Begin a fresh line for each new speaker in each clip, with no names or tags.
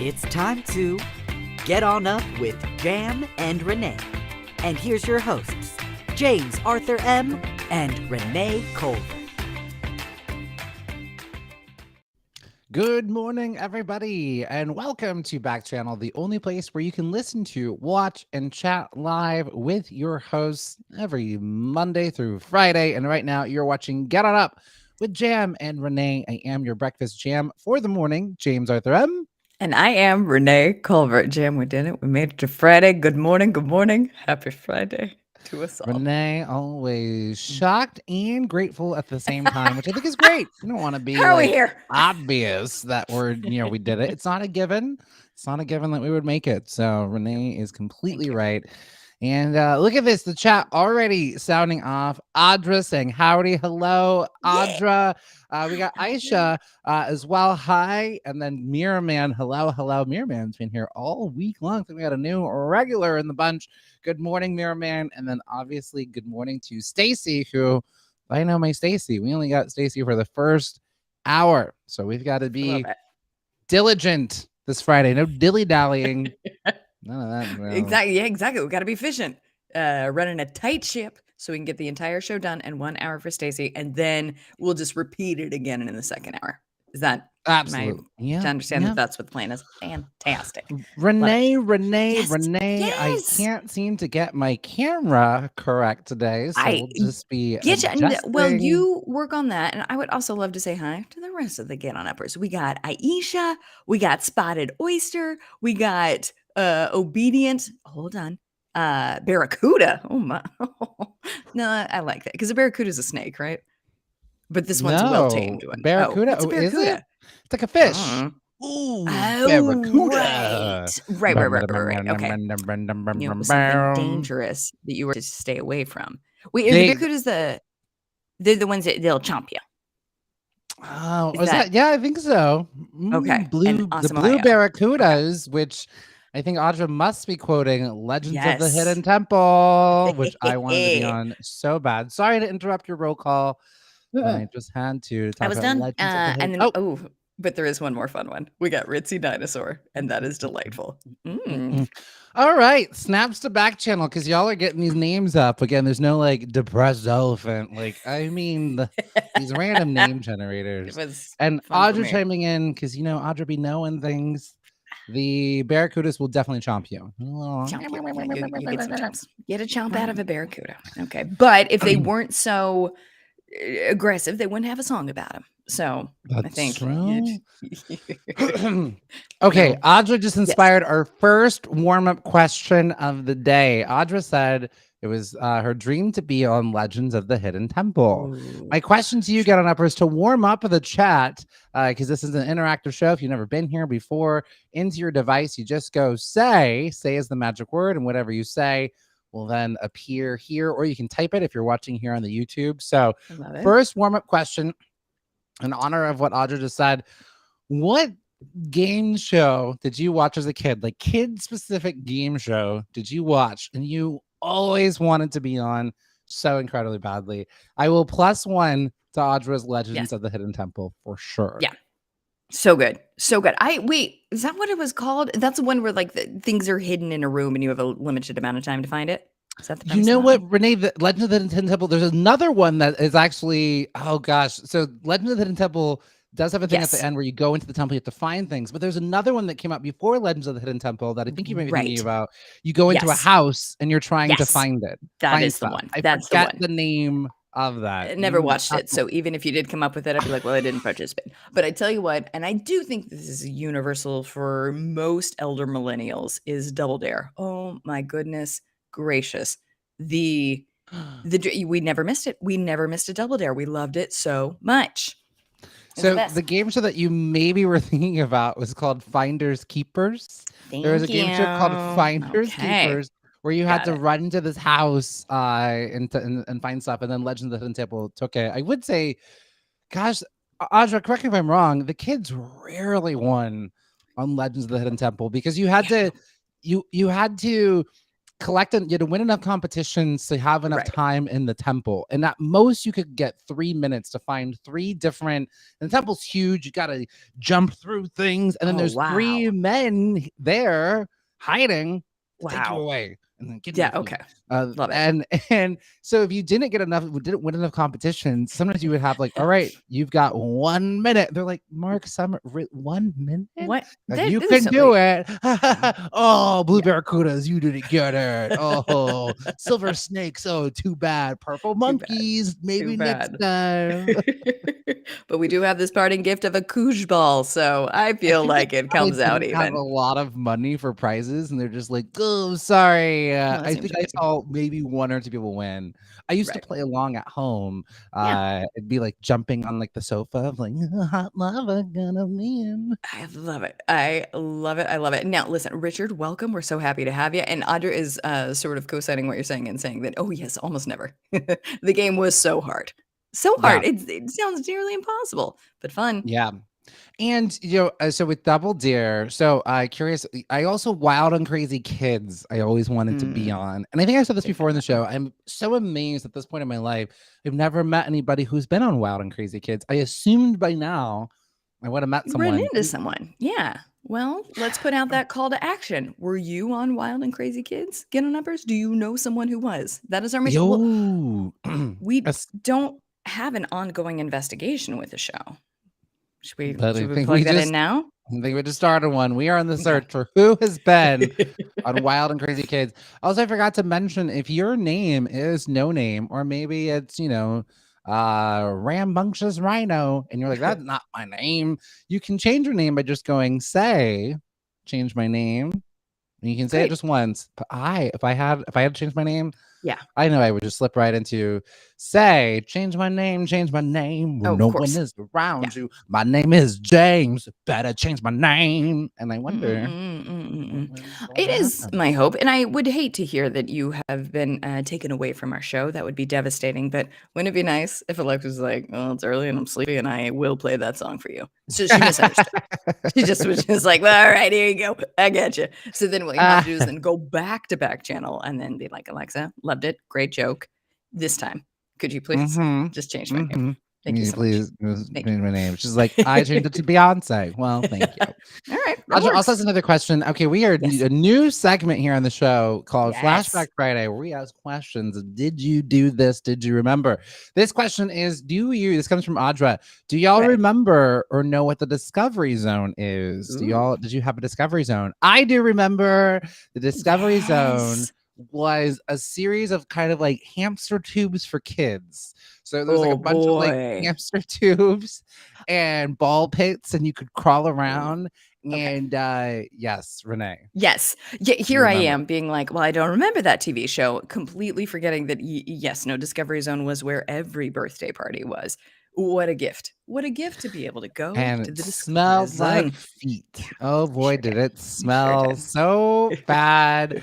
It's time to get on up with Jam and Renee. And here's your hosts, James Arthur M. and Renee Culver.
Good morning, everybody, and welcome to Backchannel, the only place where you can listen to, watch, and chat live with your hosts every Monday through Friday. And right now, you're watching Get On Up with Jam and Renee. I am your breakfast jam for the morning, James Arthur M.
And I am Renee Culver. Jam, we did it. We made it to Friday. Good morning. Good morning. Happy Friday to us all.
Renee, always shocked and grateful at the same time, which I think is great. You don't want to be
How are we
like
here?
obvious that we did it. It's not a given. It's not a given that we would make it. So Renee is completely right. And look at this, the chat already sounding off. Audra saying howdy, hello, Audra. We got Aisha as well, hi. And then Mirror Man, hello. Mirror Man's been here all week long. So we got a new regular in the bunch. Good morning, Mirror Man. And then obviously good morning to Stacy, who I know my Stacy. We only got Stacy for the first hour. So we've got to be diligent this Friday. No dilly-dallying. None of that. No.
Exactly. Yeah, exactly. We got to be efficient. Running a tight ship so we can get the entire show done in 1 hour for Stacy, and then we'll just repeat it again in the second hour. Is that
absolutely?
To understand that that's what the plan is. Fantastic.
Renee,
Yes.
I can't seem to get my camera correct today, so we'll just be
well, you work on that, and I would also love to say hi to the rest of the Get On Uppers. We got Aisha, we got Spotted Oyster, we got Obedient. Hold on. Barracuda. Oh my. No, I like that because a barracuda is a snake, right? But this one's a well-tamed one.
Barracuda?
It's a barracuda.
Is it? It's like a fish.
Ooh,
barracuda.
Right. Okay. It was something dangerous that you were to stay away from. Wait, the barracudas they're the ones that they'll chomp you.
Oh, is that? Yeah, I think so.
Okay.
The blue barracudas, which I think Audra must be quoting Legends of the Hidden Temple, which I wanted to be on so bad. Sorry to interrupt your roll call. I just had to talk about
done.
Legends of the Hidden
But there is one more fun one. We got Ritzy Dinosaur, and that is delightful.
All right, snaps to Backchannel because y'all are getting these names up again. There's no like depressed elephant, these random name generators. And Audra chiming in because Audra be knowing things. The barracudas will definitely chomp you.
You get some chomps. Get a chomp out of a barracuda. Okay, but if they weren't so aggressive, they wouldn't have a song about them. So
that's
I think.
Okay, Audra just inspired our first warm-up question of the day. Audra said it was her dream to be on Legends of the Hidden Temple. Ooh. My question to you, Get On Uppers, to warm up the chat, because this is an interactive show. If you've never been here before, into your device, you just go say is the magic word, and whatever you say will then appear here, or you can type it if you're watching here on the YouTube. So first warm-up question, in honor of what Audra just said, what game show did you watch as a kid? Like kid-specific game show did you watch and you always wanted to be on so incredibly badly? I will +1 to Audra's Legends of the Hidden Temple for sure.
Yeah. So good. Wait, is that what it was called? That's the one where like things are hidden in a room and you have a limited amount of time to find it. Is that the premise?
You know what, Renee, the Legend of the Hidden Temple, there's another one that is actually, oh gosh. So Legend of the Hidden Temple does have a thing at the end where you go into the temple, you have to find things. But there's another one that came out before Legends of the Hidden Temple that I think you may be thinking about. You go into a house and you're trying to find it.
That is the one.
That's the one. The name of that.
I never watched it. So even if you did come up with it, I'd be like, well, I didn't participate. But I tell you what, and I do think this is universal for most elder millennials, is Double Dare. Oh my goodness gracious. We never missed it. We never missed a Double Dare. We loved it so much.
So the game show that you maybe were thinking about was called Finders Keepers. There was a game show called Finders Keepers where you had to run into this house and find stuff, and then Legends of the Hidden Temple took it. I would say, gosh, Audra, correct me if I'm wrong, the kids rarely won on Legends of the Hidden Temple because you had to you had to win enough competitions to have enough
Right.
time in the temple. And at most you could get 3 minutes to find 3 different, and the temple's huge. You got to jump through things. And then
Oh,
there's 3
wow.
men there hiding to take you
Wow.
away and then get
Yeah,
your food.
okay. Love it.
And so if you didn't didn't win enough competitions, sometimes you would have like, all right, you've got 1 minute. They're like, Mark Summer, 1 minute?
What?
Like, you
This
can
is
do
something.
it. Oh, blue
Yeah.
barracudas, you didn't get it. Oh, silver snakes. Oh, too bad. Purple
Too bad.
monkeys, maybe
Too
next
bad.
time.
But we do have this parting gift of a koosh ball, so I
I
feel
think they
like it
probably
comes out
didn't have a
even.
lot of money for prizes, and they're just like, "Oh, sorry."
Well, that
I
seems
think I
right.
saw maybe 1 or 2 people win. I used to
Right.
play along at home.
Yeah.
It'd be like jumping on like the sofa of like hot lava gonna win.
I love it. I love it. I love it. Now, listen, Richard, welcome. We're so happy to have you. And Audra is sort of co-signing what you're saying and saying that, oh, yes, almost never. The game was so hard. So
Yeah,
hard. It sounds nearly impossible, but fun.
yeah. And so with Double Dare, so curious. I also Wild and Crazy Kids. I always wanted to be
Mm,
on, and I think I said this
big
before in the
fan.
show. I'm so amazed at this point in my life. I've never met anybody who's been on Wild and Crazy Kids. I assumed by now I would have met
You ran
someone.
into someone. Yeah. Well, let's put out that call to action. Were you on Wild and Crazy Kids? Get on numbers? Do you know someone who was? That is our mission. Well,
Yo,
we
Yes,
don't have an ongoing investigation with the show.
but I
Should we
think
plug that in now?
we just started one. We are on the
Okay.
search for who has been on Wild and Crazy Kids. Also, I forgot to mention, if your name is No Name, or maybe it's Rambunctious Rhino, and you're like, that's not my name, you can change your name by just going change my name, and you can say it
Great.
just once. But if I had to change my name,
Yeah.
I know I would just slip right into change my name when
Oh, of
no one
course.
is
Yeah.
around you. My name is James. Better change my name. And I wonder what's going
It
to
is
happen.
my hope, and I would hate to hear that you have been taken away from our show. That would be devastating. But wouldn't it be nice if Alexa's like, "Oh, it's early and I'm sleepy, and I will play that song for you"? So she misunderstood. She just was just like, well, all right, here you go. I get you. So then what you have to do is then go back to Backchannel and then be like, Alexa, loved it. Great joke. This time, could you please
Mm-hmm.
just change my name?
Mm-hmm.
Thank you so much.
Please
Thank
change
you.
my name. She's like, I changed it to Beyonce. Well, thank you.
All right. That
Also has
works.
another question. Okay, we are
Yes.
a new segment here on the show called Flashback
Yes.
Friday, where we ask questions. Did you do this? Did you remember? This question is, this comes from Audra. Do y'all
Right.
remember or know what the Discovery Zone is?
Ooh.
Did you have a Discovery Zone? I do remember the Discovery Zone
Yes.
was a series of kind of like hamster tubes for kids. So there's like a
Oh
bunch of like
boy.
hamster tubes and ball pits, and you could crawl
Ooh.
around.
Okay.
And yes, Renee,
Yes. Yeah,
you
here I
remember.
am being like, well, I don't remember that TV show, completely forgetting that yes, no, Discovery Zone was where every birthday party was. What a gift. What a gift to be able to go
And
to
it
the Discovery
smelled like
Zone.
feet.
Yeah,
Oh boy,
sure
did
did.
it
Sure
smell
did.
so bad.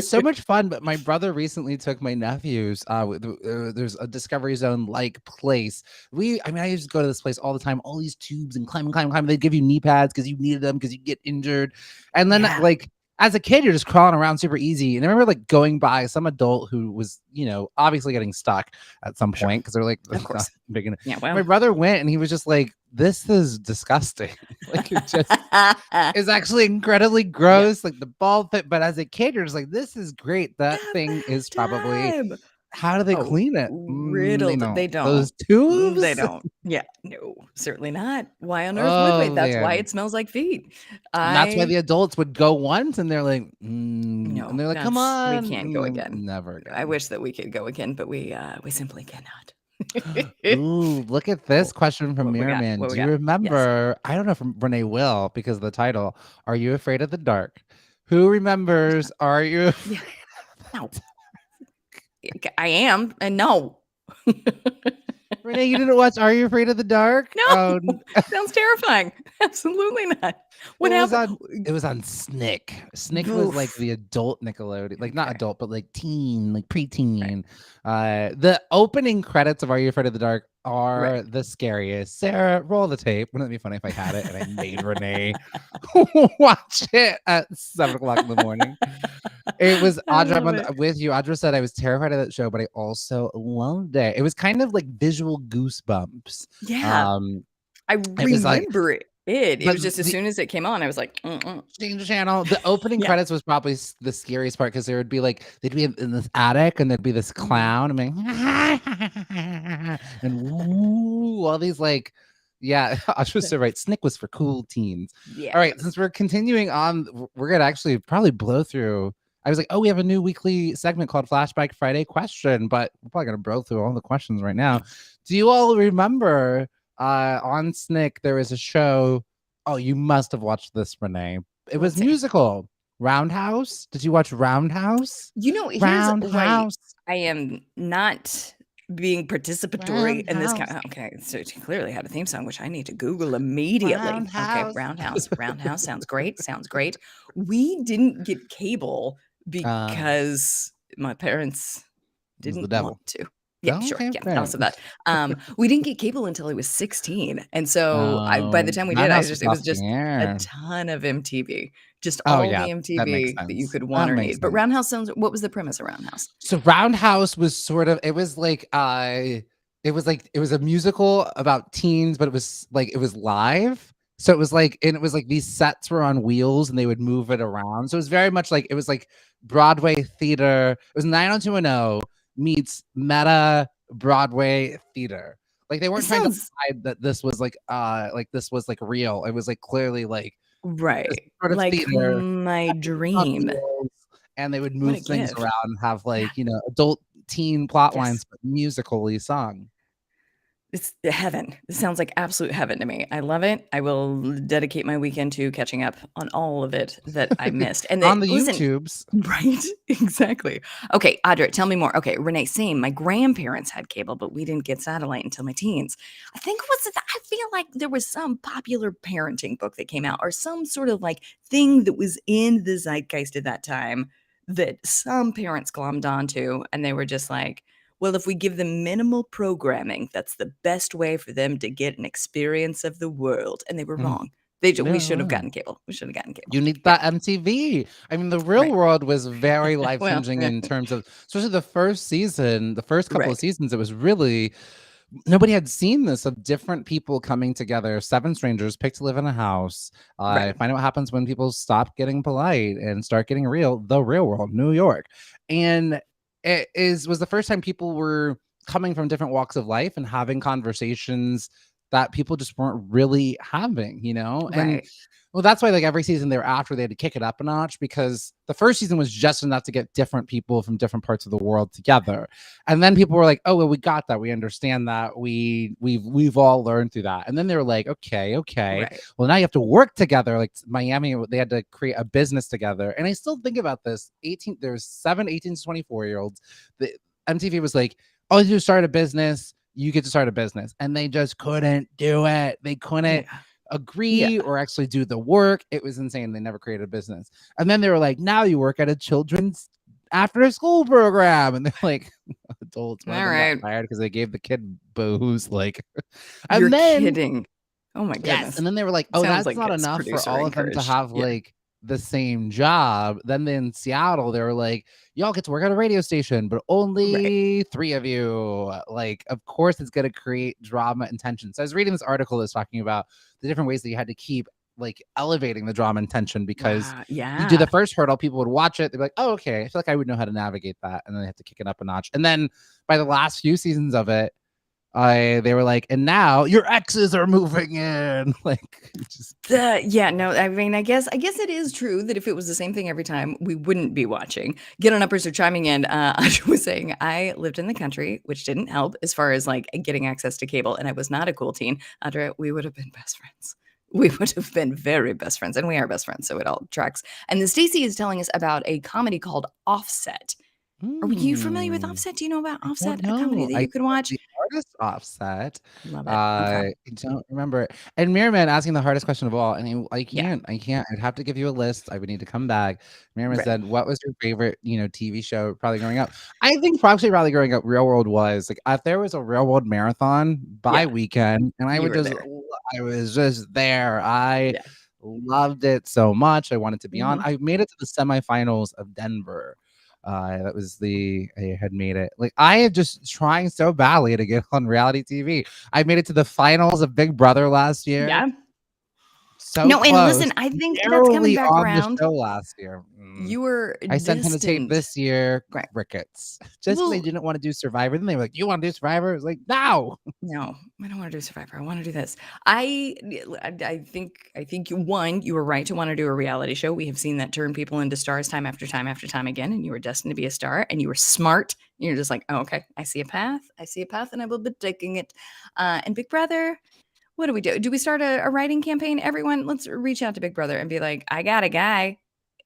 So much fun. But my brother recently took my nephews. There's a Discovery Zone like place. I used to go to this place all the time, all these tubes and climb. They'd give you knee pads because you needed them because you get injured. And then
Yeah.
like as a kid, you're just crawling around super easy. And I remember like going by some adult who was, obviously getting stuck at some
Sure.
point because they're like,
Of course.
big enough.
Yeah,
My
well.
brother went and he was just like, this is disgusting. Like it just is actually incredibly
Yep.
gross. Like the ball pit. But as a kid, you're just like, this is great. That thing is probably,
Time.
how do they
Oh,
clean it? They
riddled.
don't.
They don't.
Those
They
tubes?
don't. Yeah, no, certainly not. Why on earth would we?
Oh
That's why
man.
it smells like feet.
And that's why
I
the adults would go once and they're like, and
No,
they're like, come
we
on.
can't go again.
Never
I
again.
wish that we could go again, but we simply cannot.
Ooh, look at this question from
What we got?
Mirrorman.
What we
Do you
got? Yes.
remember? I don't know if Renee will because of the title. Are you afraid of the dark? Who remembers? Are you
Yeah.
afraid
No. I am, and no.
Renee, you didn't watch Are You Afraid of the Dark?
No. Sounds terrifying. Absolutely not. What happened?
It was on Snick. Snick was like
Oof.
the adult Nickelodeon, like not
Okay.
adult, but like teen, like
Right.
preteen. The opening credits of Are You Afraid of the Dark are
Right.
the scariest. Sarah, roll the tape. Wouldn't it be funny if I had it and I made Renee watch it at 7 o'clock in the morning? It was
I
Audra.
love it.
With you. Audra said I was terrified of that show, but I also loved it. It was kind of like visual goosebumps.
Yeah,
Um,
I
it was like,
remember it. It
but
was just as
the
soon as it came on, I was like, mm-mm.
change channel. The opening
Yeah.
credits was probably the scariest part because there would be like they'd be in this attic and there'd be this clown and and woo, all these like, yeah. I was just so right. Snick was for cool teens.
Yeah,
All
it
right,
was.
since we're continuing on, we're gonna actually probably blow through. I was like, oh, we have a new weekly segment called Flashback Friday Question, but we're probably gonna blow through all the questions right now. Do you all remember on Snick there was a show? Oh, you must have watched this, Renee. It was
Let's see.
musical. Roundhouse. Did you watch Roundhouse?
Here's why
Roundhouse.
I am not being participatory in this
Roundhouse.
okay, so it clearly had a theme song, which I need to Google immediately. Okay,
Roundhouse.
Roundhouse sounds great, sounds great. We didn't get cable because my parents
It was the
didn't want
devil.
to. Yeah,
Oh,
sure.
okay,
Yeah,
fair.
also that. We didn't get cable until I was 16, and so by the time we did,
Roundhouse was
it was
off
just
the
a
air.
ton of MTV, just
Oh
all
yeah,
the
that makes
MTV that you
sense.
could want
That
or
makes
need. But
sense.
Roundhouse sounds. What was the premise of Roundhouse?
So Roundhouse was sort of, it was like it was a musical about teens, but it was like it was live. So it was like, and it was like these sets were on wheels and they would move it around. So it was very much like, it was like Broadway theater. It was 90210 meets meta Broadway theater. Like they
It
weren't trying to
sounds
hide that this was like this was like real. It was like clearly like this
right,
sort of
like
theater
my
on
dream.
wheels, and they would
What a
move things
gift!
around and have
Yeah,
like, adult teen plot
yes.
lines, but musically sung.
It's heaven. This sounds like absolute heaven to me. I love it. I will dedicate my weekend to catching up on all of it that I missed. And
On the
listen,
YouTubes.
right? Exactly. Okay, Audra, tell me more. Okay, Renee, same. My grandparents had cable, but we didn't get satellite until my teens. I feel like there was some popular parenting book that came out or some sort of like thing that was in the zeitgeist at that time that some parents glommed onto and they were just like, well, if we give them minimal programming, that's the best way for them to get an experience of the world. And they were
Mm,
wrong. We should have
no.
gotten cable. We should have gotten cable.
You need
Yeah,
that MTV. I mean, the real
right.
world was very
Well,
life-changing in terms of, especially the first season, the first couple of
right,
seasons, it was really, nobody had seen this, of different people coming together, 7 strangers picked to live in a house,
right.
find out what happens when people stop getting polite and start getting real, the real world, New York. And was the first time people were coming from different walks of life and having conversations that people just weren't really having, and
Right.
well, that's why like every season thereafter they had to kick it up a notch, because the first season was just enough to get different people from different parts of the world together. And then people were like, oh well, we got that, we understand that, we've all learned through that. And then they were like, okay,
Right.
well now you have to work together. Like Miami, they had to create a business together. And I still think about this. There's 7 18 to 24-year-olds. The MTV was like, oh, you start a business, you get to start a business. And they just couldn't do it. They couldn't
Yeah. Yeah.
agree or actually do the work. It was insane. They never created a business. And then they were like, now you work at a children's after school program. And they're like, adults, one of
All
them got
right.
fired because they gave the kid booze. Like,
You're
and then
kidding. Oh my
yes,
goodness.
and then they were like,
It
oh,
sounds
that's
like
not
it's
enough for
producer
all of them to
encouraged.
have
Yeah.
like the same job. Then in Seattle, they were like, y'all get to work at a radio station, but
Right.
only 3 of you. Like, of course, it's going to create drama and tension. So I was reading this article that's talking about the different ways that you had to keep like elevating the drama and tension, because
Wow.
you do the
Yeah.
first hurdle, people would watch it, they'd be like, oh, okay, I feel like I would know how to navigate that. And then they have to kick it up a notch. And then by the last few seasons of it, they were like, and now your exes are moving in. Like, just
Yeah, no, I mean, I guess it is true that if it was the same thing every time, we wouldn't be watching. Get on uppers are chiming in. I was saying I lived in the country, which didn't help as far as like getting access to cable, and I was not a cool teen. Andrea, we would have been best friends. We would have been very best friends, and we are best friends, so it all tracks. And then Stacy is telling us about a comedy called Offset. Are you familiar with
hmm.
Offset? Do you know about
I don't
Offset, a comedy
know.
that
I
you can
know
watch?
the artist Offset.
Love it. Okay.
I don't remember it. And Mirman asking the hardest question of all, and I
Yeah.
can't, I can't. I'd have to give you a list. I would need to come back. Mirman
Right.
said, "What was your favorite, TV show probably growing up?" I think probably growing up, Real World was like if there was a Real World marathon by
Yeah.
weekend, and
You were there.
I was just there. I
Yeah.
loved it so much. I wanted to be on.
Mhm.
I made it to the semifinals of Denver. That was I had made it. Like I had just trying so badly to get on reality TV. I made it to the finals of Big Brother last year.
Yeah.
So
No, and
close.
listen, I think that's coming
Narrowly
back
on the
around.
show last year.
You were
I sent him to tape
distant.
this year.
Right.
Crickets. Just because they
Well,
didn't want to do Survivor. Then they were like, "You want to do Survivor?" I was like, "No."
no, I don't want to do Survivor. I want to do this. I think you were right to want to do a reality show. We have seen that turn people into stars time after time after time again, and you were destined to be a star, and you were smart. You're just like, oh, okay, I see a path, and I will be taking it. And Big Brother, what do we do? Do we start a writing campaign? Everyone, let's reach out to Big Brother and be like, I got a guy.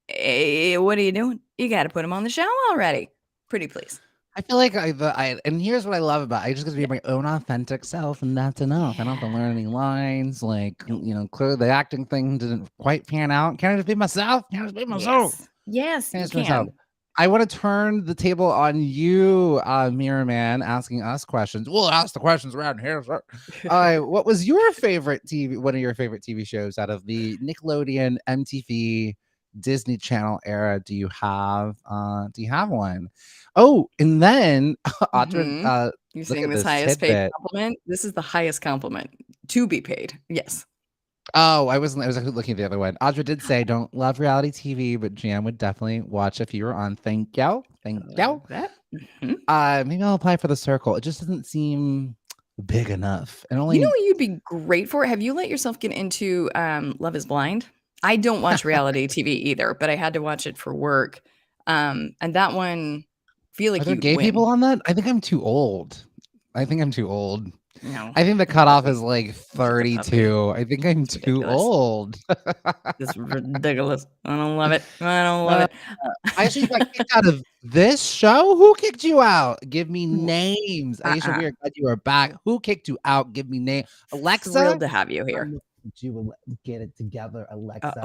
Hey, what are you doing? You got to put him on the show already. Pretty please.
I feel like and here's what I love about it. I just get to be my own authentic self, and that's enough. I don't have to learn any lines. Like, clearly the acting thing didn't quite pan out. Can I just be myself? Can I just be myself?
Yes,
Can I
you
just be myself?
can.
I want to turn the table on you, Mirror Man, asking us questions. We'll ask the questions around here, sir. What was your favorite one of your favorite TV shows out of the Nickelodeon, MTV, Disney Channel era? Do you have one? Oh, and then Audra,
Mhm. You're
look
saying
at
this
this
highest paid
tidbit.
compliment? This is the highest compliment to be paid. Yes.
Oh, I was actually looking at the other one. Audra did say, "Don't love reality TV, but Jam would definitely watch if you were on." Thank you, thank you.
That. Mhm.
Maybe I'll apply for the Circle. It just doesn't seem big enough. And
You know
only
what you'd be great for? Have you let yourself get into Love is Blind? I don't watch reality TV either, but I had to watch it for work. And that one, feel
are
like
there
you'd
gay people
win.
on that? I think I'm too old. I think I'm too old.
No,
I think the
you're a
cutoff
puppy.
is like
You're a puppy.
32. I think I'm
It's
too
ridiculous.
old.
It's ridiculous. I don't love it. I don't love
Uh,
it.
I actually got kicked out of this show. Who kicked you out? Give me
W
names. Aisha,
uh-uh.
we are glad you are back. Who kicked you out? Give me name.
Thrilled
Alexa,
to have you
I'm
here.
looking at you. Get it together, Alexa.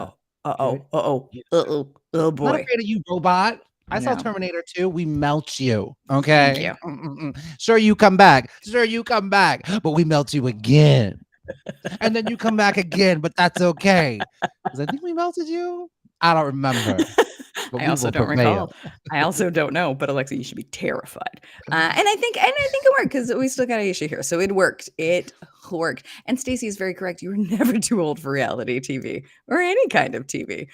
Uh-oh.
Good.
Uh-oh. Uh-oh.
Good.
Uh-oh. Oh,
I'm not
boy.
afraid of you, robot. I saw
No.
Terminator 2. We melt you.
Thank
Okay.
you.
Sure, you come back. Sure, you come back. But we melt you again. And then you come back again, but that's okay. Because I think we melted you. I don't remember. But
I
we
also
will
don't
prevail.
recall. I also don't know, but Alexa, you should be terrified. And I think it worked because we still got Aisha here, so it worked. It worked. And Stacey is very correct. You were never too old for reality TV or any kind of TV.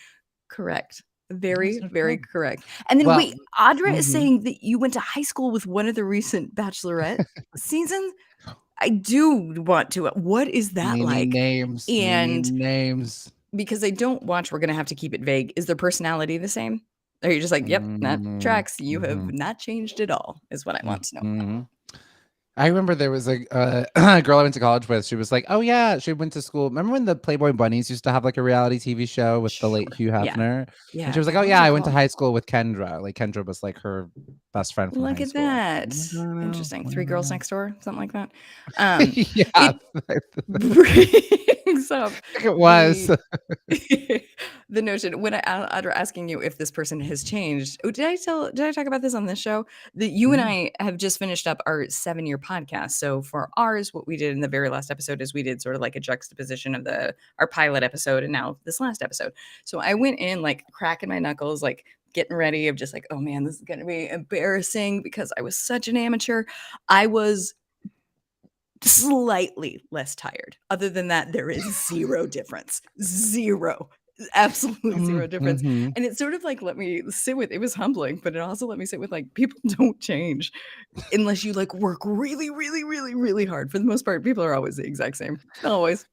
Correct.
That's
Very,
so
very
true.
correct. And then
Well,
wait, Audra is
mhm.
saying that you went to high school with one of the recent Bachelorette seasons. I do want to. What is that
We need
like?
names. We need
And
names.
because I don't watch, we're gonna have to keep it vague. Is their personality the same? Or you're just like, yep, that
Mm,
tracks. You have
mhm,
not changed at all, is what I want to know.
mhm. I remember there was a girl I went to college with. She was like, "Oh yeah, she went to school." Remember when the Playboy Bunnies used to have like a reality TV show with the late
Sure.
Hugh
Yeah.
Hefner? And she
Yeah.
was like,
God,
"Oh
what was
yeah,
it
I went to
called?
high school with Kendra." Like Kendra was like her best friend from
Look
high
at
school.
that.
I'm like, "I don't know.
Interesting.
I
Three
don't
girls
know."
next door, something like that. Um,
Yeah,
it brings up
I think it was.
the the notion when Audra asking you if this person has changed. Oh, did I talk about this on this show? That you and
Mhm.
I have just finished up our 7-year podcast. So for ours, what we did in the very last episode is we did sort of like a juxtaposition of our pilot episode and now this last episode. So I went in like cracking my knuckles, like getting ready of just like, oh man, this is gonna be embarrassing because I was such an amateur. I was slightly less tired. Other than that, there is zero difference. Zero. Absolutely zero difference.
Mhm.
And it sort of like let me sit with it was humbling, but it also let me sit with like people don't change unless you like work really, really, really, really hard. For the most part, people are always the exact same. Always.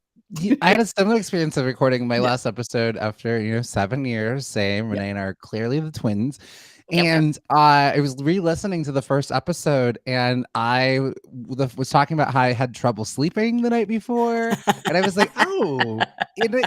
I had a similar experience of recording my
Yeah.
last episode after 7 years. Same.
Yep.
Renee and I are clearly the twins.
Yep.
And I was re-listening to the first episode, and was talking about how I had trouble sleeping the night before, and I was like, "Oh,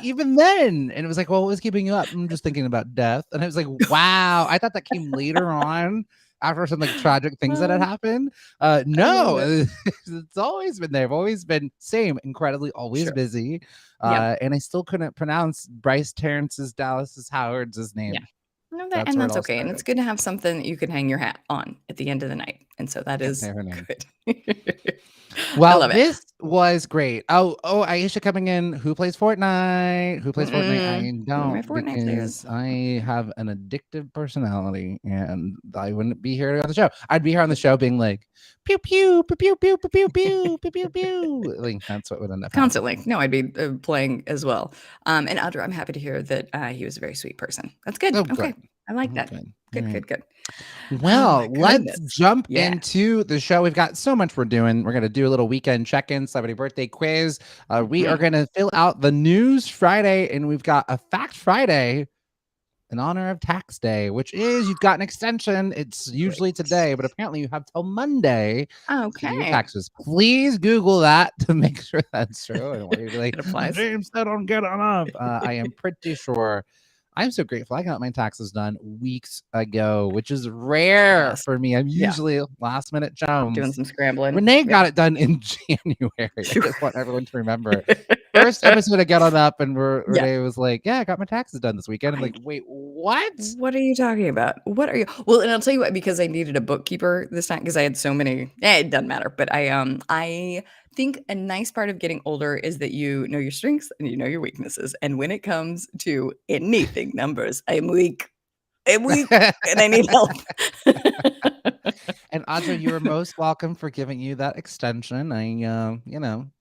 even then," and it was like, "Well, what was keeping you up?" I'm just thinking about death, and I was like, "Wow, I thought that came later on." After some like tragic things that had
Oh,
happened.
I love
No,
it.
it's always been there. I've always been same, incredibly always
Sure.
busy.
Yep.
And I still couldn't pronounce Bryce Terrence's Dallas's Howard's
Yeah.
name.
No,
That's
and
where it
that's
all
okay. And it's
started.
good to have something that you can hang your hat on at the end of the night. And so that
Can't say
is
her name.
good. I
Well,
love it.
this was great. Oh, Aisha coming in. Who plays Fortnite? Who plays Fortnite? I
Who are my
don't,
Fortnite players?
because I have an addictive personality and I wouldn't be here on the show. I'd be here on the show being like, pew, pew, pew, pew, pew, pew, pew, pew, pew, pew, pew. Like, that's what would end up happening.
Constantly. No, I'd be playing as well. And Audra, I'm happy to hear that he was a very sweet person. That's good.
Oh,
Okay.
good.
I like that.
Good.
Good,
All right.
good, good. Oh
Well,
my
let's
goodness.
jump
Yeah.
into the show. We've got so much we're doing. We're going to do a little weekend check-in, celebrity birthday quiz. We are going to fill out the news Friday, and we've got a fact Friday in honor of tax day, which is you've got an extension. It's usually today, but apparently you have till Monday to do your
Okay.
taxes. Please Google that to make sure that's true. I don't want you to be like,
It applies.
James, I don't get on up. I am pretty sure. I'm so grateful. I got my taxes done weeks ago, which is rare
Yes.
for me. I'm usually last minute
Doing
Jones.
some scrambling.
Renee got it done in January. I just want everyone to remember. First episode of Get On Up, and Renee was like, "Yeah, I got my taxes done this weekend." I'm like, "Wait, what?
What are you talking about? What are you? Well, and I'll tell you what, because I needed a bookkeeper this time because I had so many. It doesn't matter, but I think a nice part of getting older is that you know your strengths and you know your weaknesses. And when it comes to anything numbers, I'm weak. I'm weak, and I need help.
And Audra, you were most welcome for giving you that extension. I,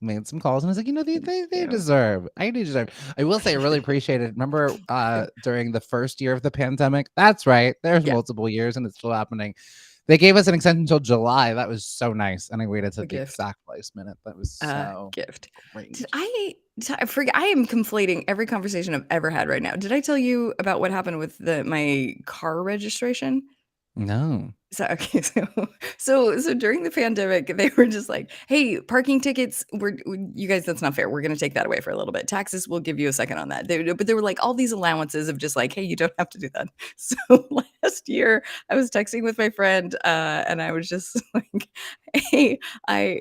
made some calls and I was like, they deserve. I deserve. I will say, I really appreciate it. Remember, during the first year of the pandemic? That's right. There's multiple years and it's still happening. They gave us an extension until July. That was so nice, and I waited to the exact last minute. That was so
gift.
great.
Did I forget? I am conflating every conversation I've ever had right now. Did I tell you about what happened with my car registration?
No.
So okay, so during the pandemic, they were just like, "Hey, parking tickets, you guys, that's not fair. We're going to take that away for a little bit. Taxes, we'll give you a second on that." But there were like all these allowances of just like, "Hey, you don't have to do that." So last year, I was texting with my friend, and I was just like, "Hey,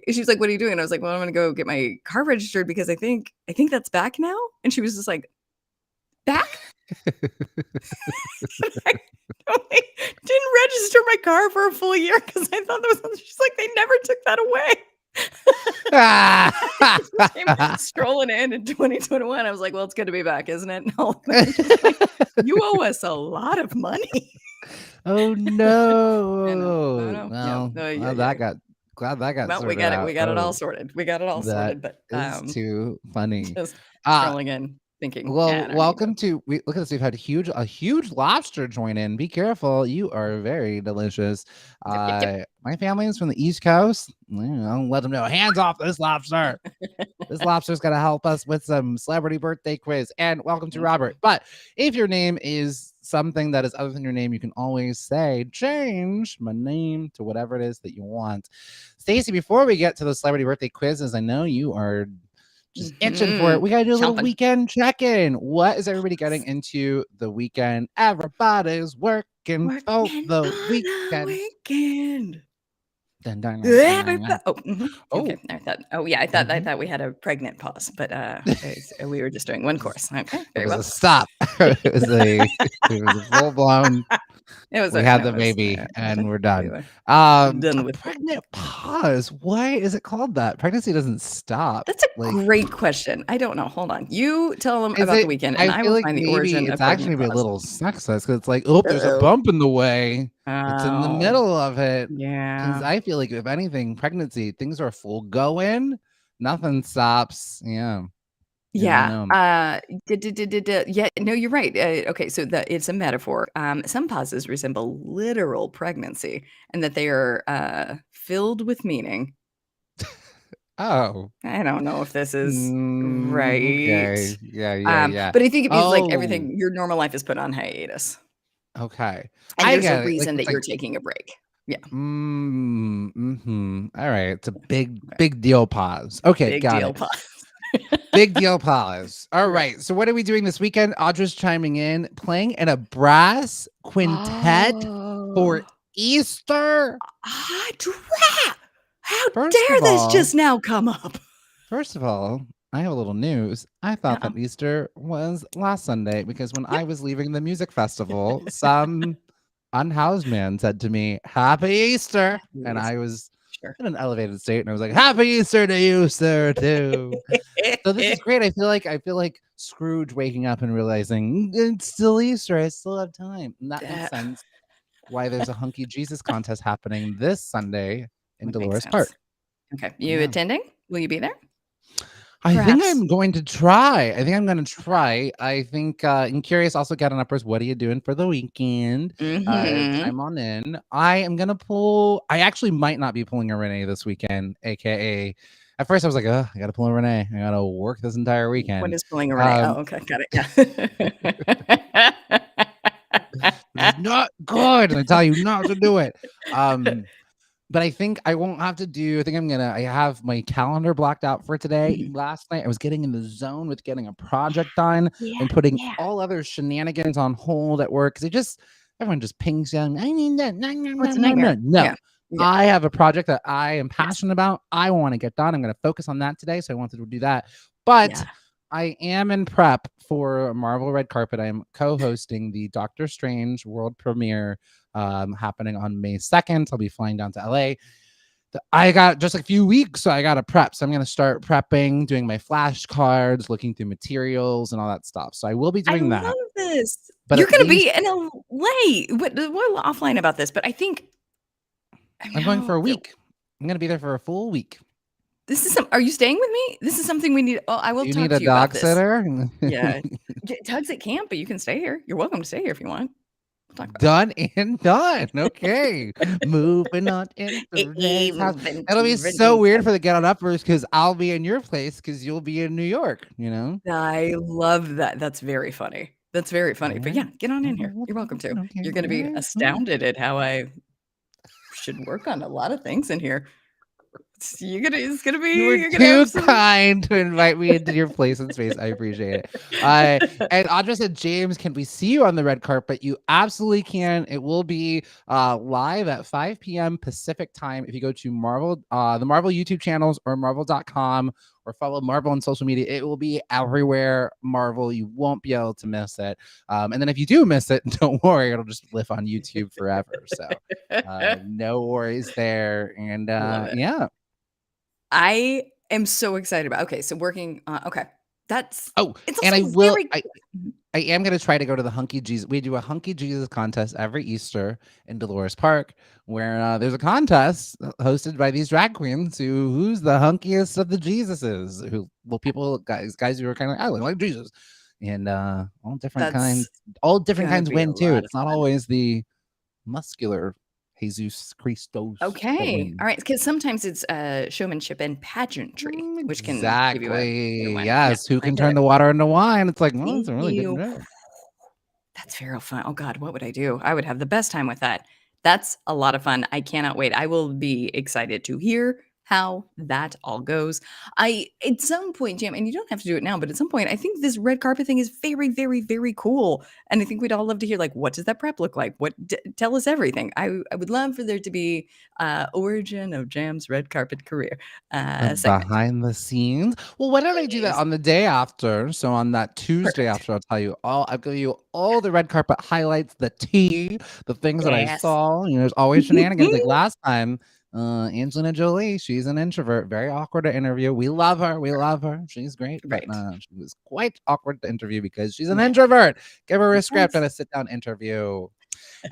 she's like, what are you doing?" And I was like, "Well, I'm going to go get my car registered because I think that's back now." And she was just like, "Back?" I didn't register my car for a full year because I thought that was. She's like, they never took that away. Came strolling in 2021. I was like, well, it's good to be back, isn't it? No, like, you owe us a lot of money.
Oh no!
Well,
glad that got
well,
sorted
we got
out.
it. We got it all sorted. We got it all sorted. But
is too funny.
Just strolling in. Thinking,
well, welcome to look at this. We've had a huge lobster join in. Be careful, you are very delicious.
Yep.
My family is from the East Coast. I'll let them know. Hands off this lobster. This lobster's gonna help us with some celebrity birthday quiz. And welcome to Robert. But if your name is something that is other than your name, you can always say change my name to whatever it is that you want. Stacey, before we get to the celebrity birthday quizzes, I know you are just itching for it. We gotta do a little weekend check-in. What is everybody getting into the weekend? Everybody's working for the weekend. Dun, dun, dun, dun, dun.
Okay. I thought we had a pregnant pause, but we were just doing one course. Okay, very well.
A stop. It was a full blown. We had the baby, and we're done.
Done with
pregnant pause. Why is it called that? Pregnancy doesn't stop.
That's a great question. I don't know. Hold on. You tell them about the weekend, and I will
like
find the
maybe
origin
it's
of
actually
pregnant
a
pause.
little sexist because it's like, oh, there's a bump in the way. It's in the middle of it.
Yeah.
Because I feel like if anything, pregnancy, things are full going. Nothing stops. Yeah.
Yeah. Yeah. No, you're right. Okay. So it's a metaphor. Some pauses resemble literal pregnancy and that they are filled with meaning.
Oh.
I don't know if this is right.
Okay. Yeah.
But I think it means like everything, your normal life is put on hiatus.
Okay.
And there's a reason that you're taking a break. Yeah.
All right. It's a big deal pause. Okay.
Big
got
deal
it.
pause.
Big deal pause. All right. So what are we doing this weekend? Audra's chiming in, playing in a brass quintet for Easter.
Audra, how dare this just now come up?
First of all, I have a little news. I thought that Easter was last Sunday because when I was leaving the music festival, some unhoused man said to me, "Happy Easter," and I was in an elevated state, and I was like, "Happy Easter to you, sir, too." So this is great. I feel like Scrooge waking up and realizing it's still Easter. I still have time, and that makes sense. Why there's a hunky Jesus contest happening this Sunday in Dolores Park.
Okay, you attending? Will you be there?
I think I'm going to try. I think I'm curious. Also, Cat on Uppers, what are you doing for the weekend? Time on in. I am gonna pull. I actually might not be pulling a Renee this weekend, aka. At first, I was like, "Oh, I gotta pull a Renee. I gotta work this entire weekend."
What is pulling a Renee? Okay, got it. Yeah.
It's not good, and I tell you not to do it. But I think I won't have to do. I have my calendar blocked out for today. Last night, I was getting in the zone with getting a project done and putting all other shenanigans on hold at work because everyone just pings you. I need that. No. I have a project that I am passionate about. I want to get done. I'm going to focus on that today. So I wanted to do that. But I am in prep for Marvel Red Carpet. I am co-hosting the Doctor Strange world premiere happening on May 2nd. I'll be flying down to LA. I got just a few weeks, so I got to prep. So I'm going to start prepping, doing my flashcards, looking through materials and all that stuff. So I will be doing that.
I love this. But you're going to be in LA. We're offline about this, but I think
I'm going for a week. I'm going to be there for a full week.
Are you staying with me? This is something we need. Oh, I will talk to you about this. You need a dog sitter? Yeah. Tugs at camp, but you can stay here. You're welcome to stay here if you want. We'll talk about
done and done. Okay. Moving on into Renee's house. It'll be so weird for the Get On Uppers because I'll be in your place because you'll be in New York, you know?
I love that. That's very funny. But yeah, get on in here. You're welcome to. Okay. You're going to be astounded at how I should work on a lot of things in here. You were
too kind to invite me into your place and space. I appreciate it. And Audra said, James, can we see you on the red carpet? You absolutely can. It will be live at 5 p.m. Pacific time. If you go to Marvel, the Marvel YouTube channels or Marvel.com or follow Marvel on social media, it will be everywhere Marvel. You won't be able to miss it. And then if you do miss it, don't worry, it'll just live on YouTube forever. So no worries there. And yeah.
I am so excited about. Okay, so working. Okay, that's.
Oh, and I will. I am going to try to go to the Hunky Jesus. We do a Hunky Jesus contest every Easter in Dolores Park, where there's a contest hosted by these drag queens who's the hunkiest of the Jesuses. Guys who are kind of like, I look like Jesus, and all different kinds win too. It's not always the muscular Jesus Christos.
Okay. All right. Because sometimes it's showmanship and pageantry, which can give you
a yes. Who can turn the water into wine? It's like, well, that's a really good joke.
That's very fun. Oh God, what would I do? I would have the best time with that. That's a lot of fun. I cannot wait. I will be excited to hear how that all goes. At some point, Jam, and you don't have to do it now, but at some point, I think this red carpet thing is very, very, very cool. And I think we'd all love to hear, like, what does that prep look like? Tell us everything. I would love for there to be origin of Jam's red carpet career.
Behind the scenes. Well, why don't I do that on the day after? So on that Tuesday after, I'll give you all the red carpet highlights, the tea, the things that I saw. You know, there's always shenanigans. Like last time, Angelina Jolie, she's an introvert, very awkward to interview. We love her. She's great. Right. But, she was quite awkward to interview because she's an introvert. Give her a script and a sit-down interview.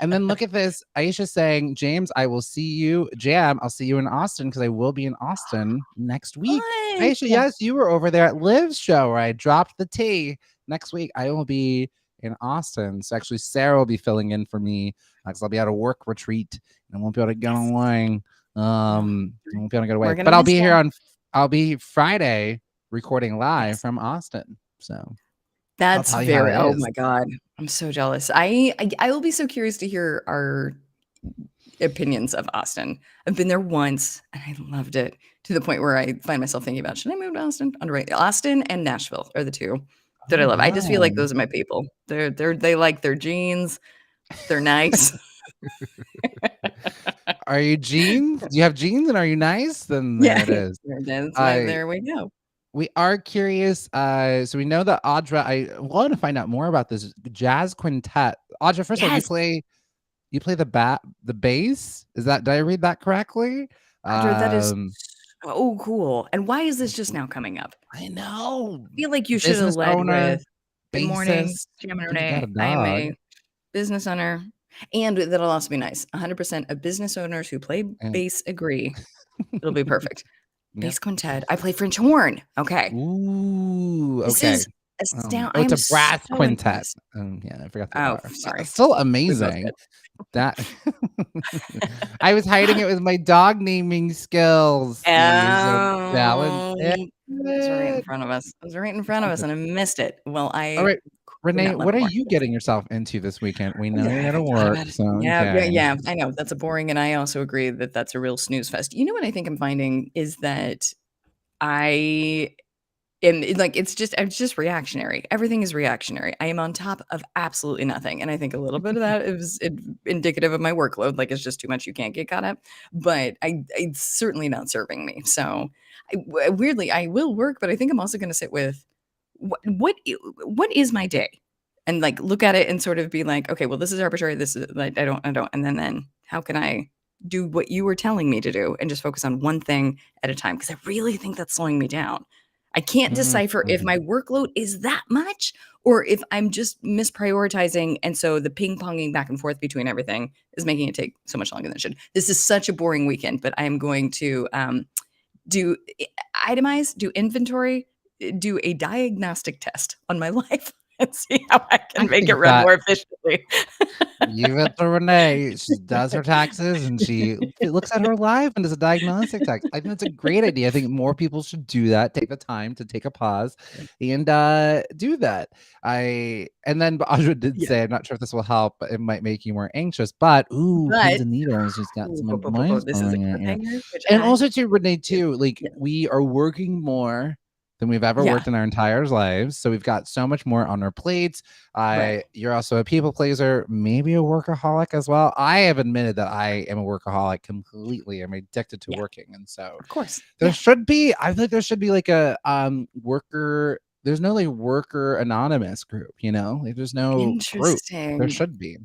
And then look at this. Aisha saying, James, I will see you. Jam, I'll see you in Austin because I will be in Austin next week. Aisha, yes, you were over there at Liv's show where I dropped the tea. Next week, I will be in Austin. So actually, Sarah will be filling in for me because I'll be at a work retreat and I won't be able to get online. I won't be able to get away. But I'll be here I'll be Friday recording live from Austin. So
that's very, oh my God. I'm so jealous. I will be so curious to hear our opinions of Austin. I've been there once and I loved it to the point where I find myself thinking about, should I move to Austin? Austin and Nashville are the two that I love. I just feel like those are my people. They like their jeans. They're nice.
Are you jeans? Do you have jeans and are you nice? Then there it is.
There we go.
We are curious. So we know that Audra, I want to find out more about this jazz quintet. Audra, first of all, you play the bass. Did I read that correctly?
Audra, that is
Um,
so cool. And why is this just now coming up?
I know.
I feel like you should have
Business
led
owner,
with, "Good morning,
basis.
Jam and
I think you got a
Renee. I am
dog.
a business owner." And that'll also be nice. 100% of business owners who play
And
bass agree. It'll be perfect.
yep.
Bass quintet. I play French horn. Okay.
Ooh,
This
okay.
is astounding.
Oh,
I
it's
am
a brass
so
quintet.
impressed.
Yeah, I forgot the
Oh,
R.
sorry.
Still
We both
amazing.
did.
That I was hiding it with my dog naming skills. See, so balance
Oh,
it.
it was right in front of us. It was right in front of us, and I missed it. Well,
All
I
right,
could
Renee,
not love
what
it
are
more.
you getting yourself into this weekend? We know
Yeah, I
you're gonna
haven't thought
work,
about it.
so
Yeah, yeah,
okay.
yeah. I know that's a boring, and I also agree that that's a real snooze fest. You know what I think I'm finding is that I like it's just reactionary. Everything is reactionary. I am on top of absolutely nothing, and I think a little bit of that is indicative of my workload. Like it's just too much. You can't get caught up. But it's certainly not serving me. So weirdly, I will work, but I think I'm also going to sit with what is my day, and like look at it and sort of be like, okay, well, this is arbitrary. This is like I don't, and then how can I do what you were telling me to do and just focus on one thing at a time? Because I really think that's slowing me down. I can't decipher if
Mhm.
my workload is that much or if I'm just misprioritizing. And so the ping ponging back and forth between everything is making it take so much longer than it should. This is such a boring weekend, but I am going to do itemize, do inventory, do a diagnostic test on my life and see how I
I
can make it
think
run
that
more efficiently.
Leave it to Renee. She does her taxes and she looks at her life and does a diagnostic tax. I think that's a great idea. I think more people should do that. Take the time to take a pause and do that. And then Audra did
Yeah.
say, I'm not sure if this will help, but it might make you more anxious. But pins
But
and needles, she's got
ooh,
some advice
this is a
going on here.
cliffhanger, which
And
I
also to Renee
yeah,
too, like
yeah,
we are working more than we've ever
yeah,
worked in our entire lives. So we've got so much more on our plates.
right.
You're also a people pleaser, maybe a workaholic as well. I have admitted that I am a workaholic completely. I'm addicted to
Yeah,
working. And so
of course.
there
Yeah.
should be, I feel like there should be like a worker, there's no like worker anonymous group, like there's no group. There
Interesting.
should be.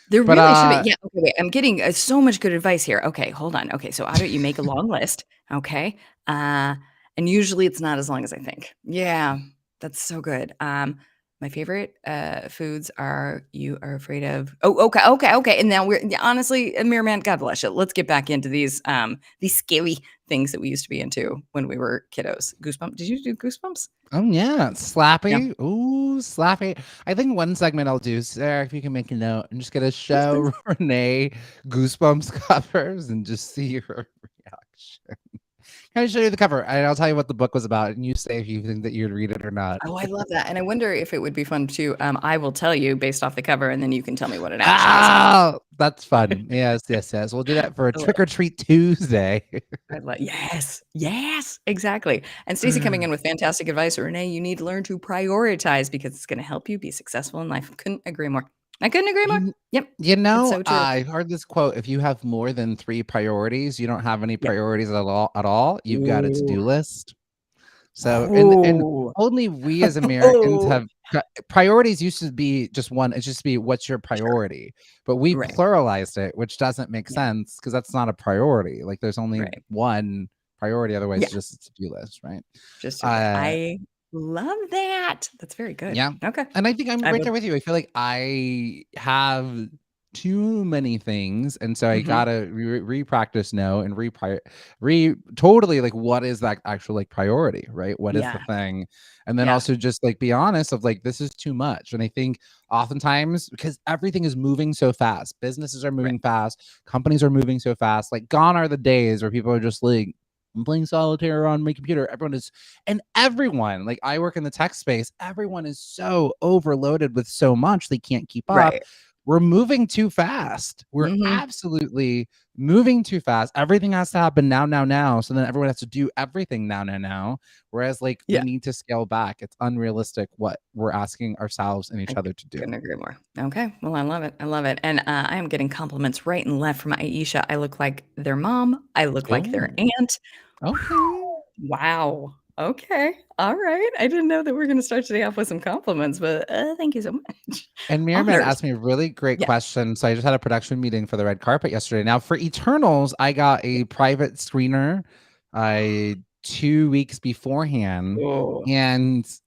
There
But
really should be. Yeah, okay, wait, I'm getting, so much good advice here. Okay, hold on. Okay, so Audra, you make a long list, okay? Uh, and usually it's not as long as I think. Yeah, that's so good. My favorite, foods are you are afraid of okay, and now we're yeah, honestly, Mirror Man, God bless you. Let's get back into these scary things that we used to be into when we were kiddos. Goosebumps. Did you do Goosebumps?
oh yeah,
Yeah.
Slappy. Ooh, Slappy. I think one segment I'll do, Sarah, if you can make a note, I'm just gonna
Yes,
show
please.
Renee Goosebumps covers and just see her reaction. Can I show you the cover? And I'll tell you what the book was about, and you say if you think that you'd read it or not.
Oh, I love that, and I wonder if it would be fun too. I will tell you based off the cover, and then you can tell me what it actually is.
Oh, that's fun. Yes, yes, yes. We'll do that for a
I love
Trick or Treat Tuesday.
yes, yes, exactly. And Stacey coming in with fantastic advice. Renee, you need to learn to prioritize because it's going to help you be successful in life. Couldn't agree more. I couldn't agree more.
You,
Yep, it's so true.
I've heard this quote: if you have more than 3 priorities, you don't have any
Yep.
priorities at all. At all, you've got a
Ooh.
to-do list. So, and
Ooh.
only we as Americans have priorities used to be just one. It's just be what's your
Sure.
priority, but we
Right.
pluralized it, which doesn't make
Yeah.
sense because that's not a priority. Like there's only
Right.
one priority, otherwise
Yeah.
it's just a to-do list, right?
Just do it.
Uh,
I love that. That's very good.
yeah,
Okay.
and I think I'm
I
right
will.
there with you. I feel like I have too many things, and so I
Mhm.
gotta re-practice no and re totally like what is that actual like priority, right? What is the
Yeah.
thing? And then
Yeah.
also just like be honest of like this is too much. And I think oftentimes because everything is moving so fast, businesses are
Right.
moving fast, companies are moving so fast. Like gone are the days where people are just like, I'm playing solitaire on my computer. Everyone, like I work in the tech space, everyone is so overloaded with so much they can't keep up.
Right.
We're moving too fast. We're
Mhm.
absolutely moving too fast. Everything has to happen now, now, now. So then everyone has to do everything now, now, now. Whereas, like, we
Yeah.
need to scale back. It's unrealistic what we're asking ourselves and each
I
other to do.
couldn't agree more. Okay. Well, I love it. I love it. And I am getting compliments right and left from Aisha. I look like their mom. I look like their
Oh,
aunt.
okay.
Wow. Okay. All right. I didn't know that we are going to start today off with some compliments, but thank you so much.
And Mirman
Honors.
asked me a really great
Yeah.
question. So I just had a production meeting for the red carpet yesterday. Now for Eternals, I got a private screener 2 weeks beforehand.
Oh,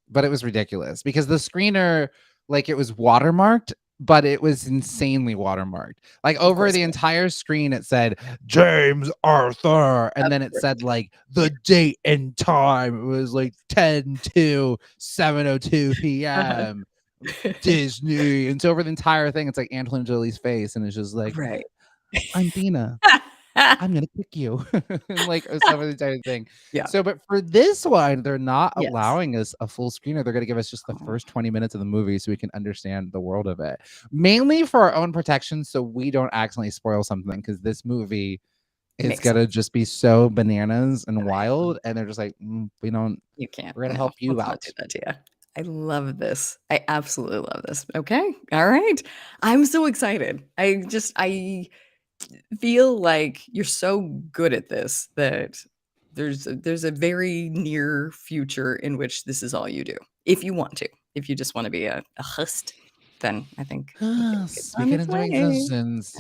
But it was ridiculous because the screener, like, it was watermarked, but it was insanely watermarked. Like,
of
over
course.
the entire screen, it said James Arthur, and then it said like the date and time. It was like 10 to 7:02 p.m. Disney. And so over the entire thing, it's like Angelina Jolie's face, and it's just like,
Right.
I'm Dina. I'm gonna kick you. And like over the entire thing.
Yeah.
So, but for this one, they're not
Yes.
allowing us a full screener. They're gonna give us just the
Oh.
first 20 minutes of the movie so we can understand the world of it. Mainly for our own protection, so we don't accidentally spoil something, because this movie is
Makes
gonna
sense.
just be so bananas and
I love
wild, and they're just like, we don't.
You can't.
We're gonna
No,
help you
let's not
out.
do that to you. I love this. I absolutely love this. Okay. All right. I'm so excited. I feel like you're so good at this that there's a very near future in which this is all you do. If you want to. If you just want to be a host, then I think it's on
Speaking
its
into
way.
existence.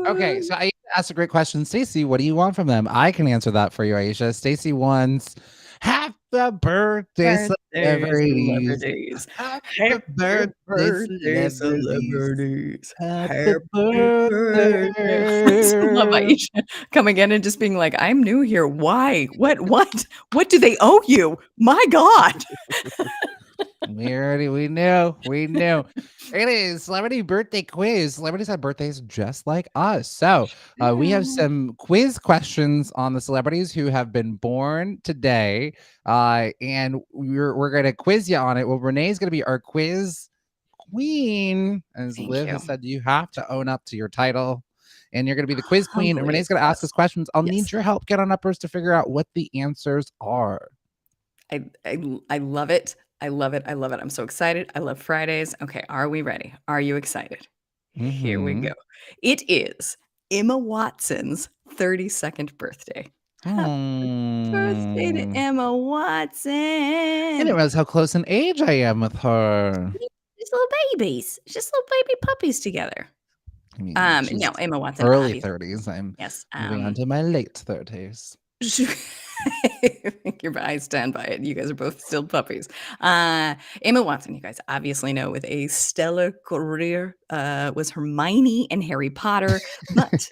Okay, so
Oh,
I asked a great question. Stacey, what do you want from them? I can answer that for you, Aisha. Stacey wants happy birthday,
birthday
celebrities.
celebrities.
Happy
Happy
birthday,
birthday,
celebrities.
celebrities.
Happy
Happy birthday. I so love
birthday.
Aisha coming in and just being like, I'm new here. Why? What do they owe you? My God.
We knew. It is celebrity birthday quiz. Celebrities have birthdays just like us. So we have some quiz questions on the celebrities who have been born today. And we're gonna quiz you on it. Well, Renee's gonna be our quiz queen. As
Thank
Liv
you.
has said, you have to own up to your title. And you're gonna be the quiz queen. And
Humbly
Renee's gonna ask us
expressed.
questions. I'll
Yes.
need your help. Get on uppers to figure out what the answers are.
I love it. I love it. I love it. I'm so excited. I love Fridays. Okay, are we ready? Are you excited? Here we
Mhm.
go. It is Emma Watson's 32nd birthday. Happy birthday to
Hmm.
Emma
I didn't
Watson.
realize how close in age I am with her.
Just little babies. Just little baby puppies together.
I mean,
No,
she's
Emma Watson,
early
obviously.
30s. I'm
Yes.
moving on to my late 30s.
I stand by it. You guys are both still puppies. Emma Watson, you guys obviously know, with a stellar career, was Hermione in Harry Potter. But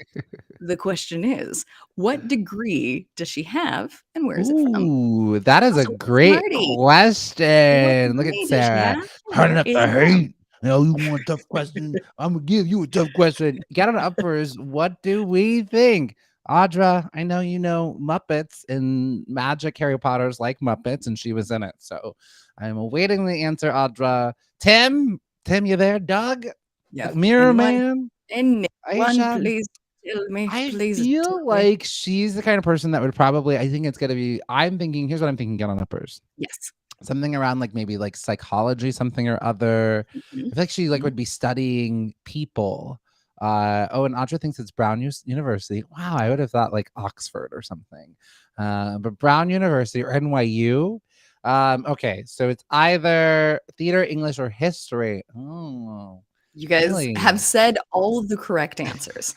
the question is, what degree does she have and where is it from?
Ooh, that is a
Also, what's
great
Marty? What
question. Look at
degree does she
Sarah
have and
turning
where
up
is
the
it from?
heat. You want a tough question? I'm gonna give you a tough question. Get on uppers. What do we think? Audra, I know you know Muppets and Magic. Harry Potter's like Muppets, and she was in it. So I'm awaiting the answer, Audra. Tim, you there? Doug,
Yeah.
Mirror Man,
Anyone,
Aisha.
please tell me.
I
Please tell
feel
me.
like she's the kind of person that would probably, I think it's gonna be, I'm thinking, here's what I'm thinking, get on uppers.
Yes.
Something around like maybe like psychology, something or other.
Mhm,
I feel like she like
mhm.
would be studying people. And Audra thinks it's Brown University. Wow, I would have thought like Oxford or something. But Brown University or NYU. Okay, so it's either theater, English, or history. Oh,
You guys have
really?
said all of the correct answers.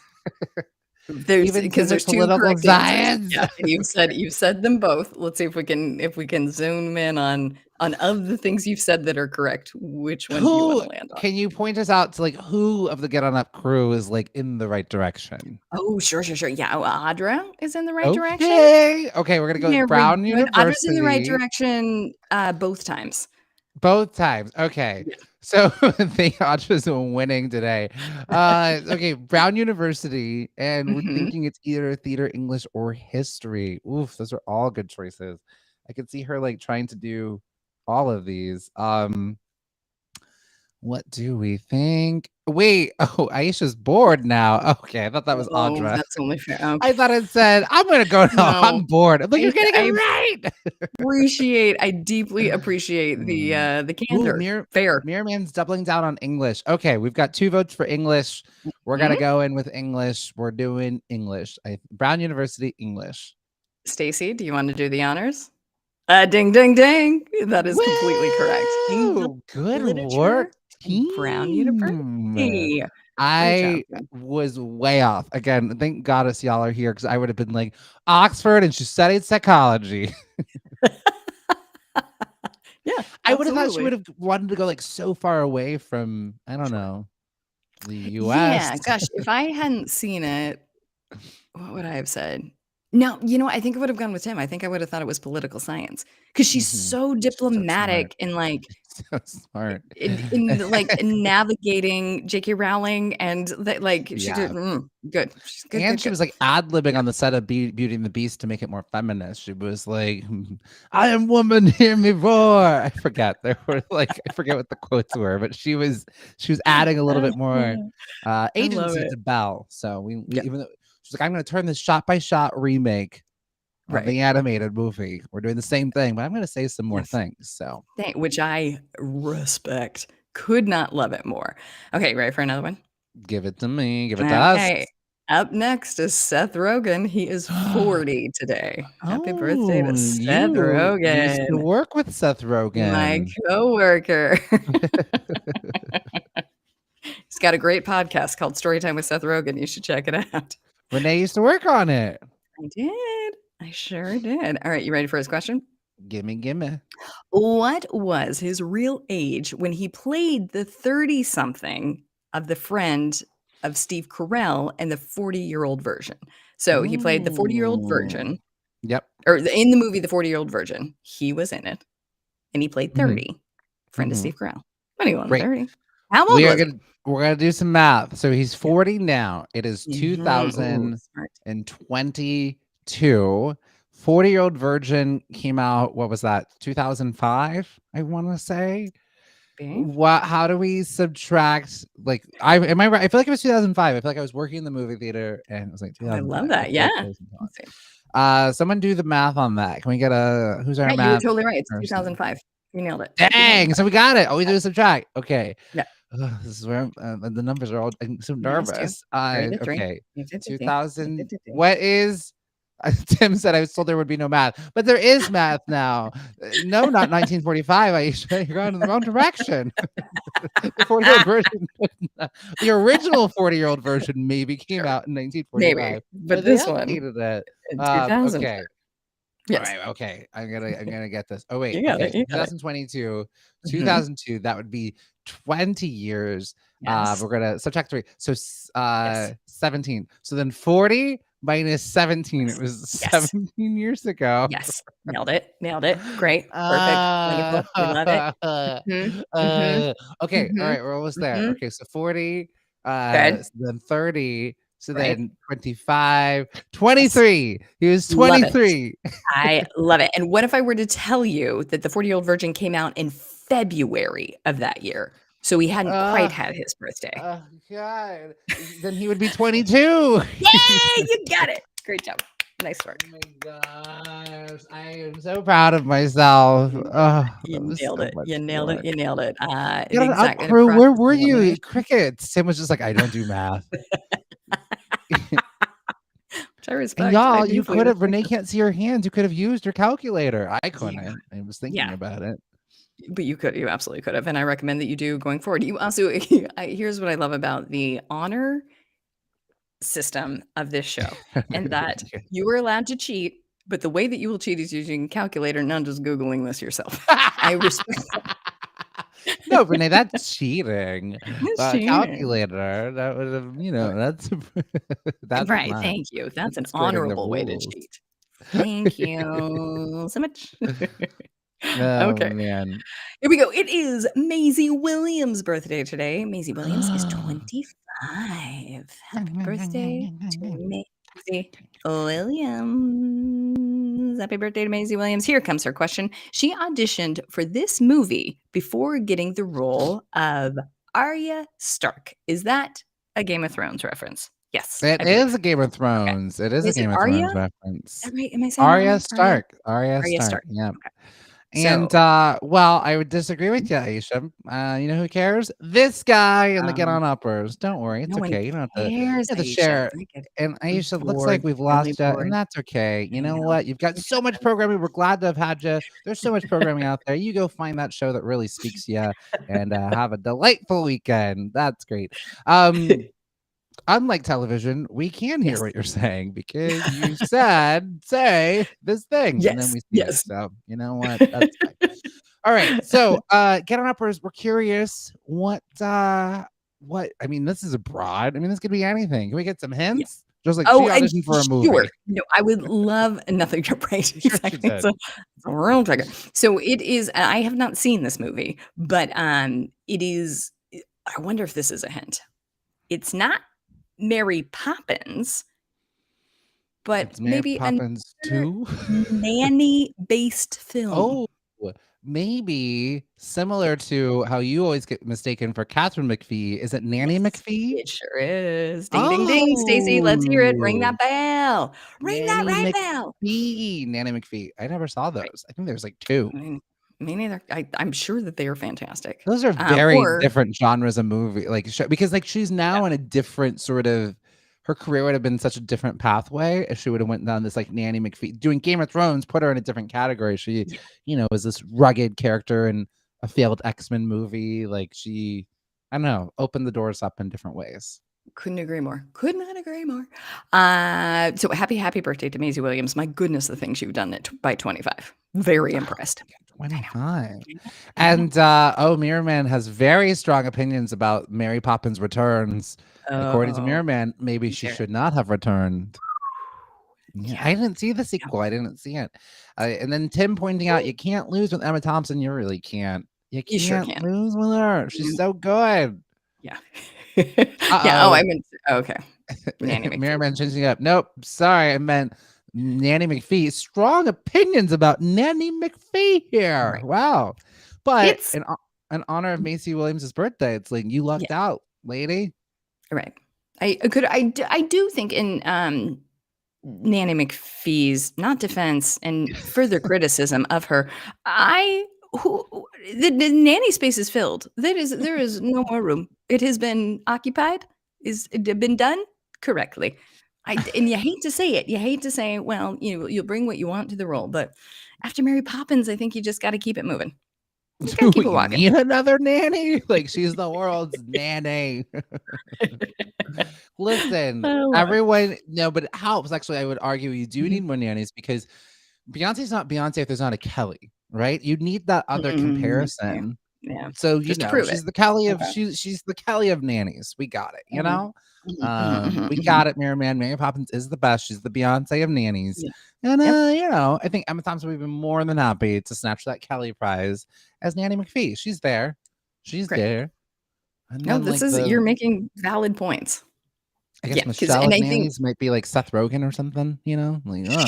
There's
Even
because
civic
there's 2
political
correct answers.
science.
Yeah, and you've said them both. Let's see if we can zoom in on of the things you've said that are correct, which one do you
Who
wanna land on?
can you point us out to, like, who of the Get On Up crew is, like, in the right direction?
Oh, sure, sure, sure. Yeah, oh, Audra is in the right direction.
Okay, we're gonna go with
Very
Brown
good. Audra's in the right
University
direction, both times.
both times. Okay.
Yeah.
So, the Audra's winning today. Okay, Brown University, and we're
Mhm.
thinking it's either theater, English, or history. Oof, those are all good choices. I could see her, like, trying to do all of these. What do we think? Wait, oh, Aisha's bored now. Okay, I thought that was
Oh,
Audra.
that's only fair.
I
Okay.
thought it said, I'm gonna go now.
No,
I'm bored. I'm like, you're getting
I
it right.
I deeply appreciate
Hmm.
the
Ooh,
candor. Fair.
Mirror Man's doubling down on English. Okay, we've got 2 votes for English. We're gonna
Mhm.
go in with English. We're doing English. Brown University English.
Stacy, do you wanna do the honors? Ding, ding, ding. That is completely correct. English
Woo! Good
literature
work,
and Brown
team.
University. Great job.
I was way off. Again, thank goddess y'all are here because I would have been like, Oxford and she studied psychology.
Yeah,
I would have thought she
absolutely.
would have wanted to go like so far away from, I don't know, the US.
Yeah, gosh, if I hadn't seen it, what would I have said? No, I think I would have gone with Tim. I think I would have thought it was political science because she's
Mhm.
so
She's so smart.
diplomatic and like
So smart.
in navigating J.K. Rowling and that like she did
Yeah.
good. She's good,
And
good,
she
good.
was like ad-libbing
Yeah.
on the set of Beauty and the Beast to make it more feminist. She was like, I am woman, hear me roar. I forget. There were like, I forget what the quotes were, but she was adding a little bit more
I love
agency
it.
to Belle. So we
Yeah.
even though she's like, I'm gonna turn this shot by shot remake of
Right.
the animated movie. We're doing the same thing, but I'm gonna say some more
Yes.
things. So
Which I respect. Could not love it more. Okay, ready for another one?
give it to me, give it to us.
Okay. Up next is Seth Rogen. He is 40 today. Happy birthday to
Oh,
Seth
you used to
Rogen,
work with Seth
my
Rogen.
coworker. He's got a great podcast called Storytime with Seth Rogen. You should check it out.
Renee used to work on it.
I did. I sure did. All right, you ready for his question?
Gimme.
What was his real age when he played the 30-something of the friend of Steve Carell in the 40-year-old version? So he played the 40-year-old
Ooh.
version,
Yep.
or in the movie, the 40-year-old version. He was in it, and he played 30, friend of Steve Carell. 21,
Great. 30.
How old was he?
We're gonna do some math. So he's 40 now. It is
Ooh, smart.
2022. 40-year-old virgin came out, what was that? 2005, I want to say.
Okay.
How do we subtract like am I right? I feel like it was 2005. I feel like I was working in the movie theater and it was like
Oh, I
2005.
love that. Yeah.
Someone do the math on that. Can we get who's our
Yeah, you were
math
totally right. It's
person?
2005. You nailed it.
Dang, so we got it. All we do is subtract. Okay.
Yeah.
This is where the numbers are all. I'm so
Minus two.
nervous.
33.
Okay.
50.
2000. What is? Tim said I was told there would be no math, but there is math now. No, not 1945. Aisha, you're going in the wrong direction. The 40-year-old version, the original 40-year-old version, maybe came out in 1945.
Maybe, but
they
this one
updated it.
in 2000.
Okay.
Yes.
All right, okay. I'm gonna get this. Oh wait,
You got
okay.
it, you got it.
2022, 2002. That would be 20 years.
Yes.
We're gonna subtract 3. So
Yes.
17. So then 40 minus 17. It was
Yes.
17 years ago.
Yes. Nailed it. Great. Perfect. Wonderful. We love it.
Okay. All right. We're almost there. Okay. So 40,
Good.
so then 30, so
Right.
then 25, 23.
Yes.
He was
Love it.
23.
I love it. And what if I were to tell you that the 40-year-old virgin came out in February of that year? So he hadn't quite had his birthday.
Oh God. Then he would be 22.
Yay! You got it. Great job. Nice work.
Oh my gosh. I am so proud of myself.
You nailed it. You nailed it. You nailed it.
Exactly. Where were you? Crickets. Tim was just like, I don't do math.
Which I respect.
And y'all, you could have, Renee can't see her hands. You could have used your calculator. I couldn't.
Yeah.
I was thinking about it.
But you absolutely could have. And I recommend that you do going forward. You also, here's what I love about the honor system of this show, and that you are allowed to cheat, but the way that you will cheat is using a calculator, not just Googling this yourself. I respect that.
No, Renee, that's cheating.
Cheating.
Calculator, that would have, that's
right.
not,
Thank you. That's an
creating the
honorable way to
rules.
cheat. Thank you so much.
Oh,
Okay.
man.
Here we go. It is Maisie Williams' birthday today. Maisie Williams is 25. Happy birthday to Maisie Williams. Happy birthday to Maisie Williams. Here comes her question. She auditioned for this movie before getting the role of Arya Stark. Is that a Game of Thrones reference? Yes.
It is a Game of Thrones. Okay. It is a Game of Thrones reference.
Right? Am I saying
Arya
right?
Stark. Arya
Stark.
Yeah.
Okay.
And
So,
well, I would disagree with you, Aisha. You know who cares? This guy in the Get
um,
On Uppers. Don't worry, it's
no one
okay.
cares,
You have to
Aisha.
share.
I get it.
And
I'm
Aisha, looks like
bored,
we've
really
lost you, and
bored.
that's okay. You
I
know
know.
what? You've got
It
so much
happens.
programming. We're glad to have had you. There's so much programming out there. You go find that show that really speaks to you, and have a delightful weekend. That's great. Um, Unlike television, we can hear
Yes.
what you're saying because you said, say this thing, and then
Yes.
we see it.
Yes.
So you know what? That's fine. All right. So Get On Uppers, we're curious what I mean, this is broad. I mean, this could be anything. Can we get some
Yeah.
hints? Just like she
Oh, and
auditioned for a
sure.
movie.
No, I would love nothing to right,
I'm sure she
exactly.
did.
It's a real trigger. So it is I have not seen this movie, but, it is I wonder if this is a hint. It's not Mary Poppins, but
It's Mary
maybe
Poppins
another
2.
nanny-based film.
Oh, maybe similar to how you always get mistaken for Catherine McPhee. Is it Nanny
Yes,
McPhee?
it sure is. Ding, ding, ding, Stacy, let's hear it. Ring
Oh,
that bell. Ring that
Nanny
right bell.
McPhee. Nanny McPhee. I never saw
Right.
those. I think there's like 2.
I mean, me neither. I'm sure that they are fantastic.
Those are very
Or
different genres of movie, like, because, like, she's
yeah,
now in a different sort of her career would have been such a different pathway if she would have went down this, like, Nanny McPhee doing Game of Thrones, put her in a different category. She,
yeah,
was this rugged character in a failed X-Men movie, like, I don't know, opened the doors up in different ways.
couldn't agree more. Could not agree more. So happy birthday to Maisie Williams. My goodness, the things you've done by 25. Very impressed. I know.
25.
I know. I know.
And, Mirror Man has very strong opinions about Mary Poppins Returns. According to
Oh,
Mirror Man, maybe she
there.
should not have returned. Yeah,
Yeah.
I didn't see the
Yeah.
sequel. I didn't see it. And then Tim pointing out, you can't lose with Emma Thompson. You really can't. You
You sure
can't
can.
lose with her. She's
Mm,
so good.
yeah.
Uh
Yeah. Oh, I
oh.
meant okay. Nanny
Mirror
McPhee.
Man changing it up. Nope. Sorry, I meant Nanny McPhee. Strong opinions about Nanny McPhee here.
Right.
Wow. But
It's
in honor of Macy Williams' birthday, it's like you
yeah.
lucked out, lady.
Right. I do think in Nanny McPhee's not defense and further criticism of her, I the nanny space is filled. There is no more room. It has been occupied. Is it been done correctly? And you hate to say it. You hate to say, well, you'll bring what you want to the role, but after Mary Poppins, I think you just got to keep it moving. You got to
Do
keep it
we
walking.
need another nanny? Like she's the world's nanny. Listen,
I love it.
everyone, no, but it helps. Actually, I would argue you do
Mhm.
need more nannies because Beyonce's not Beyonce if there's not a Kelly, right? You need that other
Yeah.
comparison.
Yeah.
So
Just to prove it.
she's the Kelly of
Okay.
she's the Kelly of nannies. We got it, you
Mhm.
know?
Mhm, mhm, mhm,
We
mhm.
got it, Mirror Man. Mary Poppins is the best. She's the Beyonce of nannies.
Yeah.
And
Yep.
I think Emma Thompson would be more than happy to snatch that Kelly prize as Nanny McPhee. She's there. She's
Great.
there. And
No,
then
this
like
is you're making valid points.
I
Yeah,
guess
because
Michelle
and
of
I think
nannies might be like Seth Rogen or something, Like, oh.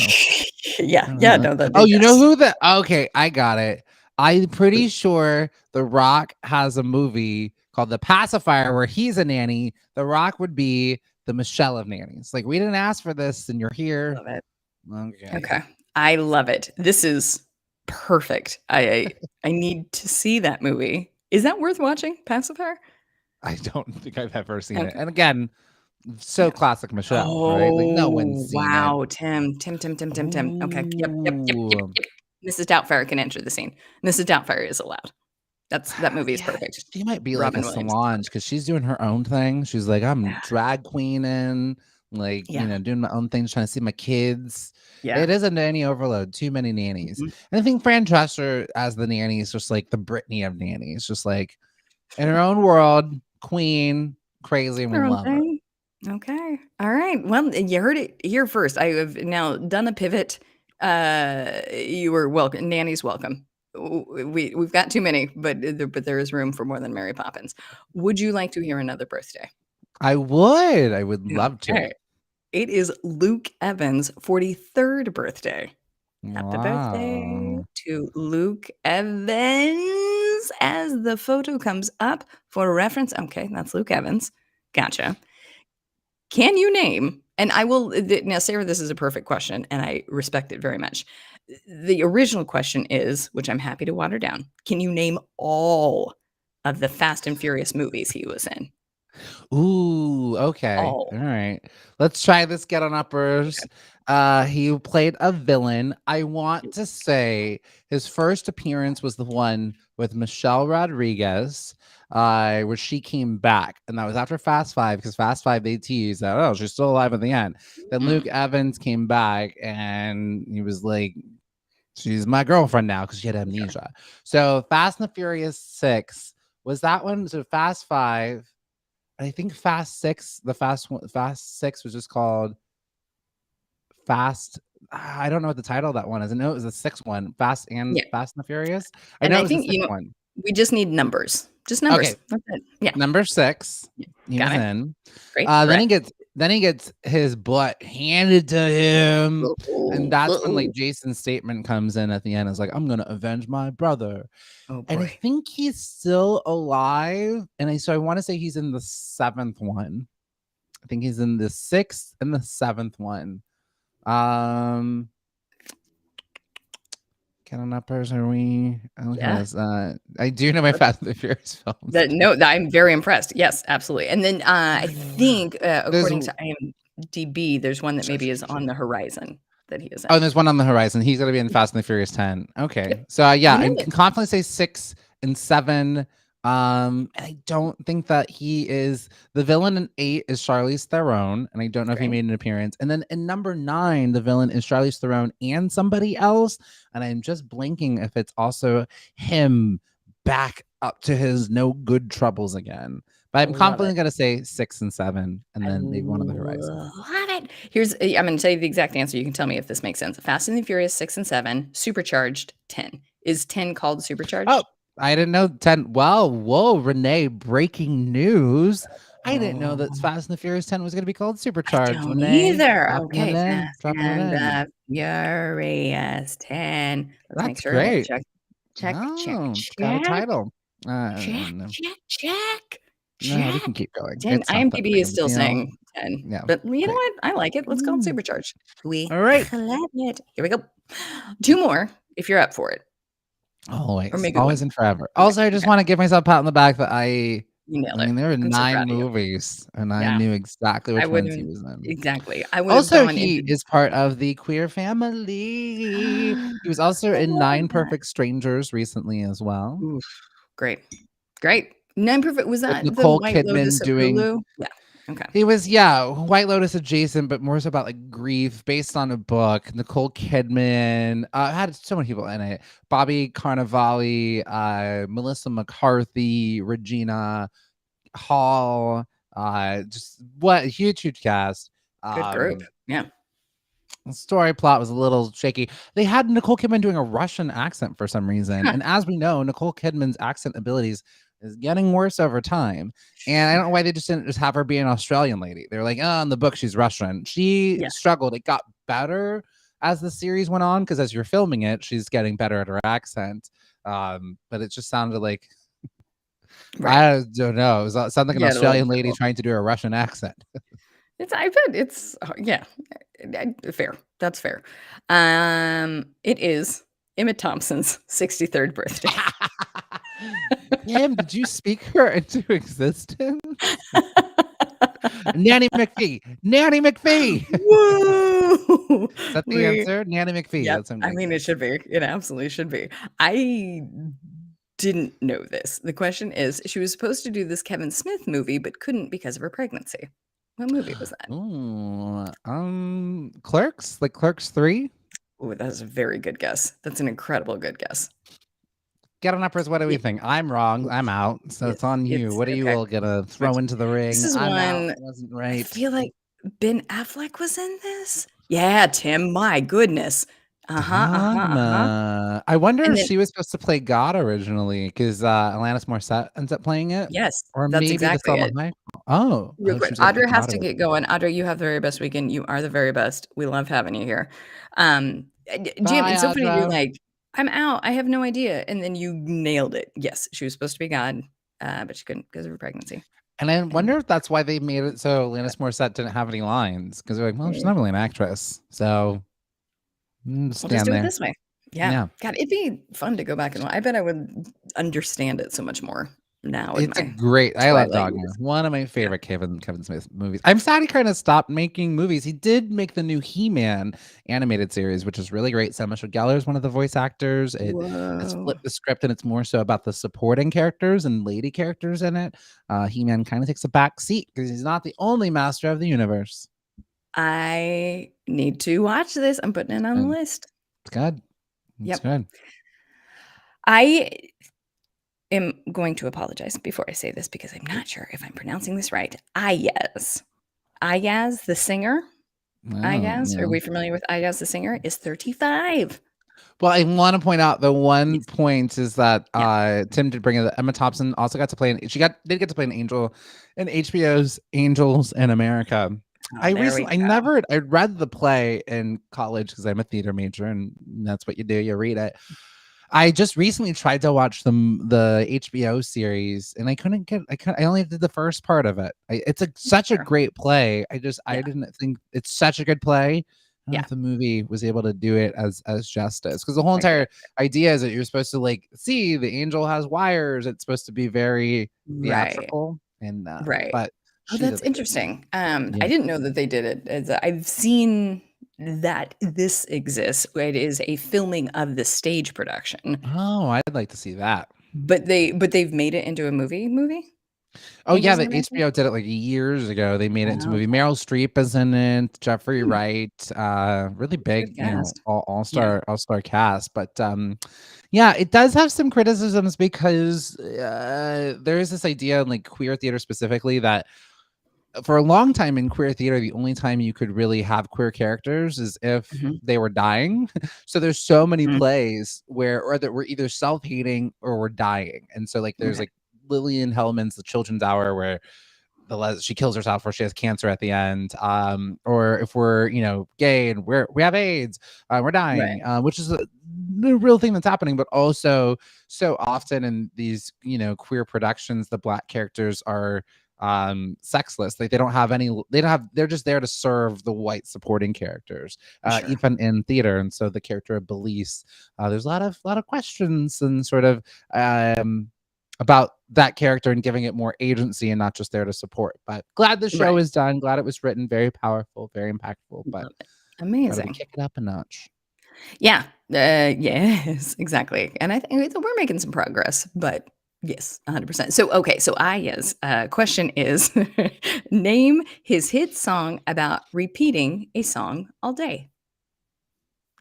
yeah, yeah,
Uh,
no, that'd
oh,
be
you know
best.
who the okay, I got it. I'm pretty sure The Rock has a movie called The Pacifier where he's a nanny. The Rock would be the Michelle of nannies. Like we didn't ask for this, and you're here.
Love it.
Okay.
Okay. I love it. This is perfect. I need to see that movie. Is that worth watching, Pacifier?
I don't think I've ever seen it.
Okay.
And again, so
Yeah.
classic Michelle, right? Like no one's
Oh,
seen it.
wow. Tim. Okay. Yep.
Ooh.
Mrs. Doubtfire can enter the scene. Mrs. Doubtfire is allowed. That movie is
Yeah,
perfect.
she might be like a
Robin Williams.
Solange because she's doing her own thing. She's like, I'm
Yeah.
drag queening, like,
Yeah.
doing my own things, trying to see my kids.
Yeah.
It is a nanny overload, too many nannies.
Mhm.
And I think Fran Drescher as the nanny is just like the Britney of nannies, just like in her own world, queen, crazy, and we
Their own
love her.
thing. Okay. All right. Well, you heard it here first. I have now done a pivot. You were welcome. Nanny's welcome. We've got too many, but there is room for more than Mary Poppins. Would you like to hear another birthday?
I would love to.
Okay. It is Luke Evans' 43rd birthday. Happy birthday
Wow.
to Luke Evans. As the photo comes up for reference. Okay, that's Luke Evans. Gotcha. Can you name, and I will now, Sarah, this is a perfect question, and I respect it very much. The original question is, which I'm happy to water down, can you name all of the Fast and Furious movies he was in?
Ooh, okay.
All.
All right. Let's try this. Get on uppers. He played a villain. I want to say his first appearance was the one with Michelle Rodriguez, where she came back, and that was after Fast Five, because Fast Five they teased that, oh, she's still alive at the end. Then Luke Evans came back, and he was like, she's my girlfriend now because she had amnesia. So Fast and the Furious 6 was that one. So Fast Five. I think Fast Six, the Fast Six was just called Fast. I don't know what the title of that one is. I know it was the sixth one, Fast and the Furious. I
And
know
I
it was the
think,
sixth one.
we just need numbers. Just numbers.
Okay.
That's it. Yeah.
Number 6.
Yeah.
He
Got
was
it.
in.
Great.
Then he gets his butt handed to him. And that's when like Jason's statement comes in at the end. It's like, I'm gonna avenge my brother.
Oh boy.
And I think he's still alive. And so I want to say he's in the 7th one. I think he's in the 6th and the 7th one. Canon uppers, are we? Look at this. I do know my Fast and the Furious films.
No, I'm very impressed. Yes, absolutely. And then I think, according to IMDb, there's one that maybe is on the horizon that he is in.
Oh, there's one on the horizon. He's going to be in Fast and the Furious 10. Okay.
Yep.
So yeah, I can confidently say 6 and 7. And I don't think that he is the villain in 8 is Charlize Theron, and I don't know if he made an appearance. And then in number 9, the villain is Charlize Theron and somebody else, and I'm just blinking if it's also him back up to his no good troubles again. But I'm confidently going to say 6 and 7, and then maybe one on the horizon.
Love it. I'm going to tell you the exact answer. You can tell me if this makes sense. Fast and the Furious 6 and 7, Supercharged 10. Is 10 called Supercharged?
Oh, I didn't know 10. Well, whoa, Renee, breaking news. I didn't know that Fast and the Furious 10 was going to be called Supercharged.
I don't
Renee,
either. Okay, Fast
and
the Furious 10. Let's
That's
make sure.
great.
Check.
Got a title.
Check.
No, we can keep going.
10. IMDb is still saying 10.
Yeah,
but you know what? I like it. Let's call it Supercharged.
All right.
Love it. Here we go. 2 more if you're up for it.
Always,
or maybe
always
one.
and forever. Also, I just want to give myself a pat on the back that I mean, there were
I'm so
9 movies, and I knew exactly which ones he was in.
Exactly.
Also, he is part of the queer family. He was also in 9 Perfect Strangers recently as well.
Oof. Great. 9 Perfect. Was that
Nicole
the White
Kidman
Lotus
doing?
Hulu? Yeah. Okay.
He was, White Lotus adjacent, but more so about like grief based on a book. Nicole Kidman had so many people in it. Bobby Cannavale, Melissa McCarthy, Regina Hall, just what huge cast.
Good group. Yeah.
The story plot was a little shaky. They had Nicole Kidman doing a Russian accent for some reason. And as we know, Nicole Kidman's accent abilities is getting worse over time. And I don't know why they just didn't just have her be an Australian lady. They're like, oh, in the book, she's Russian. She struggled. It got better as the series went on, because as you're filming it, she's getting better at her accent. But it just sounded like, I don't know. It sounded like an Australian lady trying to do a Russian accent.
I bet it's fair. That's fair. It is Emmett Thompson's 63rd birthday.
Kim, did you speak her into existence? Nanny McPhee.
Woo!
Is that the answer? Nanny McPhee.
Yep. I mean, it should be. It absolutely should be. I didn't know this. The question is, she was supposed to do this Kevin Smith movie, but couldn't because of her pregnancy. What movie was that?
Clerks? Like Clerks 3?
Oh, that's a very good guess. That's an incredible good guess.
Get on uppers. What do we think? I'm wrong. I'm out. So it's on you. What are you all gonna throw into the ring?
This is one.
Wasn't right.
I feel like Ben Affleck was in this. Yeah, Tim. My goodness.
I wonder if she was supposed to play God originally, because Alanis Morissette ends up playing it.
Yes,
or
that's
maybe
exactly it.
Real
quick, Audra has to get going. Audra, you have the very best weekend. You are the very best. We love having you here. Jim, it's so funny. You're like, I'm out. I have no idea. And then you nailed it. Yes, she was supposed to be God, but she couldn't because of her pregnancy.
And I wonder if that's why they made it so Alanis Morissette didn't have any lines, because they're like, well, she's not really an actress. So
We'll just
Stand
do it
there.
this way. Yeah.
Yeah.
God, it'd be fun to go back and I bet I would understand it so much more now in
It's a
my
great I love
twilight
Dogma.
years.
One of my
Yeah.
favorite Kevin Smith movies. I'm sad he kinda stopped making movies. He did make the new He-Man animated series, which is really great. Selma Gellar is one of the voice actors. It has
Whoa.
flipped the script, and it's more so about the supporting characters and lady characters in it. He-Man kinda takes a back seat because he's not the only master of the universe.
I need to watch this. I'm putting it on the
And
list.
it's good. It's
Yep.
good.
I am going to apologize before I say this because I'm not sure if I'm pronouncing this right. Ayaz. Ayaz, the singer.
Oh,
Ayaz, are
yeah.
we familiar with Ayaz, the singer? Is 35.
Well, I want to point out the one
Yes.
point is that
Yeah.
Tim did bring it. Emma Thompson also got to play. Did get to play an angel in HBO's Angels in America.
Oh, there we
I
go.
never I read the play in college because I'm a theater major and that's what you do. You read it. I just recently tried to watch the HBO series and I couldn't get. I only did the first part of it. It's such a
Sure.
great play. I
Yeah.
didn't think it's such a good play. I don't know
Yeah.
if the movie was able to do it as justice because the whole
Quite
entire
right.
idea is that you're supposed to like see the angel has wires. It's supposed to be very
Right.
theatrical and
Right.
but
Oh,
she
that's
did a good job.
interesting.
Yeah.
I didn't know that they did it as I've seen that this exists. It is a filming of the stage production,
Oh, I'd like to see that.
but they've made it into a movie?
Oh yeah,
Angels in
the
America?
HBO did it like years ago. They made it into a
Oh,
movie. Meryl Streep is in it. Jeffrey
hmm,
Wright, really
good
big,
cast. Yeah.
all star cast. But yeah, it does have some criticisms because there is this idea in like queer theater specifically that for a long time in queer theater, the only time you could really have queer characters is if
Mhm.
they were dying. So there's so many
Mm,
plays or that were either self-hating or were dying. And so like there's
okay.
like Lillian Hellman's The Children's Hour where she kills herself or she has cancer at the end. Or if we're, gay and we have AIDS, we're
Right.
dying, which is the real thing that's happening, but also so often in these, queer productions, the black characters are sexless. Like they're just there to serve the white supporting characters,
Sure.
even in theater. And so the character of Belize, there's a lot of questions and sort of about that character and giving it more agency and not just there to support. But glad the show
Right.
is done. Glad it was written. Very powerful, very impactful. But
Love it.
gotta we
Amazing.
kick it up a notch.
Yeah. Yes, exactly. And I think we're making some progress, but yes, 100%. So, okay. So Aya's question is name his hit song about repeating a song all day.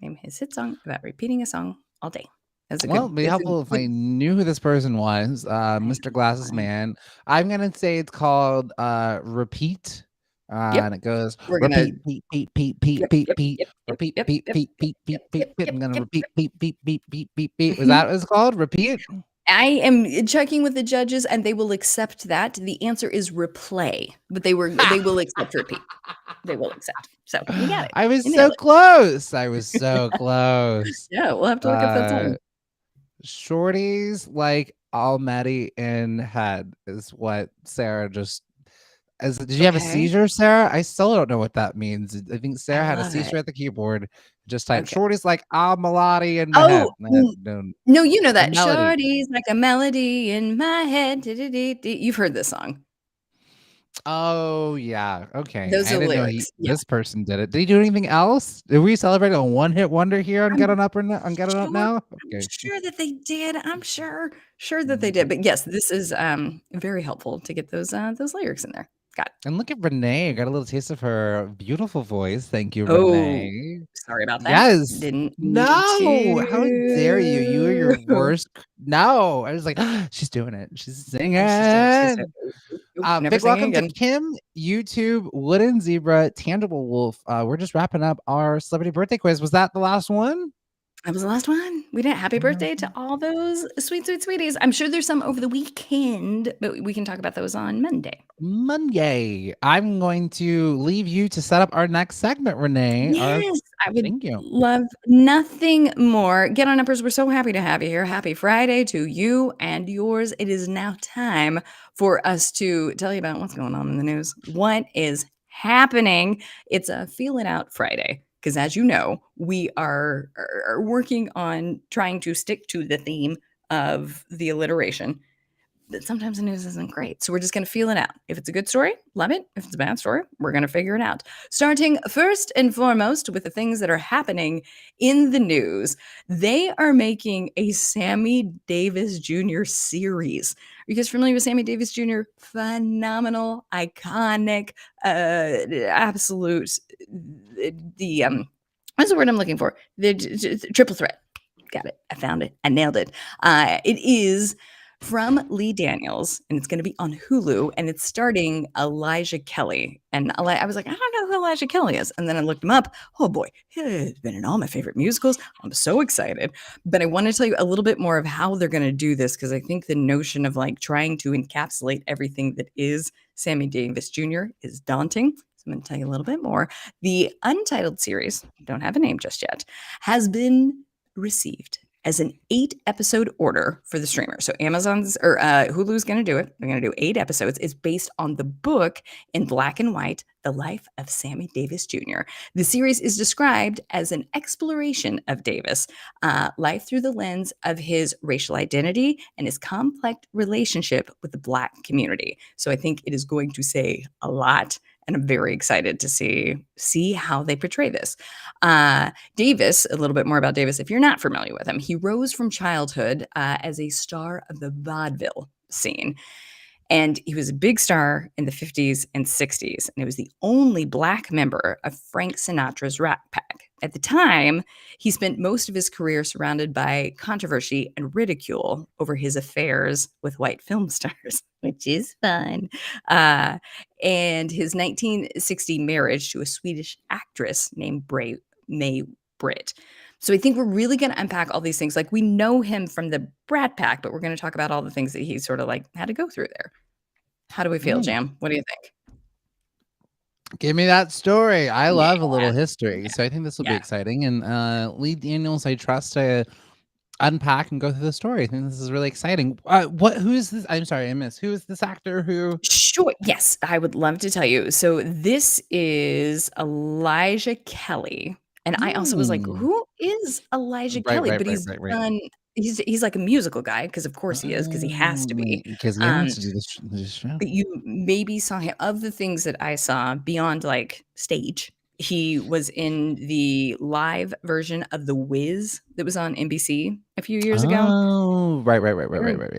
Name his hit song about repeating a song all day. That's a
Well,
good,
it'd be
it's a
helpful if I
good,
knew who this person was.
I
Mr. Glasses
know.
Man. I'm gonna say it's called Repeat.
Yep.
And it goes
We're going to,
repeat, beat, beat, beat, beat,
yep,
beat,
yep,
beat,
yep, yep,
repeat,
yep,
beat,
yep,
beat,
yep,
beat,
yep,
beat, beat,
yep,
beat.
yep,
I'm gonna
yep,
repeat,
yep.
beat, beat, beat, beat, beat, beat. Was
Mhm.
that what it's called? Repeat?
I am checking with the judges and they will accept that. The answer is replay, but they will accept repeat. They will accept. So you got it.
I was
You nailed
so
it.
close. I was so close.
Yeah, we'll have to look up that
Uh
song.
Shorty's like already in head is what Sarah just did you have a
Okay.
seizure, Sarah? I still don't know what that means. I think
I
Sarah had a
love it.
seizure at the keyboard. Just type
Okay.
Shorty's like a melody in my head.
Oh,
No,
no, you know
a
that.
melody.
Shorty's like a melody in my head. Di-di-di-di. You've heard this song.
Oh yeah. Okay.
Those
I
are the
didn't know
lyrics. Yeah.
this person did it. Did he do anything else? Did we celebrate a one-hit wonder here on
I'm
Get On Up on Get On Up
sure
now?
I'm
Okay.
sure that they did. I'm sure that they
Okay.
did. But yes, this is very helpful to get those lyrics in there. Got it.
And look at Renee. Got a little taste of her beautiful voice. Thank you,
Oh,
Renee.
sorry about that.
Yes.
Didn't mean
No. How dare you? You are your
to.
worst. No. I was like, she's doing it. She's singing.
And she's doing she's never
Big
singing
welcome to
again.
Kim, YouTube, Wooden Zebra, Tangible Wolf. We're just wrapping up our celebrity birthday quiz. Was that the last one?
That was the last one. We did happy birthday to all those sweet, sweet sweeties. I'm sure there's some over the weekend, but we can talk about those on Monday.
Monday. I'm going to leave you to set up our next segment, Renee.
Yes, I would
Thank you.
love nothing more. Get on uppers. We're so happy to have you here. Happy Friday to you and yours. It is now time for us to tell you about what's going on in the news. What is happening? It's a Feel It Out Friday. because as you know, we are working on trying to stick to the theme of the alliteration. That sometimes the news isn't great. So we're just going to feel it out. If it's a good story, love it. If it's a bad story, we're going to figure it out. Starting first and foremost with the things that are happening in the news. They are making a Sammy Davis Jr. series. Are you guys familiar with Sammy Davis Jr.? Phenomenal, iconic, absolute, what's the word I'm looking for? The triple threat. Got it. I found it. I nailed it. It is from Lee Daniels, and it's going to be on Hulu, and it's starting Elijah Kelly. And I was like, I don't know who Elijah Kelly is. And then I looked him up. Oh boy, he's been in all my favorite musicals. I'm so excited. But I want to tell you a little bit more of how they're going to do this, because I think the notion of like trying to encapsulate everything that is Sammy Davis Jr. is daunting. So I'm going to tell you a little bit more. The Untitled series, don't have a name just yet, has been received as an 8-episode order for the streamer. So Amazon's or Hulu's going to do it. They're going to do 8 episodes. It's based on the book in black and white, The Life of Sammy Davis Jr. The series is described as an exploration of Davis' life through the lens of his racial identity and his complex relationship with the Black community. So I think it is going to say a lot, and I'm very excited to see how they portray this. Davis, a little bit more about Davis, if you're not familiar with him, he rose from childhood as a star of the vaudeville scene. And he was a big star in the 50s and 60s. And he was the only Black member of Frank Sinatra's Rat Pack. At the time, he spent most of his career surrounded by controversy and ridicule over his affairs with white film stars, which is fun. And his 1960 marriage to a Swedish actress named May Britt. So I think we're really going to unpack all these things. Like, we know him from the Brat Pack, but we're going to talk about all the things that he sort of like had to go through there. How do we feel, Jam? What do you think?
Give me that story. I love a little history. So I think this will be exciting. And Lee Daniels, I trust to unpack and go through the story. I think this is really exciting. Who is this? I'm sorry, I missed. Who is this actor who?
Sure. Yes, I would love to tell you. So this is Elijah Kelly. And I also was like, who is Elijah Kelly? But he's done, he's like a musical guy, because of course he is, because he has to be.
Because he has to do this show.
But you maybe saw him, of the things that I saw beyond like stage, he was in the live version of The Wiz that was on NBC a few years ago.
Oh, right.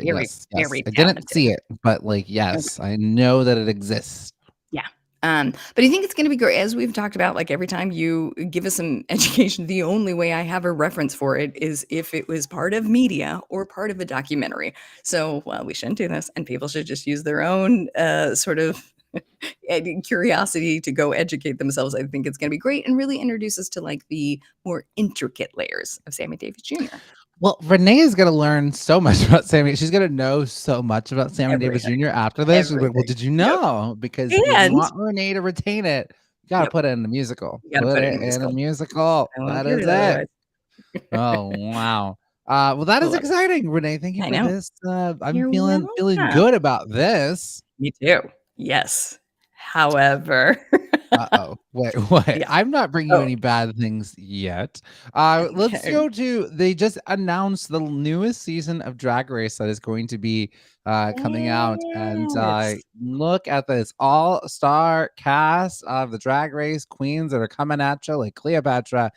Yes. I didn't see it, but like, yes, I know that it exists.
Yeah. But I think it's going to be great. As we've talked about, like every time you give us some education, the only way I have a reference for it is if it was part of media or part of a documentary. So, well, we shouldn't do this, and people should just use their own sort of curiosity to go educate themselves. I think it's going to be great and really introduce us to like the more intricate layers of Sammy Davis Jr.
Well, Renee is going to learn so much about Sammy. She's going to know so much about Sammy Davis Jr. after this. She's like, well, did you know? Because if you want Renee to retain it, you got to put it in the musical. Put it in a musical. That is it. Oh, wow. Well, that is exciting, Renee. Thank you for this. I'm feeling good about this.
Me too. Yes. However,
wait. Yeah. I'm not bringing you any bad things yet. Let's go to. They just announced the newest season of Drag Race that is going to be coming out, and look at this all-star cast of the Drag Race queens that are coming at you like Cleopatra.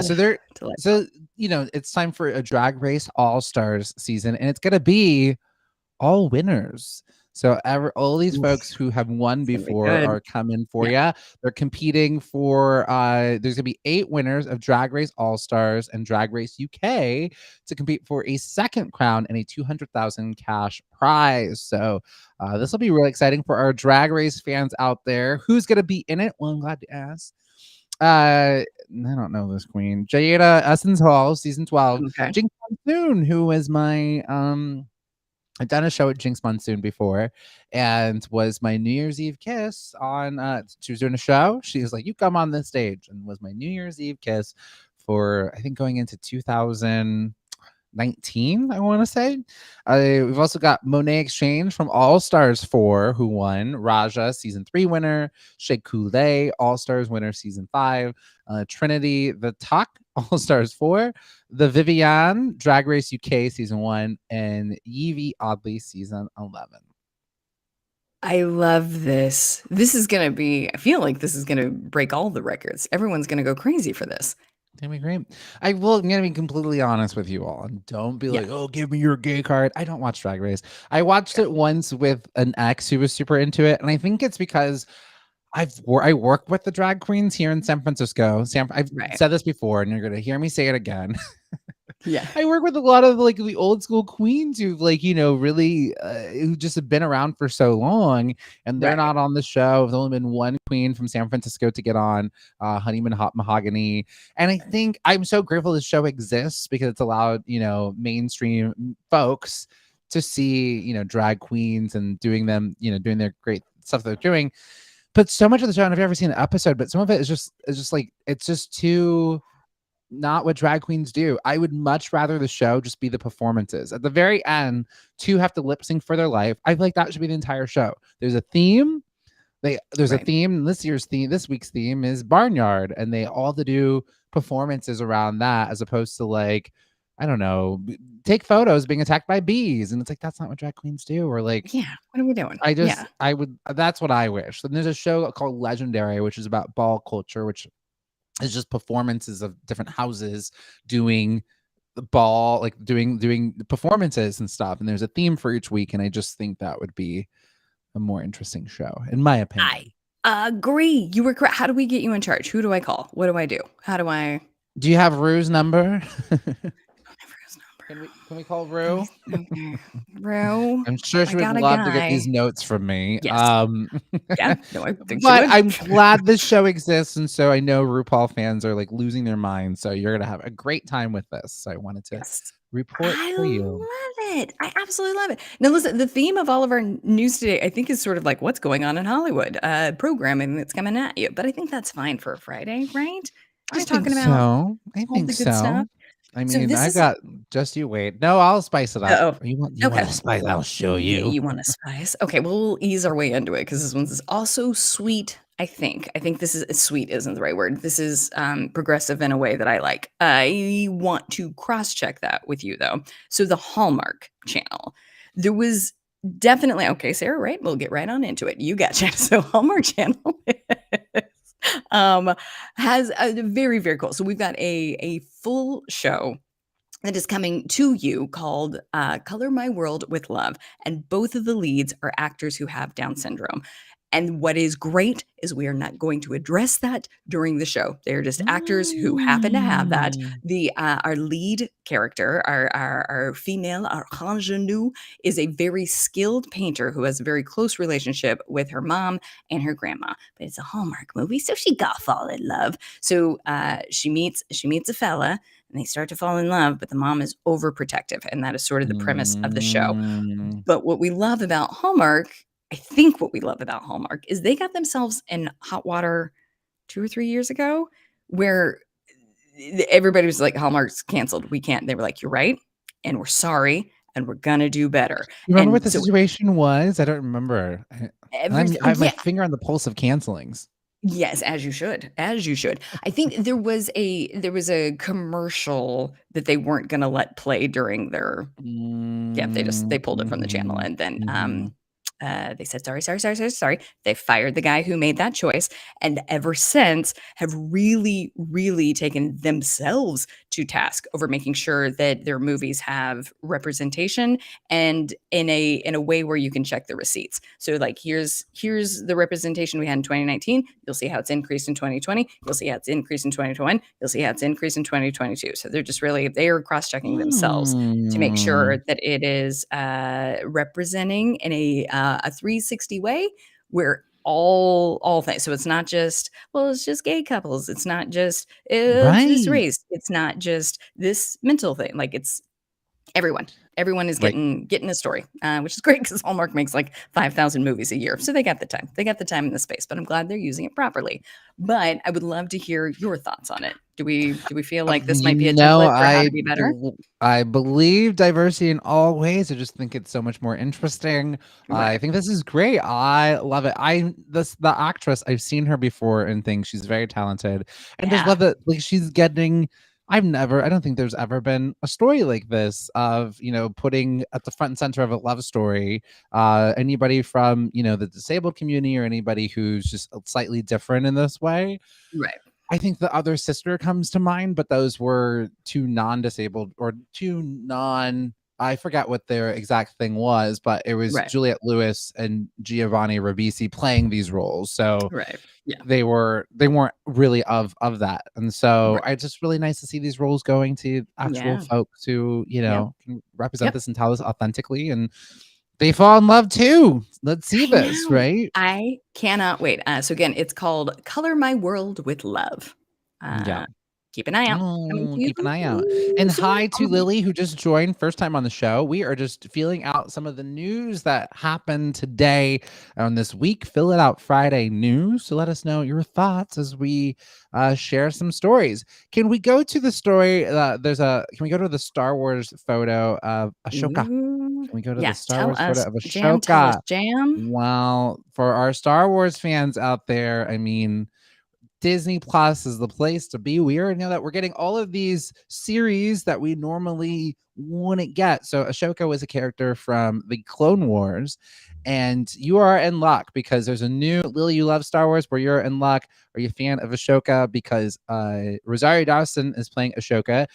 So it's time for a Drag Race All-Stars season, and it's gonna be all winners. So all these folks who have won before are coming for you. They're competing for, there's going to be 8 winners of Drag Race All-Stars and Drag Race UK to compete for a second crown and a 200,000 cash prize. So this will be really exciting for our Drag Race fans out there. Who's going to be in it? Well, I'm glad to ask. I don't know this queen. Jada Essence Hall, season 12.
Okay.
Jinx Monsoon, who was my... I've done a show at Jinx Monsoon before, and was my New Year's Eve kiss on. She was doing a show. She was like, "You come on this stage," and was my New Year's Eve kiss for I think going into 2019. 19, I want to say. We've also got Monet Exchange from All Stars 4, who won. Raja, season 3 winner. Shea Coulee, All Stars winner, season 5. Trinity, the Talk, All Stars 4. The Vivian, Drag Race UK, season 1. And Yvie Oddly, season 11.
I love this. This is going to be, I feel like this is going to break all the records. Everyone's going to go crazy for this.
That'd be great. I'm gonna be completely honest with you all, and don't be like, "Oh, give me your gay card." I don't watch Drag Race. I watched it once with an ex who was super into it, and I think it's because I work with the drag queens here in San Francisco. I've said this before, and you're gonna hear me say it again.
Yeah,
I work with a lot of like the old school queens who've like, really who just have been around for so long, and they're not on the show. There's only been one queen from San Francisco to get on, Honeyman Hot Mahogany. And I think I'm so grateful this show exists because it's allowed, mainstream folks to see, drag queens and doing doing their great stuff they're doing. But so much of the show, and I've never seen an episode, but some of it is just like, it's just too not what drag queens do. I would much rather the show just be the performances. At the very end, two have to lip sync for their life. I feel like that should be the entire show. There's a theme. There's a theme. This week's theme is Barnyard, and they all have to do performances around that, as opposed to like, I don't know, take photos being attacked by bees. And it's like, that's not what drag queens do. Or like,
yeah, what are we doing?
That's what I wish. And there's a show called Legendary, which is about ball culture, which is just performances of different houses doing the ball, like doing performances and stuff. And there's a theme for each week. And I just think that would be a more interesting show, in my opinion.
I agree. You were correct. How do we get you in charge? Who do I call? What do I do? How do I?
Do you have Rue's number? Can we call Rue?
Rue.
I'm sure she would love to get these notes from me.
Yes. Yeah. No, I think
but I'm glad this show exists, and so I know RuPaul fans are like losing their minds. So you're gonna have a great time with this. So I wanted to report for you.
I love it. I absolutely love it. Now, listen, the theme of all of our news today, I think, is sort of like what's going on in Hollywood, programming that's coming at you. But I think that's fine for a Friday, right? Just talking about
I think so.
Stuff.
I mean, just you wait. No, I'll spice it up. You want
okay.
to spice? I'll show you.
Yeah, you want to spice? Okay, well, we'll ease our way into it because this one's also sweet. I think this is sweet isn't the right word. This is progressive in a way that I like. I want to cross-check that with you though. So the Hallmark Channel, there was definitely Sarah. Right, we'll get right on into it. You gotcha. So Hallmark Channel has a very, very cool. So we've got a full show that is coming to you called Color My World with Love. And both of the leads are actors who have Down syndrome. And what is great is we are not going to address that during the show. They're just actors who happen to have that. Our lead character, our female, our ingenue, is a very skilled painter who has a very close relationship with her mom and her grandma. But it's a Hallmark movie, so she got fall in love. So she meets a fella, and they start to fall in love, but the mom is overprotective, and that is sort of the premise of the show. But what we love about Hallmark, I think what we love about Hallmark is they got themselves in hot water 2 or 3 years ago where everybody was like, Hallmark's canceled. We can't. They were like, you're right. And we're sorry. And we're going to do better.
You remember what the situation was? I don't remember. I have my finger on the pulse of cancelings.
Yes, as you should. I think there was a commercial that they weren't going to let play during their. Yeah, they pulled it from the channel, and then they said sorry. They fired the guy who made that choice, and ever since have really, really taken themselves to task over making sure that their movies have representation and in a way where you can check the receipts. So like here's the representation we had in 2019. You'll see how it's increased in 2020. You'll see how it's increased in 2021. You'll see how it's increased in 2022. So they are cross-checking themselves to make sure that it is representing in a 360 way where all things. So it's not just, it's just gay couples. It's not just this race. It's not just this mental thing. Like it's Everyone is
Like,
getting a story, which is great because Hallmark makes like 5,000 movies a year, so they got the time. They got the time and the space. But I'm glad they're using it properly. But I would love to hear your thoughts on it. Do we feel like this might be a template for how to be better?
I believe diversity in all ways. I just think it's so much more interesting. I
Right.
think this is great. I love it. The actress, I've seen her before and things. She's very talented, and just
Yeah.
love that like she's getting. I don't think there's ever been a story like this of, putting at the front and center of a love story, anybody from, the disabled community or anybody who's just slightly different in this way.
Right.
I think the other sister comes to mind, but those were two non-disabled or two non. I forget what their exact thing was, but it was
Right.
Juliette Lewis and Giovanni Ribisi playing these roles. So
Right. Yeah.
they weren't really of that, and so
Right.
it's just really nice to see these roles going to actual
Yeah.
folks who
Yep.
can represent
Yep.
this and tell us authentically, and they fall in love too. Let's see
I
this,
know.
right?
I cannot wait. So again, it's called Color My World with Love.
Yeah.
Uh, keep an eye out. Coming to you
Keep an eye out. And
soon,
hi to
probably.
Lily, who just joined first time on the show. We are just feeling out some of the news that happened today on this week. Fill it out Friday news. So let us know your thoughts as we share some stories. Can we go to the story? Can we go to the Star Wars photo of Ashoka?
Ooh.
Can we go to the
Yeah.
Star
Tell
Wars photo
us,
of
Jam. Tell us,
Ashoka?
Jam.
Well, for our Star Wars fans out there, I mean, Disney Plus is the place to be. We already know that we're getting all of these series that we normally wouldn't get. So Ashoka was a character from the Clone Wars, and you are in luck because there's a new Lily. You love Star Wars, where you're in luck. Are you a fan of Ashoka? Because Rosario Dawson is playing Ashoka.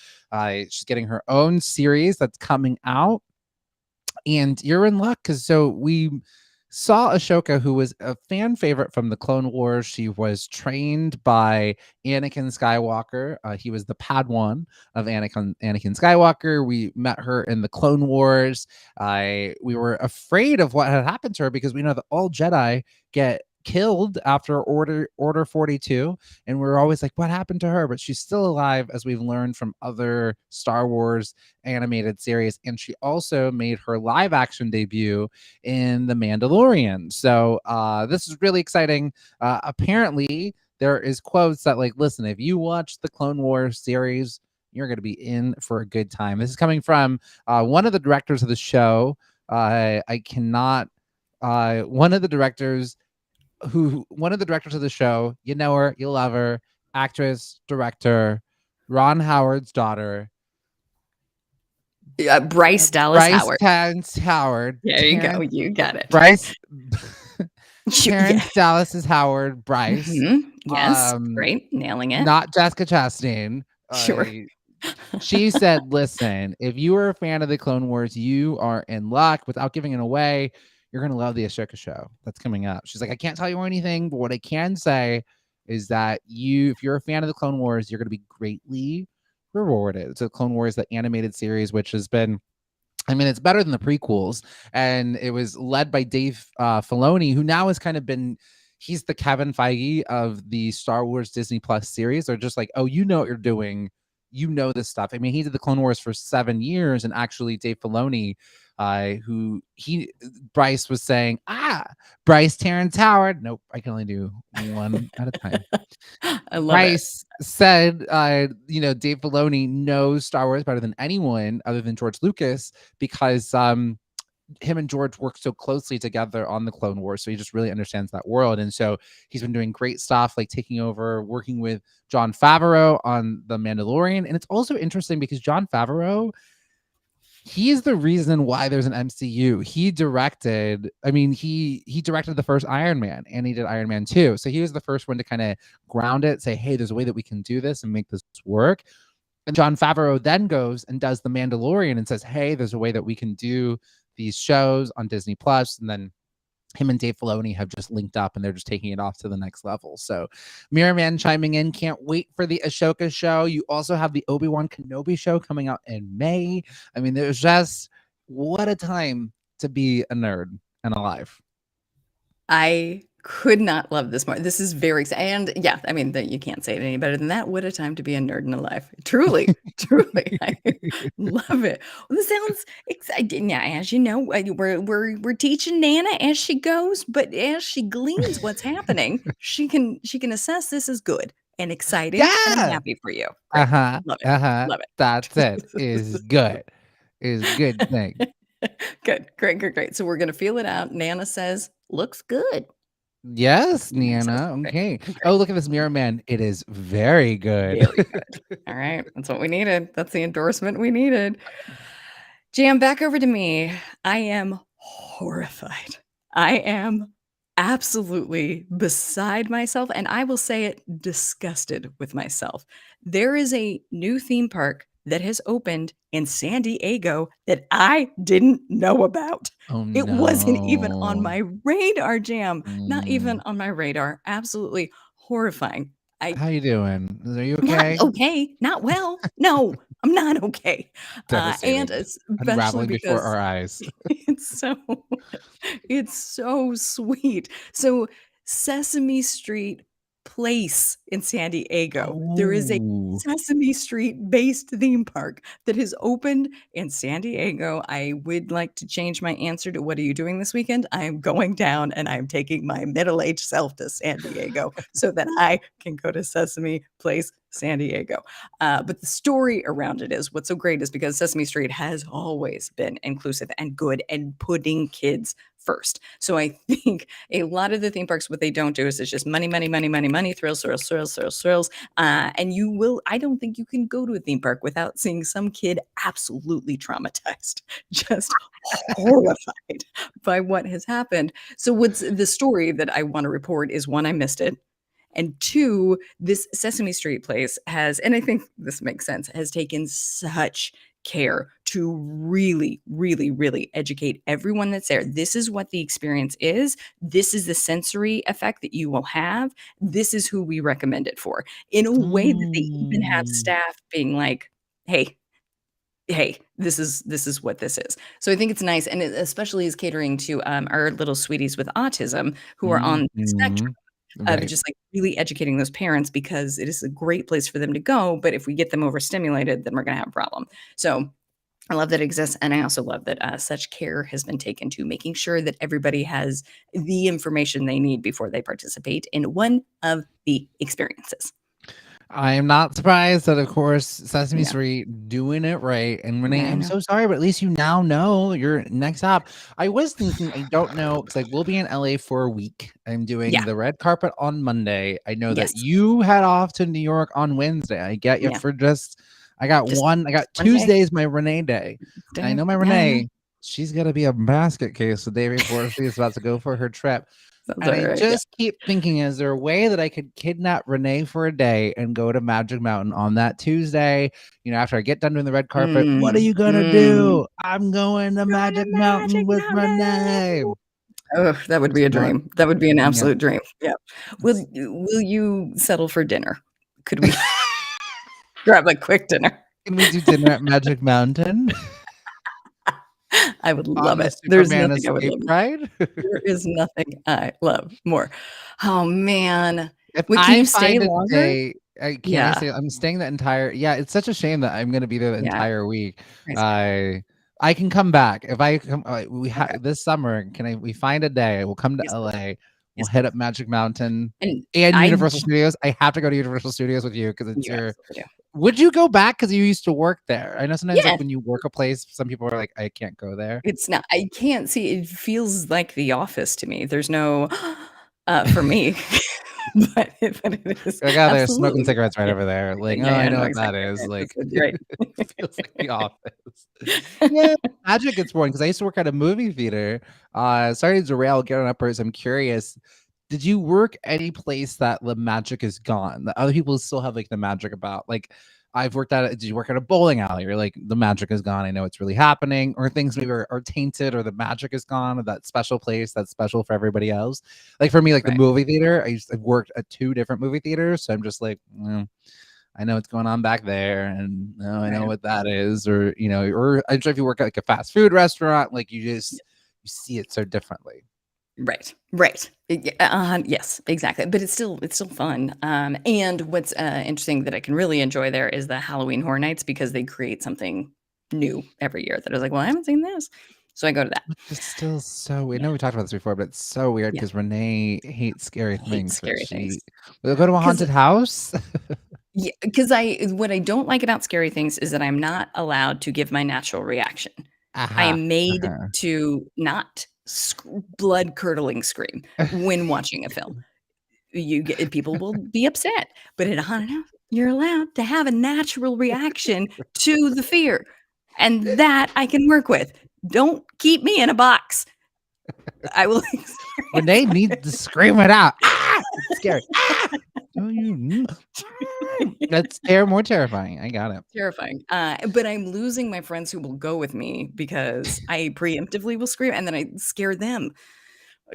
She's getting her own series that's coming out, and you're in luck because we saw Ashoka, who was a fan favorite from the Clone Wars. She was trained by Anakin Skywalker. He was the Padawan of Anakin Skywalker. We met her in the Clone Wars. We were afraid of what had happened to her because we know that all Jedi get killed after Order 42, and we're always like, what happened to her? But she's still alive, as we've learned from other Star Wars animated series, and she also made her live action debut in The Mandalorian. So this is really exciting. Apparently there is quotes that like, listen, if you watch the Clone Wars series, you're going to be in for a good time. This is coming from one of the directors of the show. I cannot one of the directors of the show, you know her, you love her, actress, director, Ron Howard's daughter,
Bryce Dallas
Bryce
Howard.
Terrence Howard.
There you go. You got it.
Bryce
Yeah.
Terrence Dallas's Howard, Bryce.
Yes. Great. Nailing it.
Not Jessica Chastain.
Sure.
She said, listen, if you are a fan of the Clone Wars, you are in luck. Without giving it away, you're going to love the Ashoka show that's coming up. She's like, I can't tell you anything, but what I can say is that if you're a fan of the Clone Wars, you're going to be greatly rewarded. It's a Clone Wars, the animated series, which has been, I mean, it's better than the prequels, and it was led by Dave Filoni, who now has kind of been, he's the Kevin Feige of the Star Wars Disney Plus series. They're just like, oh, you know what you're doing. You know this stuff. I mean, he did the Clone Wars for 7 years, and actually Dave Filoni, Bryce was saying, Bryce Terrence Howard. Nope, I can only do one at a time.
I love
Bryce said, Dave Filoni knows Star Wars better than anyone other than George Lucas because him and George worked so closely together on the Clone Wars. So he just really understands that world. And so he's been doing great stuff like taking over, working with Jon Favreau on The Mandalorian. And it's also interesting because Jon Favreau, he is the reason why there's an MCU. He directed the first Iron Man, and he did Iron Man 2. So he was the first one to kind of ground it, say, hey, there's a way that we can do this and make this work. And Jon Favreau then goes and does The Mandalorian and says, hey, there's a way that we can do these shows on Disney Plus. And then him and Dave Filoni have just linked up and they're just taking it off to the next level. So Mirror Man chiming in, can't wait for the Ashoka show. You also have the Obi-Wan Kenobi show coming out in May. I mean, there's just, what a time to be a nerd and alive.
I Could not love this more. This is very exciting. And yeah, I mean, you can't say it any better than that. What a time to be a nerd in a life. Truly, truly. I love it. Well, this sounds exciting. Now, as you know, we're teaching Nana as she goes, but as she gleans what's happening, she can assess this as good and exciting, and I'm
Yeah.
happy for you. Great. Love it. Love it.
That's it. Is good. Is good thing.
Good. Great. So we're gonna feel it out. Nana says, looks good.
Yes,
Nana says,
Nana.
great.
Okay. Oh, look at this mirror man. It is very good.
Very good. All right. That's what we needed. That's the endorsement we needed. Jam, back over to me. I am horrified. I am absolutely beside myself, and I will say it, disgusted with myself. There is a new theme park that has opened in San Diego that I didn't know about.
Oh
It wasn't even on
no.
my radar, Jam. Not even
Mm.
on my radar. Absolutely horrifying. I
How you doing? Are you
Not
okay?
okay, not well. No, I'm not okay. And
Devastating.
especially
Unraveling before
because
our eyes.
it's so it's so sweet. So Sesame Street Place in San Diego, there is a
Oh.
Sesame Street based theme park that has opened in San Diego. I would like to change my answer to what are you doing this weekend? I am going down and I'm taking my middle-aged self to San Diego so that I can go to Sesame Place San Diego. But the story around it is what's so great is because Sesame Street has always been inclusive and good and putting kids first. So I think a lot of the theme parks, what they don't do is it's just money, money, money, money, money, thrills, thrills, thrills, thrills, thrills. And you will, I don't think you can go to a theme park without seeing some kid absolutely traumatized, just horrified by what has happened. So what's the story that I want to report is one, I missed it. And two, this Sesame Street place has, and I think this makes sense, has taken such care to really, really, really educate everyone that's there. This is what the experience is. This is the sensory effect that you will have. This is who we recommend it for. In a way that they even have
Mm.
staff being like, hey, this is what this is. So I think it's nice, and it especially is catering to our little sweeties with autism who are on the spectrum
Mhm.
of
Right.
just like really educating those parents because it is a great place for them to go. But if we get them overstimulated, then we're going to have a problem. So I love that it exists. And I also love that such care has been taken to making sure that everybody has the information they need before they participate in one of the experiences.
I am not surprised that, of course, Sesame
Yeah.
Street doing it right. And Renee,
I
I'm
know.
so sorry, but at least you now know your next stop. I was thinking, I don't know, because I will be in LA for a week. I'm doing
Yeah.
the red carpet on Monday. I know that
Yes.
you head off to New York on Wednesday. I get you
Yeah.
for I got
Just
one, I got
one day.
Tuesday's my Renee day. And I know my
Yeah, I know.
Renee, she's going to be a basket case the day before she's about to go for her trip.
Sounds
And
all
I
right. Yeah.
just keep thinking, is there a way that I could kidnap Renee for a day and go to Magic Mountain on that Tuesday? After I get done doing the red carpet, what are
Mm,
you gonna
mm.
do? I'm going to
Going to
Magic Mountain
Magic
with Renee.
Mountain. Oh, that would be a
Not,
dream. That would be an
yeah.
absolute dream. Yeah. Will you settle for dinner? Could we grab a quick dinner?
Can we do dinner at Magic Mountain
I would
on
love
the
it. There's
Superman
nothing I would
escape
love more.
ride?
There is nothing I love more. Oh, man.
If
Wait, can
I
you stay
find a
longer?
day, can I
Yeah.
say I'm staying the entire? Yeah, it's such a shame that I'm gonna be there the
Yeah.
entire week.
Crazy.
I can come back if I come.
Okay.
This summer. We find a day? We'll come to
Yes, please.
LA. We'll
Yes,
hit
please.
up Magic Mountain
And
and
I
Universal Studios. I have to go to Universal Studios with you because it's
you
your.
absolutely do.
Would you go back because you used to work there? I know sometimes like
Yeah.
when you work a place, some people are like, I can't go there.
It's not I can't see it feels like The Office to me. There's no for me, but it is
Like, oh, they're smoking
absolutely
cigarettes right
yeah,
over there. Like, oh,
yeah,
I
yeah,
know
no,
what that
exactly,
is.
right,
Like,
that's right.
feels like The Office. Yeah, Magic gets boring because I used to work at a movie theater. Sorry to derail, get on uppers. I'm curious. Did you work any place that the magic is gone? That other people still have like the magic about? Like, I've worked at. Did you work at a bowling alley? You're like the magic is gone. I know it's really happening, or things maybe are tainted, or the magic is gone, or that special place that's special for everybody else. Like for me, like the
Right,
movie theater, I've worked at 2 different movie theaters, so I'm just like, I know what's going on back there, and I know
right.
what that is, or I'm sure if you work at like a fast food restaurant, like you
Yeah,
see it so differently.
Right. Yes, exactly. But it's still fun. And what's interesting that I can really enjoy there is the Halloween Horror Nights because they create something new every year that I was like, well, I haven't seen this, so I go to that.
Which is still so we
Yeah,
know we talked about this before, but it's so weird
yeah.
because Renee hates scary
I hate
things, but
scary things
she will go to a
because
haunted house.
because what I don't like about scary things is that I'm not allowed to give my natural reaction. I
Aha.
am made
Uh-huh.
to not blood curdling scream when watching a film. People will be upset, but at a haunted house, you're allowed to have a natural reaction to the fear, and that I can work with. Don't keep me in a box. I will experience
Renee needs to scream it out. Ah! It's scary. Ah! Do you That's more terrifying. I got it.
terrifying. But I'm losing my friends who will go with me because I preemptively will scream, and then I scare them.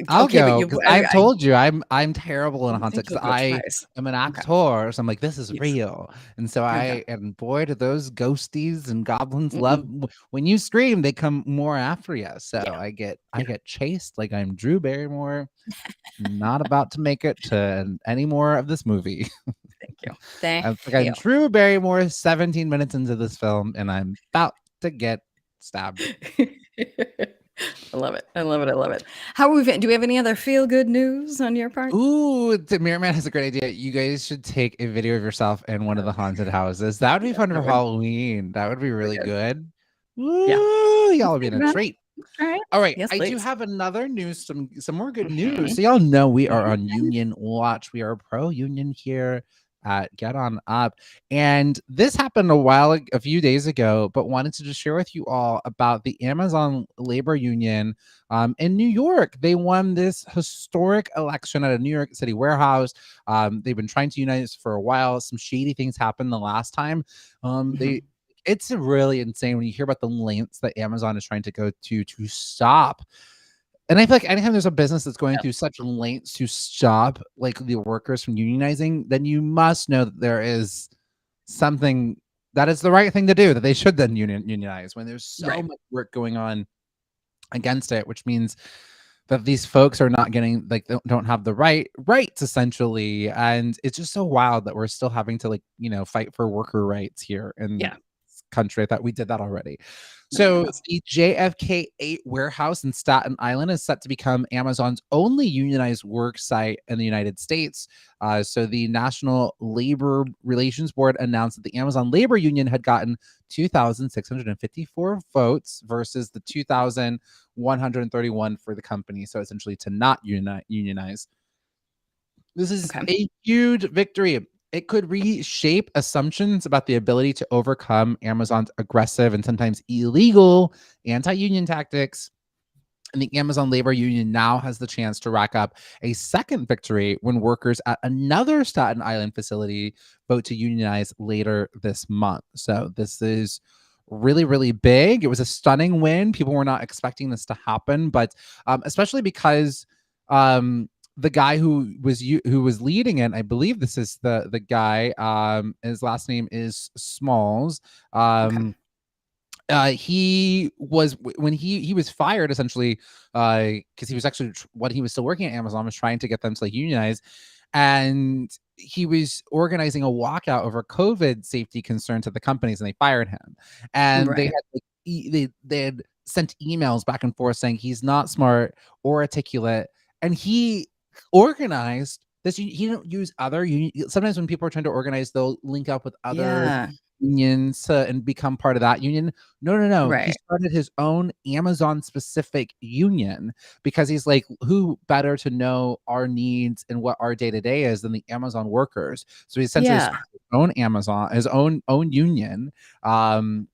I'll
Okay, but
go
you
because I've told you I'm terrible in a
I
haunted
think
because
you'll go
I
twice.
am an
Okay.
actor, so I'm like, this is
Yes.
real. And so
Okay.
and boy, do those ghosties and goblins love
Mm-mm.
when you scream, they come more after you. So
Yeah.
I
Yeah.
get chased like I'm Drew Barrymore, not about to make it to any more of this movie.
Thank you. Thank
I think I'm
you.
Drew Barrymore 17 minutes into this film, and I'm about to get stabbed.
I love it. I love it. I love it. How are we do we have any other feel good news on your part?
Ooh, the Mirror Man has a great idea. You guys should take a video of yourself in one of the haunted houses. That would be
Yes,
fun
I
for
would.
Halloween. That would be
We
really
good.
good.
Yeah.
Woo, y'all
Let's
will be
think
in a
about it.
treat.
Let's try it.
All right,
Yes,
I do
please.
have another news, some more good news.
Mhm.
So y'all know we are on
Mhm.
Union Watch. We are pro union here at Get On Up, and this happened a few days ago. But wanted to just share with you all about the Amazon labor union in New York. They won this historic election at a New York City warehouse. They've been trying to unite us for a while. Some shady things happened the last time.
Mhm.
It's really insane when you hear about the lengths that Amazon is trying to go to stop. And I feel like anytime there's a business that's going
Yeah.
through such lengths to stop like the workers from unionizing, then you must know that there is something that is the right thing to do, that they should then unionize when there's so
Right.
much work going on against it, which means that these folks are not getting like they don't have the rights essentially. And it's just so wild that we're still having to fight for worker rights here in
Yeah.
this country. I thought we did that already.
Nobody
So
else.
the JFK 8 warehouse in Staten Island is set to become Amazon's only unionized work site in the United States. So the National Labor Relations Board announced that the Amazon Labor Union had gotten 2,654 votes versus the 2,131 for the company. So essentially to not unionize. This is
Okay.
a huge victory. It could reshape assumptions about the ability to overcome Amazon's aggressive and sometimes illegal anti-union tactics. And the Amazon labor union now has the chance to rack up a second victory when workers at another Staten Island facility vote to unionize later this month. So this is really, really big. It was a stunning win. People were not expecting this to happen, but especially because the guy who was leading it, I believe this is the guy. His last name is Smalls.
Okay.
He was when he was fired essentially because he was actually when he was still working at Amazon was trying to get them to like unionize, and he was organizing a walkout over COVID safety concerns at the companies, and they fired him. And they
Right.
had like, they had sent emails back and forth saying he's not smart or articulate, and he organized this. He didn't use other union. Sometimes when people are trying to organize, they'll link up with other
Yeah.
unions and become part of that union. No, no, no. He
Right.
started his own Amazon specific union because he's like, who better to know our needs and what our day to day is than the Amazon workers? So he essentially
Yeah.
started his own Amazon, his own union. And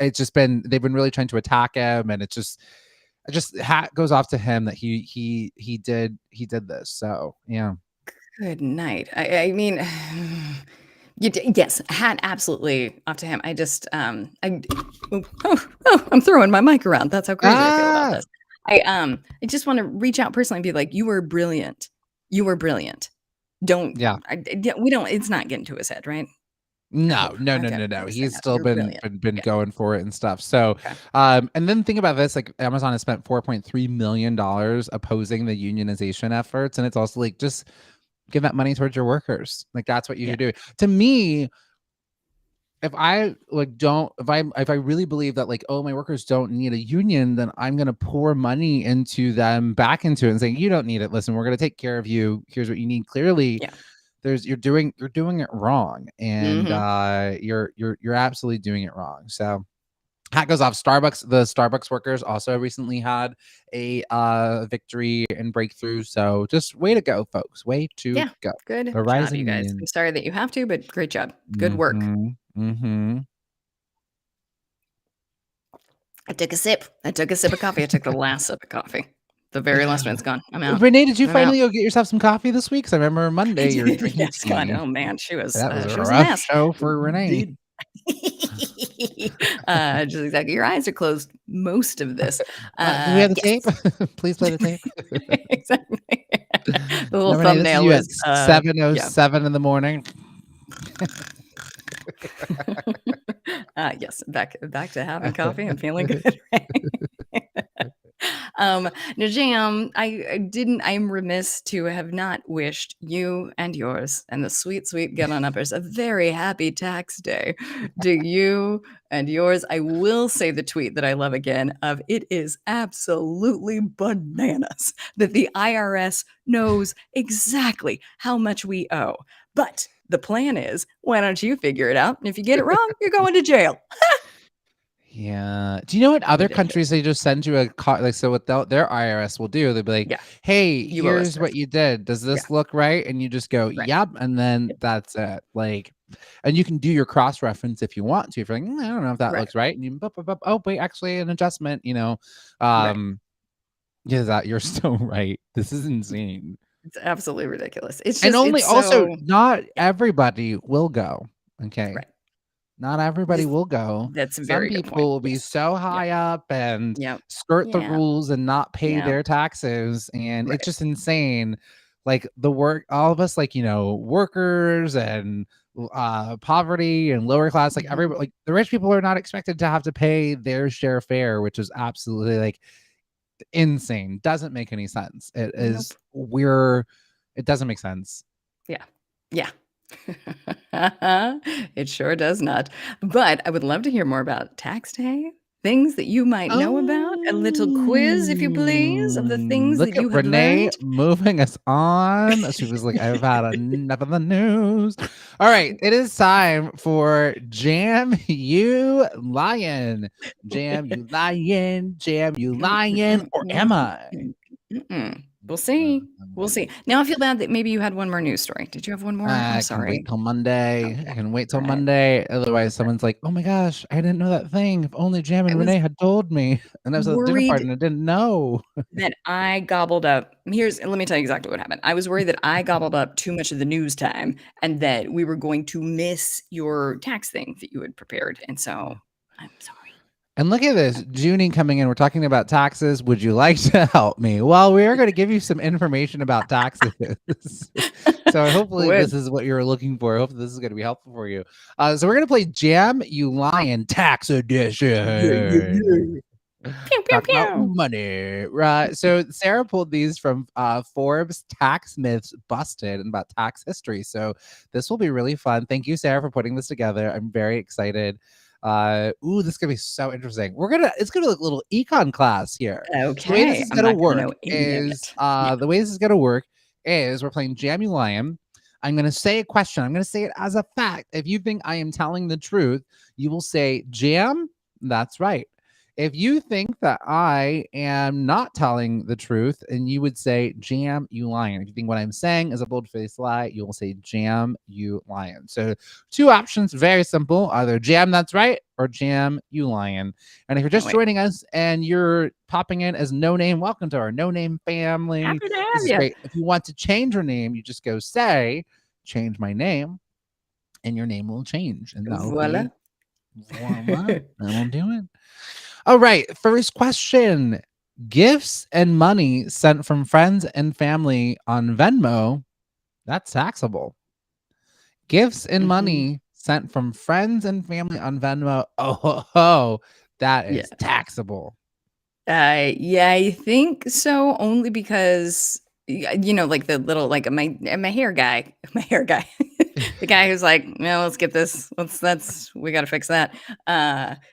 it's just been they've been really trying to attack him, and it just hat goes off to him that he did this. So yeah.
Good night. I mean, yes, hat absolutely off to him. I just I'm throwing my mic around. That's how crazy I feel about
Ah,
this. I just want to reach out personally and be like, you were brilliant. You were brilliant. Don't
yeah.
we don't it's not getting to his head, right?
No.
Okay, I was saying
He's
that.
still
You're
been
brilliant.
been
Yeah.
going for it and stuff. So,
Okay.
and then think about this: like Amazon has spent $4.3 million opposing the unionization efforts, and it's also like just give that money towards your workers. Like that's what you
Yeah.
should do. To me, if I like don't if I really believe that like, oh, my workers don't need a union, then I'm gonna pour money into them back into it and saying, you don't need it. Listen, we're gonna take care of you. Here's what you need. Clearly,
Yeah.
you're doing it wrong. And
Mhm.
you're absolutely doing it wrong. So hat goes off. The Starbucks workers also recently had a victory and breakthrough. So just way to go, folks. Way to
Yeah.
go.
Good
The
job, you
rising
guys. I'm
union.
sorry that you have to, but great job. Good work.
Mm-hmm.
I took a sip. Of coffee. I took the last sip of coffee. The very last one's gone. I'm out.
Renee, did you
I'm out.
finally go get yourself some coffee this week? 'Cause I remember
I
Monday you were
did.
drinking
Yes, God.
tea.
Oh man,
That was a
she was a
rough
mess.
show for Renee.
Indeed. Just exactly. Your eyes are closed most of this.
Do we have the tape?
Yes.
Please play the tape.
Exactly. The little
No, Renee, this is
thumbnail
you at
is
7:07 in the morning.
yes, back to having coffee and feeling good. Right? Now, Jam, I'm remiss to have not wished you and yours and the sweet, sweet Get On Uppers a very happy tax day. To you and yours, I will say the tweet that I love again of it is absolutely bananas that the IRS knows exactly how much we owe. But the plan is, why don't you figure it out? And if you get it wrong, you're going to jail.
Yeah. Do you know what other
Ridiculous.
countries, they just send you like, so what their IRS will do, they'll be like,
Yeah.
hey,
You owe us
here's what
this.
you did. Does this look right? And you just go,
Right.
yep. And then
Yep.
that's it. Like, and you can do your cross reference if you want to. If you're like, I don't know if that
Right.
looks right. And you, oh, wait, actually an adjustment,
Right.
yeah, you're so right. This is insane.
It's absolutely ridiculous. It's
And
just
only
it's
also
so
not everybody will go. Okay.
right.
Not everybody
This
will go.
that's a
Some
very good point.
people will be
Yes.
so
Yep.
high up and
Yep.
skirt the
Yeah.
rules and not pay
Yeah.
their taxes. And
Right.
it's just insane. Like all of us, like, workers and poverty and lower class, like everybody, like the rich people are not expected to have to pay their share of fare, which is absolutely like insane. Doesn't make any sense. It
Nope.
is it doesn't make sense.
Yeah. Yeah. It sure does not. But I would love to hear more about tax day, things that you might know about, a little quiz, if you please, of the things
Look
that
at
you have
Renee
learned.
moving us on. She was like, I've had enough of the news. All right, it is time for Jam You Lion. Jam You Lion, Jam You Lion, or am I?
We'll see. We'll see. Now I feel bad that maybe you had one more news story. Did you have one more? I'm
I can
sorry.
wait till Monday. I
Okay.
can wait till
All right.
Monday. Otherwise, someone's like, oh my gosh, I didn't know that thing. If only Jam
I
and
was
Renee had told me. And I was at a dinner party
worried
and I didn't know.
that I gobbled up. Let me tell you exactly what happened. I was worried that I gobbled up too much of the news time and that we were going to miss your tax thing that you had prepared. And so I'm sorry.
And look at this, Junie coming in. We're talking about taxes. Would you like to help me? Well, we are going to give you some information about taxes. So hopefully this is what you're looking for. Hopefully this is going to be helpful for you. So we're going to play Jam You Lion Tax Edition.
Pew, pew,
Talk about
pew.
money, right? So Sarah pulled these from Forbes Tax Myths Busted and about tax history. So this will be really fun. Thank you, Sarah, for putting this together. I'm very excited. This is gonna be so interesting. It's gonna be like a little econ class here.
Okay.
The way this is
I'm
gonna
not gonna
work
know any of
is
it. Yeah.
the way this is gonna work is we're playing Jam You Lion. I'm gonna say a question. I'm gonna say it as a fact. If you think I am telling the truth, you will say Jam. That's right. If you think that I am not telling the truth, and you would say Jam You Lion. If you think what I'm saying is a bold-faced lie, you will say Jam You Lion. So two options, very simple. Either Jam That's Right or Jam You Lion. And if you're just joining us and you're popping in as No Name, welcome to our No Name family.
Happy to have
This is
you.
great. If you want to change your name, you just go say, change my name, and your name will change. And that'll
Voila.
voila. That'll do it. All right, first question. Gifts and money sent from friends and family on Venmo, that's taxable. Gifts and money sent from friends and family on Venmo, oh, that is taxable.
Yeah, I think so. Only because like the little like my hair guy, the guy who's like, no, let's get this. We got to fix that.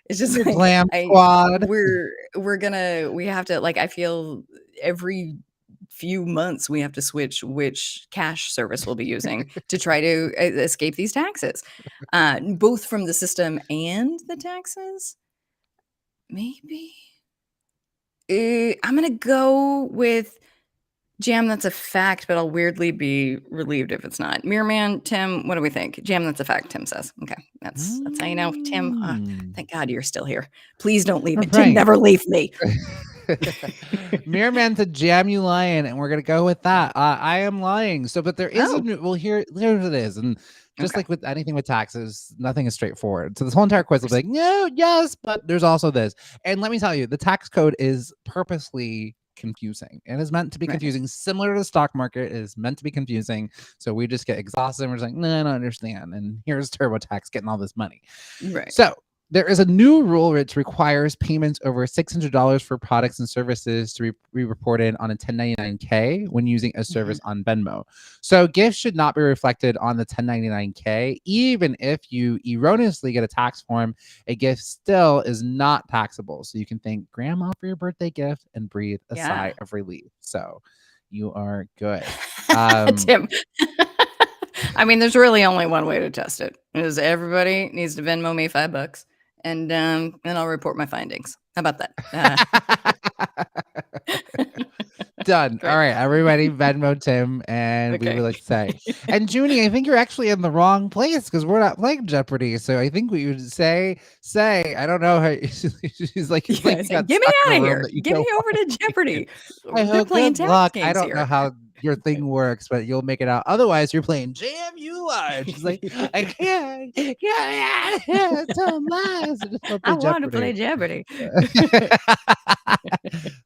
It's just
Your
like
glam squad.
we have to like. I feel every few months we have to switch which cash service we'll be using to try to escape these taxes, both from the system and the taxes. Maybe. I'm gonna go with jam. That's a fact, but I'll weirdly be relieved if it's not. Mirror Man, Tim, what do we think? Jam. That's a fact. Tim says. Okay, that's how you know. Tim, thank God you're still here. Please don't leave me.
Right.
Tim, never leave me.
Mirror Man to jam you lying, and we're gonna go with that. I am lying. So, but there is here's it is, and just like with anything with taxes, nothing is straightforward. So this whole entire quiz will be like, no, yes, but there's also this. And let me tell you, the tax code is purposely confusing. It is meant to be confusing, similar to the stock market. It is meant to be confusing. So we just get exhausted and we're just like, no, I don't understand. And here's TurboTax getting all this money.
Right.
So there is a new rule which requires payments over $600 for products and services to be reported on a 1099-K when using a service on Venmo. So gifts should not be reflected on the 1099-K. Even if you erroneously get a tax form, a gift still is not taxable. So you can thank grandma for your birthday gift and breathe a sigh of relief. So you are good.
Tim. I mean, there's really only one way to test it. Is everybody needs to Venmo me $5. And I'll report my findings. How about that?
Done. Great. All right, everybody, Venmo Tim, and we would like to say. And Junie, I think you're actually in the wrong place because we're not playing Jeopardy. So I think we would say. I don't know how she's like. Get me
out of here. Get me over to Jeopardy.
They're playing tax games. I don't know how your thing works, but you'll make it out. Otherwise, you're playing Jam You Are. She's like, I can't. It's a lies.
I want to play Jeopardy.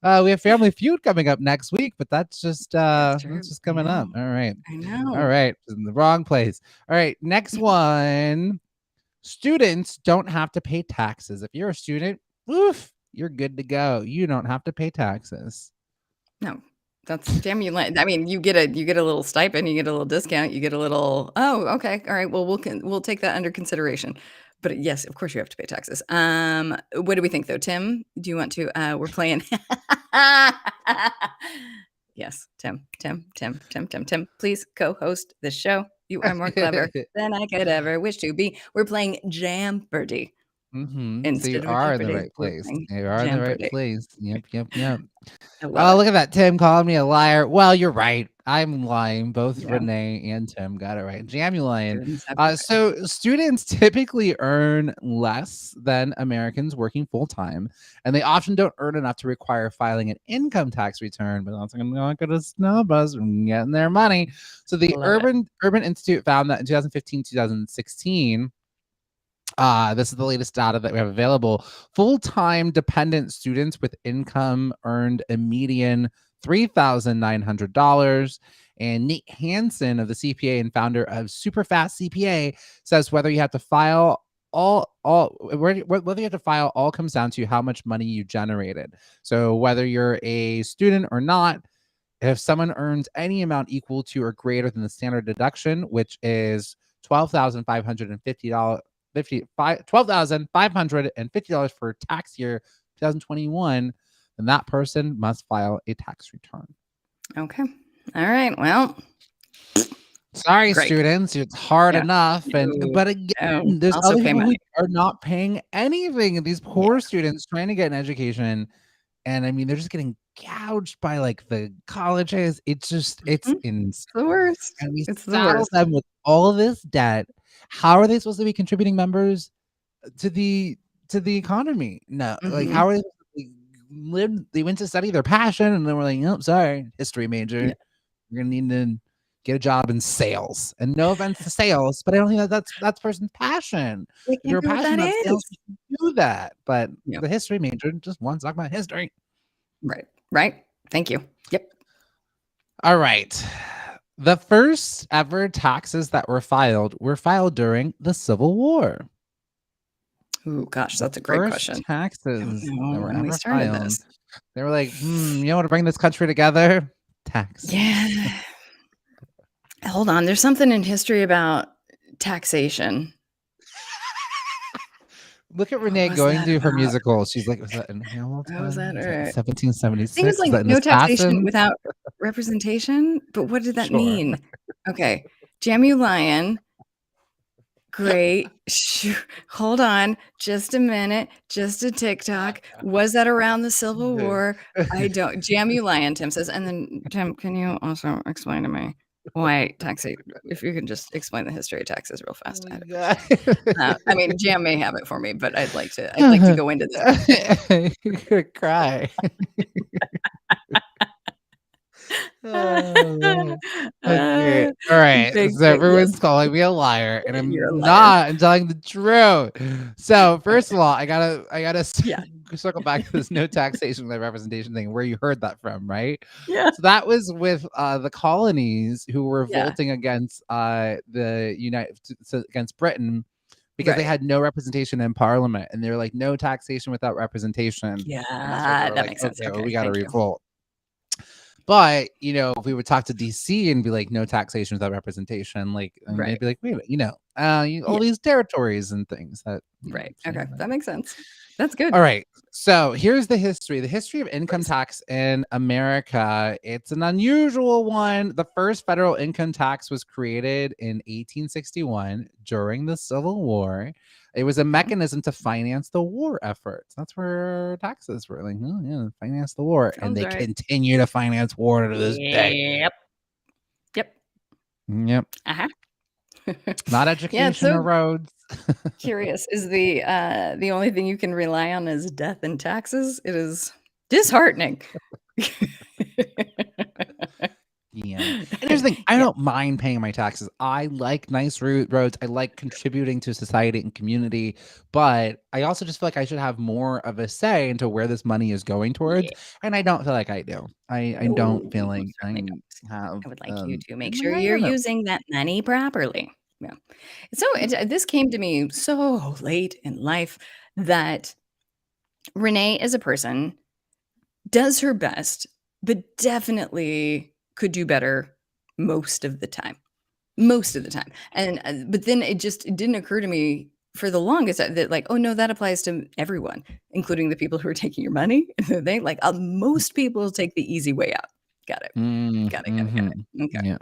We have Family Feud coming up next week, but that's just coming up. All right.
I know.
All right. In the wrong place. All right. Next one. Students don't have to pay taxes. If you're a student, you're good to go. You don't have to pay taxes.
No. That's damn you. I mean, you get a little stipend, you get a little discount, you get a little. Oh, okay, all right. Well, we'll take that under consideration. But yes, of course, you have to pay taxes. What do we think, though, Tim? Do you want to? We're playing. Yes, Tim. Please co-host this show. You are more clever than I could ever wish to be. We're playing Jamperdy.
So you are in the right place. You are in the right place. Yep.
Oh,
look at that. Tim calling me a liar. Well, you're right. I'm lying. Both Renee and Tim got it right. Jam you lying. So students typically earn less than Americans working full time, and they often don't earn enough to require filing an income tax return, but that's not going to snub us from getting their money. So the Urban Institute found that in 2015-2016, this is the latest data that we have available. Full-time dependent students with income earned a median $3,900. And Nate Hansen of the CPA and founder of Superfast CPA says whether you have to file whether you have to file all comes down to how much money you generated. So whether you're a student or not, if someone earns any amount equal to or greater than the standard deduction, which is $12,550 for tax year 2021, then that person must file a tax return.
Okay. All right. Well,
sorry, students, it's hard enough. But again, there's other people who are not paying anything. These poor students trying to get an education, and I mean, they're just getting gouged by like the colleges. It's just it's insane.
The worst.
And we saddle them with all of this debt. How are they supposed to be contributing members to the economy? No, like how are they live? They went to study their passion, and then we're like, nope, sorry, history major. You're gonna need to get a job in sales. And no offense to sales, but I don't think that's person's passion. If you're passionate about sales, you can do that. But the history major just wants to talk about history.
Right. Thank you. Yep.
All right. The first ever taxes that were filed during the Civil War.
Ooh, gosh,
The
that's a great
first
question.
taxes
Don't know
that were
when we
ever
started
filed.
this.
They were like, you want to bring this country together? Taxes.
Yeah. Hold on. There's something in history about taxation.
Look at
What
Renee
was
going
that
through her
about?
musical. She's like, was that in
What was that?
Hamilton? Is that in
I think it
1776?
was
Is
like
that in
no taxation
Assassin?
without representation. But what did that
Sure.
mean? Okay. Damn you, lion. Great. Hold on. Just a minute. Just a TikTok. Was that around the Civil War? I don't. Jam you, lion, Tim says. And then, Tim, can you also explain to me why taxation? If you can just explain the history of taxes real
Oh
fast.
my God.
I mean, Jam may have it for me, but I'd like to go into this.
You're gonna cry. Oh, okay. All right.
Big,
So
big, yes.
everyone's calling me a liar, and
You're a
I'm
liar.
not. I'm telling the truth. So first of all, I gotta
Yeah.
circle back to this no taxation by representation thing. Where you heard that from, right?
Yeah.
So that was with the colonies who were
Yeah.
revolting against against Britain because they
Right.
had no representation in Parliament, and they were like, no taxation without representation. And that's why they
Yeah,
were
that
like,
makes sense.
okay, well,
Okay,
we got to
thank you.
revolt. But if we would talk to DC and be like, no taxation without representation, like, and
Right.
they'd be like, wait a minute, all these territories and things that,
Right.
so
Okay,
anyway.
that makes sense. That's good.
All right. So here's the history. The history of income tax in America. It's an unusual one. The first federal income tax was created in 1861 during the Civil War. It was a mechanism to finance the war efforts. That's where taxes were like, oh yeah, finance the war. And
Sounds
they
right.
continue to finance war to this day.
Yep. Yep.
Yep.
Uh-huh.
Not
Yeah, it's
education or
so
roads.
curious. Is the only thing you can rely on is death and taxes? It is disheartening.
Yeah. And here's the thing, I don't mind paying my taxes. I like nice roads. I like contributing to society and community, but I also just feel like I should have more of a say into where this money is going towards.
Yeah.
And I don't feel like I do. I don't feel
No,
like
certainly
I
don't.
have
I would like you to make
and,
sure
like, I
you're
don't know.
using that money properly. Yeah. So this came to me so late in life that Renee is a person, does her best, but definitely could do better most of the time. Most of the time. And but then it didn't occur to me for the longest that like, oh no, that applies to everyone, including the people who are taking your money. They like most people take the easy way out. Got it. Got it. Got it. Got it. Okay.
Yeah.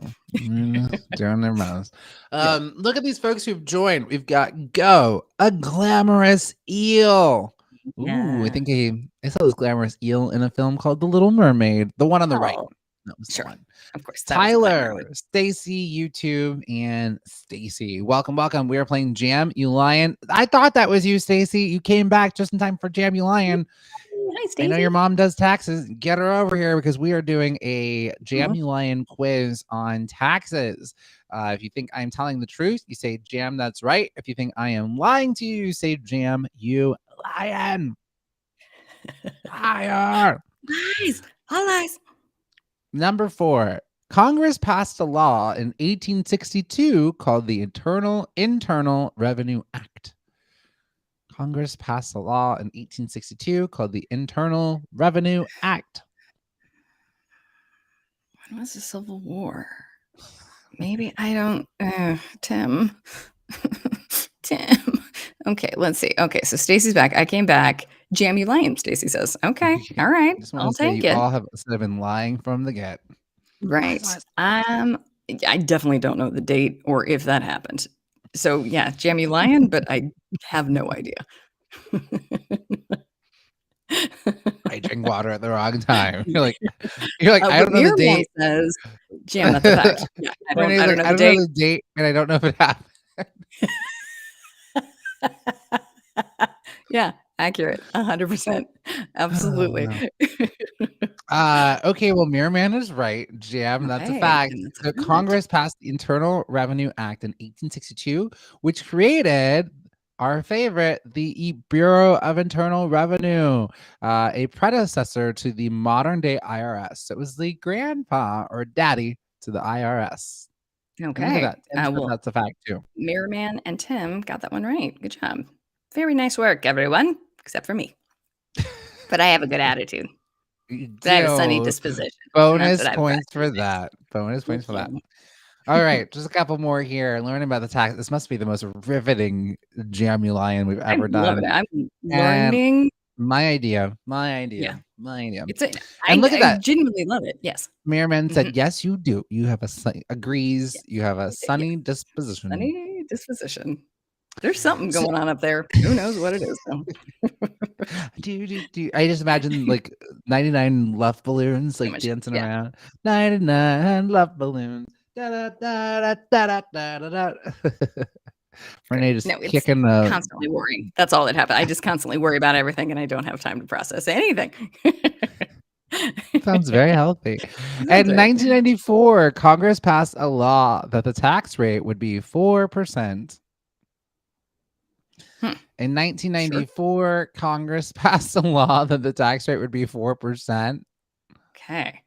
Doing their most.
Yeah.
Look at these folks who've joined. We've got Go, a glamorous eel. Ooh, I
Yeah.
think I saw this glamorous eel in a film called The Little Mermaid. The one on the right.
Oh,
That was the
sure.
one.
Of course. That was a glamour one.
Tyler, Stacy, YouTube, and Stacy. Welcome. We are playing Jam You Lion. I thought that was you, Stacy. You came back just in time for Jam You Lion.
Hi,
I know
Stacy.
your mom does taxes. Get her over here because we are doing a Jam
Mhm.
You Lion quiz on taxes. If you think I'm telling the truth, you say Jam, that's right. If you think I am lying to you, you say Jam, you lion. Liar.
Lies.
Number 4. Congress passed a law in 1862 called the Internal Revenue Act. Congress passed a law in 1862 called the Internal Revenue Act.
When was the Civil War? Maybe I don't. Tim. Tim. Okay, let's see. Okay, so Stacy's back. I came back. Jam you lion, Stacy says. Okay, all right.
I just want
I'll
to say
take
you
it.
all have been lying from the get.
Right.
Lies.
I definitely don't know the date or if that happened. So yeah, jam you lion, but I have no idea.
I drink water at the wrong time. You're like, I
But
don't know the
Mirror Man
date.
says, jam, that's a fact. Yeah, I
Renee's
don't
like,
know
I
the
don't know
date.
the date, and I don't know if it happened.
Yeah, accurate. 100%. Absolutely.
Okay, well, Mirror Man is right. Jam, that's a
Okay,
fact.
and that's a
The
fact.
Congress passed the Internal Revenue Act in 1862, which created our favorite, the Bureau of Internal Revenue, a predecessor to the modern day IRS. It was the grandpa or daddy to the IRS. And look at
Okay.
that. Tim said
Well,
that's a fact too.
Mirror Man and Tim got that one right. Good job. Very nice work, everyone, except for me. But I have a good attitude.
You
I have a sunny
do.
disposition. And that's
Bonus
what I've got
points
to
for
say.
that. Bonus points for
Thank
that.
you.
All right, just a couple more here. Learning about the tax. This must be the most riveting Jamulion we've
I
ever
love it.
done.
I'm
And
learning.
my idea.
Yeah.
And
It's a,
look at
I
that.
genuinely love it. Yes.
Mirman
Mhm.
said, yes, you do. You have agrees.
Yes.
You have a
Yes.
sunny disposition.
Sunny disposition. There's something
So-
going on up there. Who knows what it is, though.
I just imagine like 99 love balloons like
much,
dancing
yeah.
around. 99 love balloons. Da, da, da, da, da, da, da, da. Renee just
No, it's
kicking the.
constantly worrying. That's all that happens. I just constantly worry about everything, and I don't have time to process anything.
Sounds very healthy.
Sounds
In
right.
1994, Congress passed a law that the tax rate would be 4%. In 1994, Congress passed a law that the tax rate would be 4%.
Okay.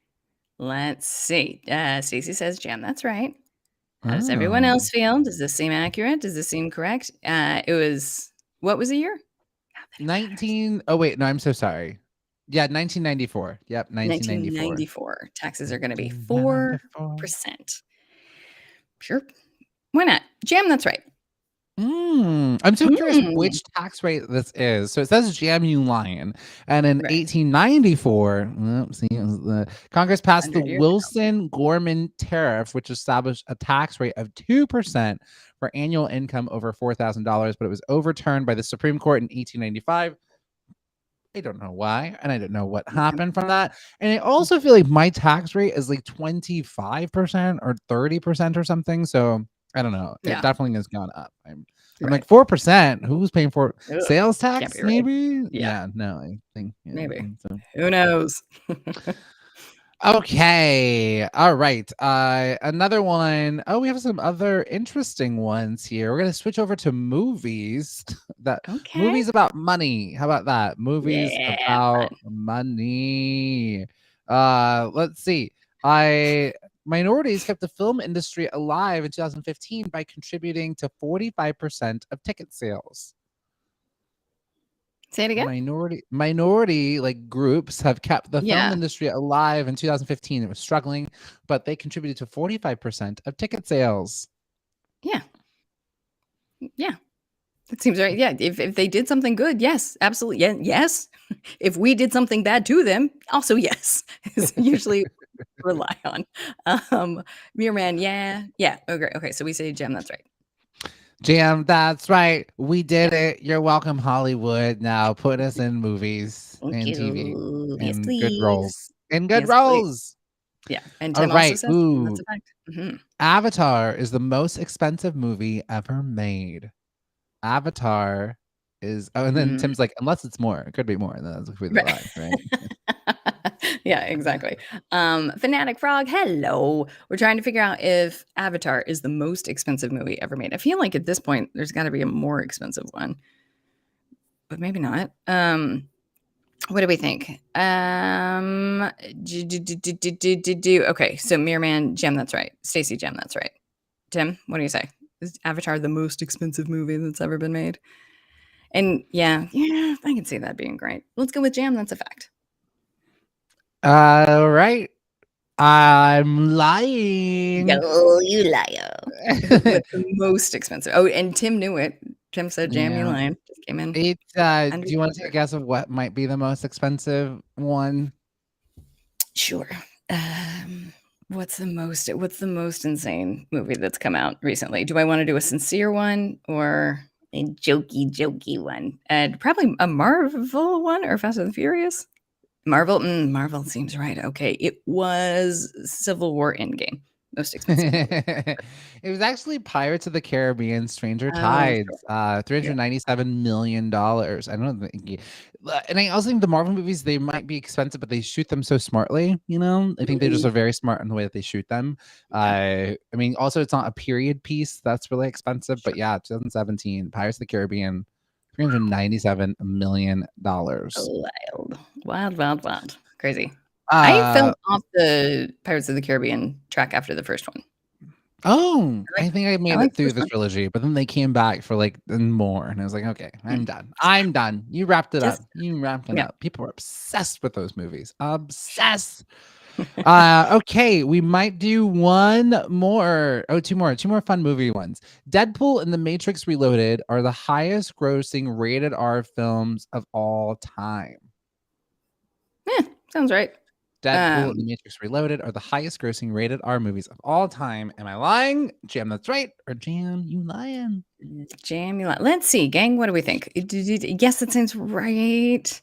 Let's see. Stacey says, Jam, that's right. How does everyone else feel? Does this seem accurate? Does this seem correct? It was, what was the year?
Oh, wait. No, I'm so sorry. Yeah, 1994. Yep,
1994. Taxes are going to be 4%. Sure. Why not? Jam, that's right.
I'm so curious which tax rate this is. So it says Jamulion. And in 1894, Congress passed the Wilson-Gorman tariff, which established a tax rate of 2% for annual income over $4,000, but it was overturned by the Supreme Court in 1895. I don't know why, and I don't know what happened from that. And I also feel like my tax rate is like 25% or 30% or something. So I don't know. It definitely has gone up. I'm like 4%. Who's paying for sales tax? Maybe. Yeah. No, I think
maybe.
So.
Who knows?
Okay. All right. Another one. Oh, we have some other interesting ones here. We're gonna switch over to movies. Movies about money. How about that? Movies about money. Let's see. Minorities kept the film industry alive in 2015 by contributing to 45% of ticket sales.
Say it again.
Minority like groups have kept the film industry alive in 2015. It was struggling, but they contributed to 45% of ticket sales.
Yeah. That seems right. Yeah. If they did something good, yes, absolutely. Yeah, yes. If we did something bad to them, also yes. Is usually rely on. Mirror Man, yeah. Okay. So we say Jam, that's right.
Jam, that's right. We did it. You're welcome, Hollywood. Now put us in movies and TV and good roles. And good roles.
Yeah. And Tim also says that's a fact.
Avatar is the most expensive movie ever made. Avatar is and then Tim's like, unless it's more, it could be more. And then that's the lie, right?
Yeah, exactly. Fanatic Frog, hello. We're trying to figure out if Avatar is the most expensive movie ever made. I feel like at this point there's got to be a more expensive one, but maybe not. What do we think? Okay, so Mirror Man, Gem, that's right. Stacey, Gem, that's right. Tim, what do you say? Is Avatar the most expensive movie that's ever been made? And yeah, I can see that being great. Let's go with Jam. That's a fact.
All right. I'm lying.
Oh, you liar. The most expensive. Oh, and Tim knew it. Tim said, Jam, you lying. Just came in.
Do you want to take a guess of what might be the most expensive one?
Sure. What's the most insane movie that's come out recently? Do I want to do a sincere one or a jokey one? Probably a Marvel one or Fast and Furious. Marvel seems right. Okay, it was Civil War Endgame. Most expensive.
It was actually Pirates of the Caribbean, Stranger Tides, $397 million. I don't think, and I also think the Marvel movies, they might be expensive, but they shoot them so smartly. I think they just are very smart in the way that they shoot them. I mean, also it's not a period piece that's really expensive, but yeah, 2017 Pirates of the Caribbean, $397 million.
Wild, crazy. I
Uh,
fell off the Pirates of the Caribbean track after the first one.
I think I
I
made
like
it
the
through
first
the
one.
trilogy, but then they came back for like more, and I was like, okay, I'm
Mm.
done. I'm done. You wrapped it up.
Just
You wrapped it
yeah.
up. People were obsessed with those movies. Obsessed. Okay, we might do one more. Oh, two more fun movie ones. Deadpool and The Matrix Reloaded are the highest grossing rated R films of all time.
Sounds right.
Deadpool and The
Um,
Matrix Reloaded are the highest grossing rated R movies of all time. Am I lying? Jam, that's right. Or Jam, you lying?
Let's see, gang. What do we think? Yes, that sounds right.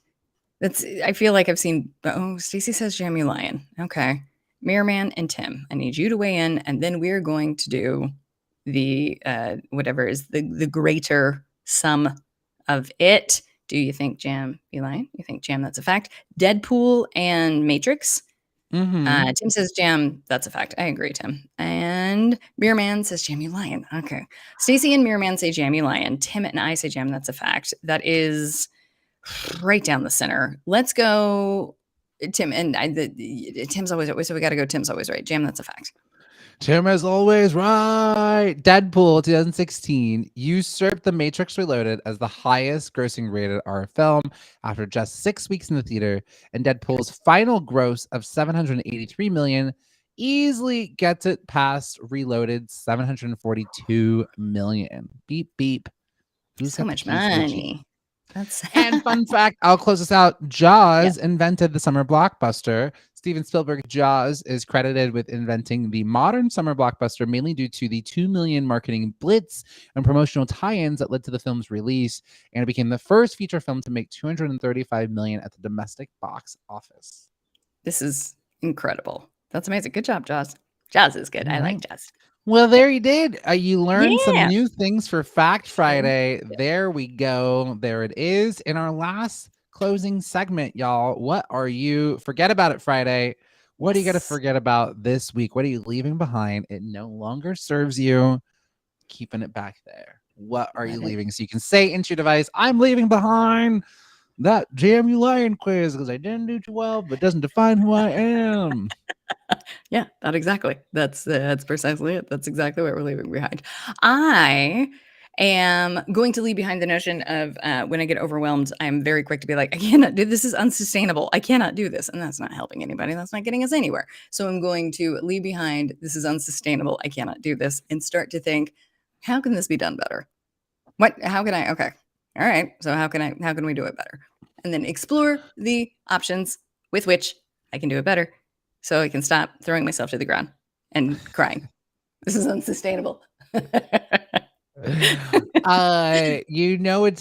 I feel like I've seen. Oh, Stacey says Jamie Lion. Okay, Mirror Man and Tim. I need you to weigh in, and then we're going to do the whatever is the greater sum of it. Do you think Jam be lying? You think Jam? That's a fact. Deadpool and Matrix.
Mm-hmm.
Tim says Jam. That's a fact. I agree, Tim. And Mirror Man says Jam, you lion. Okay. Stacey and Mirror Man say Jam, you lion. Tim and I say Jam. That's a fact. That is right down the center. Let's go, Tim. And Tim's always right. So we got to go. Tim's always right. Jam. That's a fact.
Tim is always right. Deadpool 2016 usurped The Matrix Reloaded as the highest grossing rated R film after just 6 weeks in the theater, and Deadpool's final gross of 783 million easily gets it past Reloaded 742 million. Beep beep. Who's
So
got the
much
keys to the Jeep?
money. That's
And fun fact, I'll close this out. Jaws invented the summer blockbuster. Steven Spielberg's Jaws is credited with inventing the modern summer blockbuster, mainly due to the 2 million marketing blitz and promotional tie-ins that led to the film's release, and it became the first feature film to make 235 million at the domestic box office.
This is incredible. That's amazing. Good job, Jaws. Jaws is good. I like Jaws.
Well, there you did. You learned some
Yeah.
new things for Fact Friday.
Yeah.
There we go. There it is. In our last closing segment, y'all. What are you? Forget about it Friday. What are you going to forget about this week? What are you leaving behind? It no longer serves you. Keeping it back there. What are you leaving? So you can say into your device, I'm leaving behind that Jam You Lion quiz because I didn't do too well, but doesn't define who I am.
Yeah, not exactly. That's precisely it. That's exactly what we're leaving behind. I am going to leave behind the notion of when I get overwhelmed, I'm very quick to be like, I cannot do this. Is unsustainable. I cannot do this, and that's not helping anybody. That's not getting us anywhere. So I'm going to leave behind. This is unsustainable. I cannot do this, and start to think, how can this be done better? What? How can I? Okay, all right. So how can we do it better? And then explore the options with which I can do it better, so I can stop throwing myself to the ground and crying. This is unsustainable.
It's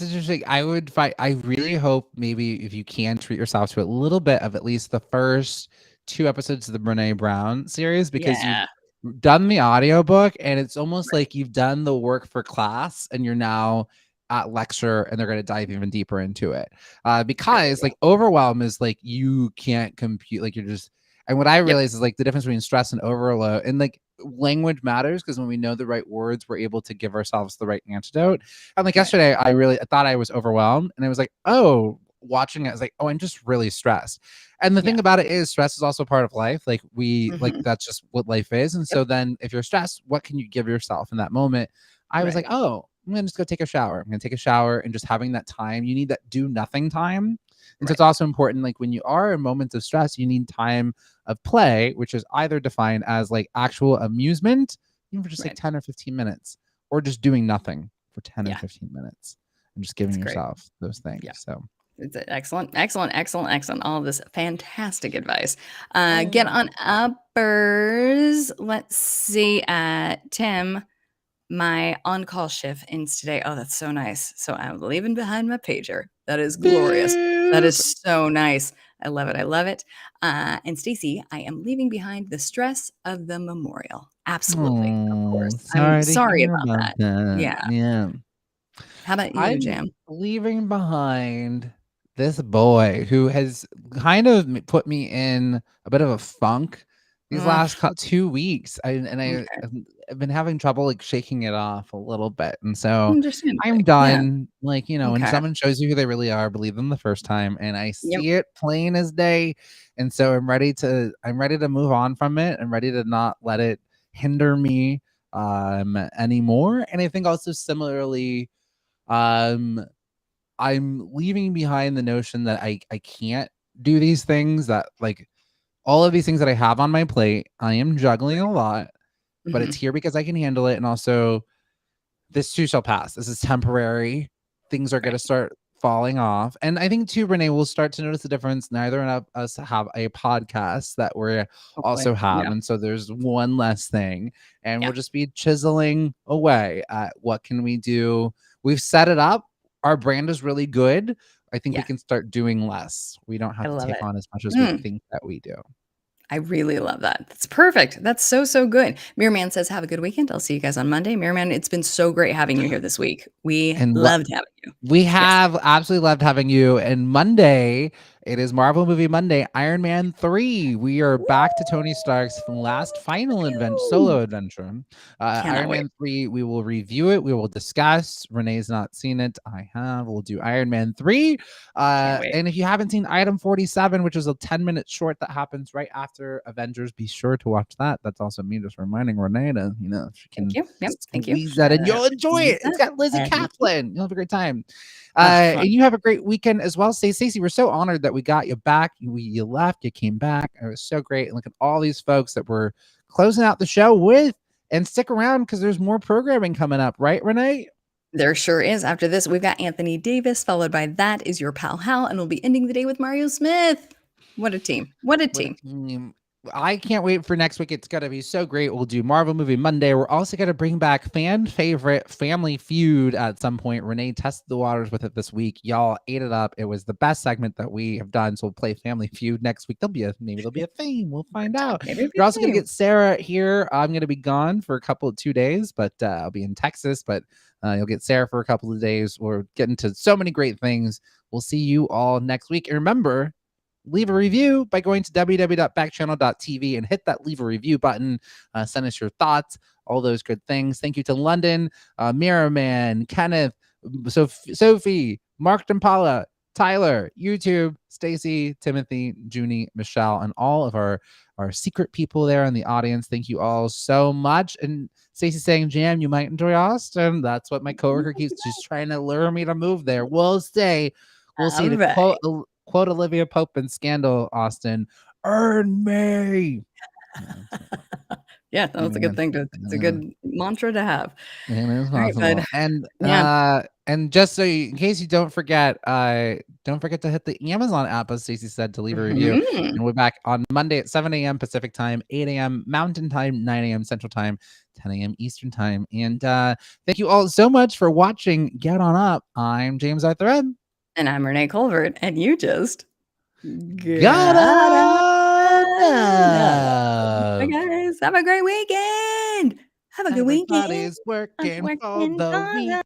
interesting. I really hope maybe if you can treat yourself to a little bit of at least the first 2 episodes of the Brene Brown series, because
Yeah.
you've done the audiobook and it's almost like you've done the work for class and you're now at lecture and they're going to dive even deeper into it. Because like overwhelm is like you can't compute, like you're just, and what I realize is like the difference between stress and overload, and like language matters because when we know the right words, we're able to give ourselves the right antidote. And like yesterday, I thought I was overwhelmed, and I was like, oh, watching it, I was like, oh, I'm just really stressed. And the thing about it is, stress is also part of life. Like like that's just what life is. And so then, if you're stressed, what can you give yourself in that moment? I was like, oh, I'm gonna just go take a shower. I'm gonna take a shower, and just having that time. You need that do nothing time. And so it's also important, like when you are in moments of stress, you need time of play, which is either defined as like actual amusement, even for just like 10 or 15 minutes, or just doing nothing for 10 or 15 minutes and just giving yourself those things. So
it's excellent. All of this fantastic advice. Get on uppers. Let's see. Tim, my on-call shift ends today. Oh, that's so nice. So I'm leaving behind my pager. That is glorious. That is so nice. I love it. I love it. And Stacey, I am leaving behind the stress of the memorial. Absolutely. Of course. I'm sorry about that. Yeah. How about you,
I'm
Jam?
leaving behind this boy who has kind of put me in a bit of a funk these last 2 weeks.
Okay.
I've been having trouble like shaking it off a little bit. And so I'm
Understandably. Yeah.
done. Like, when
Okay.
someone shows you who they really are, believe them the first time. And I
Yep.
see it plain as day. And so I'm ready to move on from it. I'm ready to not let it hinder me anymore. And I think also similarly, I'm leaving behind the notion that I can't do these things, that like all of these things that I have on my plate. I am juggling a lot, but it's
Mhm.
here because I can handle it. And also, this too shall pass. This is temporary. Things are going to
Right.
start falling off. And I think too, Renee, will start to notice the difference. Neither of us have a podcast that we also
Hopefully.
have.
Yeah.
And so there's one less thing. And
Yeah.
we'll just be chiseling away at what can we do. We've set it up. Our brand is really good. I think we
Yeah.
can start doing less. We don't
I
have to
love
take
it.
on as much as we
Mm.
think that we do.
I really love that. That's perfect. That's so, so good. Mirrorman says, have a good weekend. I'll see you guys on Monday. Mirrorman, it's been so great having you here this week. We
And
loved having you.
we
Yes.
have absolutely loved having you. And Monday, it is Marvel Movie Monday, Iron Man 3. We are back to Tony Stark's last final solo adventure.
Cannot
Iron
wait.
Man 3, we will review it. We will discuss. Renee's not seen it. I have. We'll do Iron Man 3.
Can't wait.
And if you haven't seen Item 47, which is a 10-minute short that happens right after Avengers, be sure to watch that. That's also me just reminding Renee to, if she can
Thank you. Yep. Thank you.
squeeze that in. You'll enjoy it. It's got Lizzie
Thank you.
Kaplan. You'll have a great time.
Fun.
And you have a great weekend as well. Stacey, we're so honored that we got you back. You left, you came back. It was so great. And look at all these folks that we're closing out the show with. And stick around because there's more programming coming up, right, Renee?
There sure is. After this, we've got Anthony Davis, followed by That Is Your Pal Hal, and we'll be ending the day with Mario Smith. What a team. What a team.
I can't wait for next week. It's going to be so great. We'll do Marvel Movie Monday. We're also going to bring back fan favorite Family Feud at some point. Renee tested the waters with it this week. Y'all ate it up. It was the best segment that we have done. So we'll play Family Feud next week. Maybe there'll be a theme. We'll find out. You're also going to get Sarah here. I'm going to be gone for 2 days, but I'll be in Texas, but you'll get Sarah for a couple of days. We're getting to so many great things. We'll see you all next week. And remember, leave a review by going to www.backchannel.tv and hit that leave a review button. Send us your thoughts, all those good things. Thank you to London, Mirrorman, Kenneth, Sophie, Mark Dampala, Tyler, YouTube, Stacy, Timothy, Junie, Michelle, and all of our secret people there in the audience. Thank you all so much. And Stacy's saying, Jam, you might enjoy Austin. That's what my coworker keeps just trying to lure me to move there. We'll stay. We'll see. To quote Olivia Pope in Scandal, Austin, earn me.
Yeah, that's a good thing it's a good mantra to have.
It is
possible. Right,
and just so in case you don't forget to hit the Amazon app, as Stacey said, to leave a review. And we're back on Monday at 7 a.m. Pacific time, 8 a.m. Mountain time, 9 a.m. Central time, 10 a.m. Eastern time. And thank you all so much for watching Get On Up. I'm James Arthur M.
And I'm Renee Colbert, and you just
got on up.
Bye, guys. Have a great weekend. Have a good weekend.
Everybody's working for the weekend.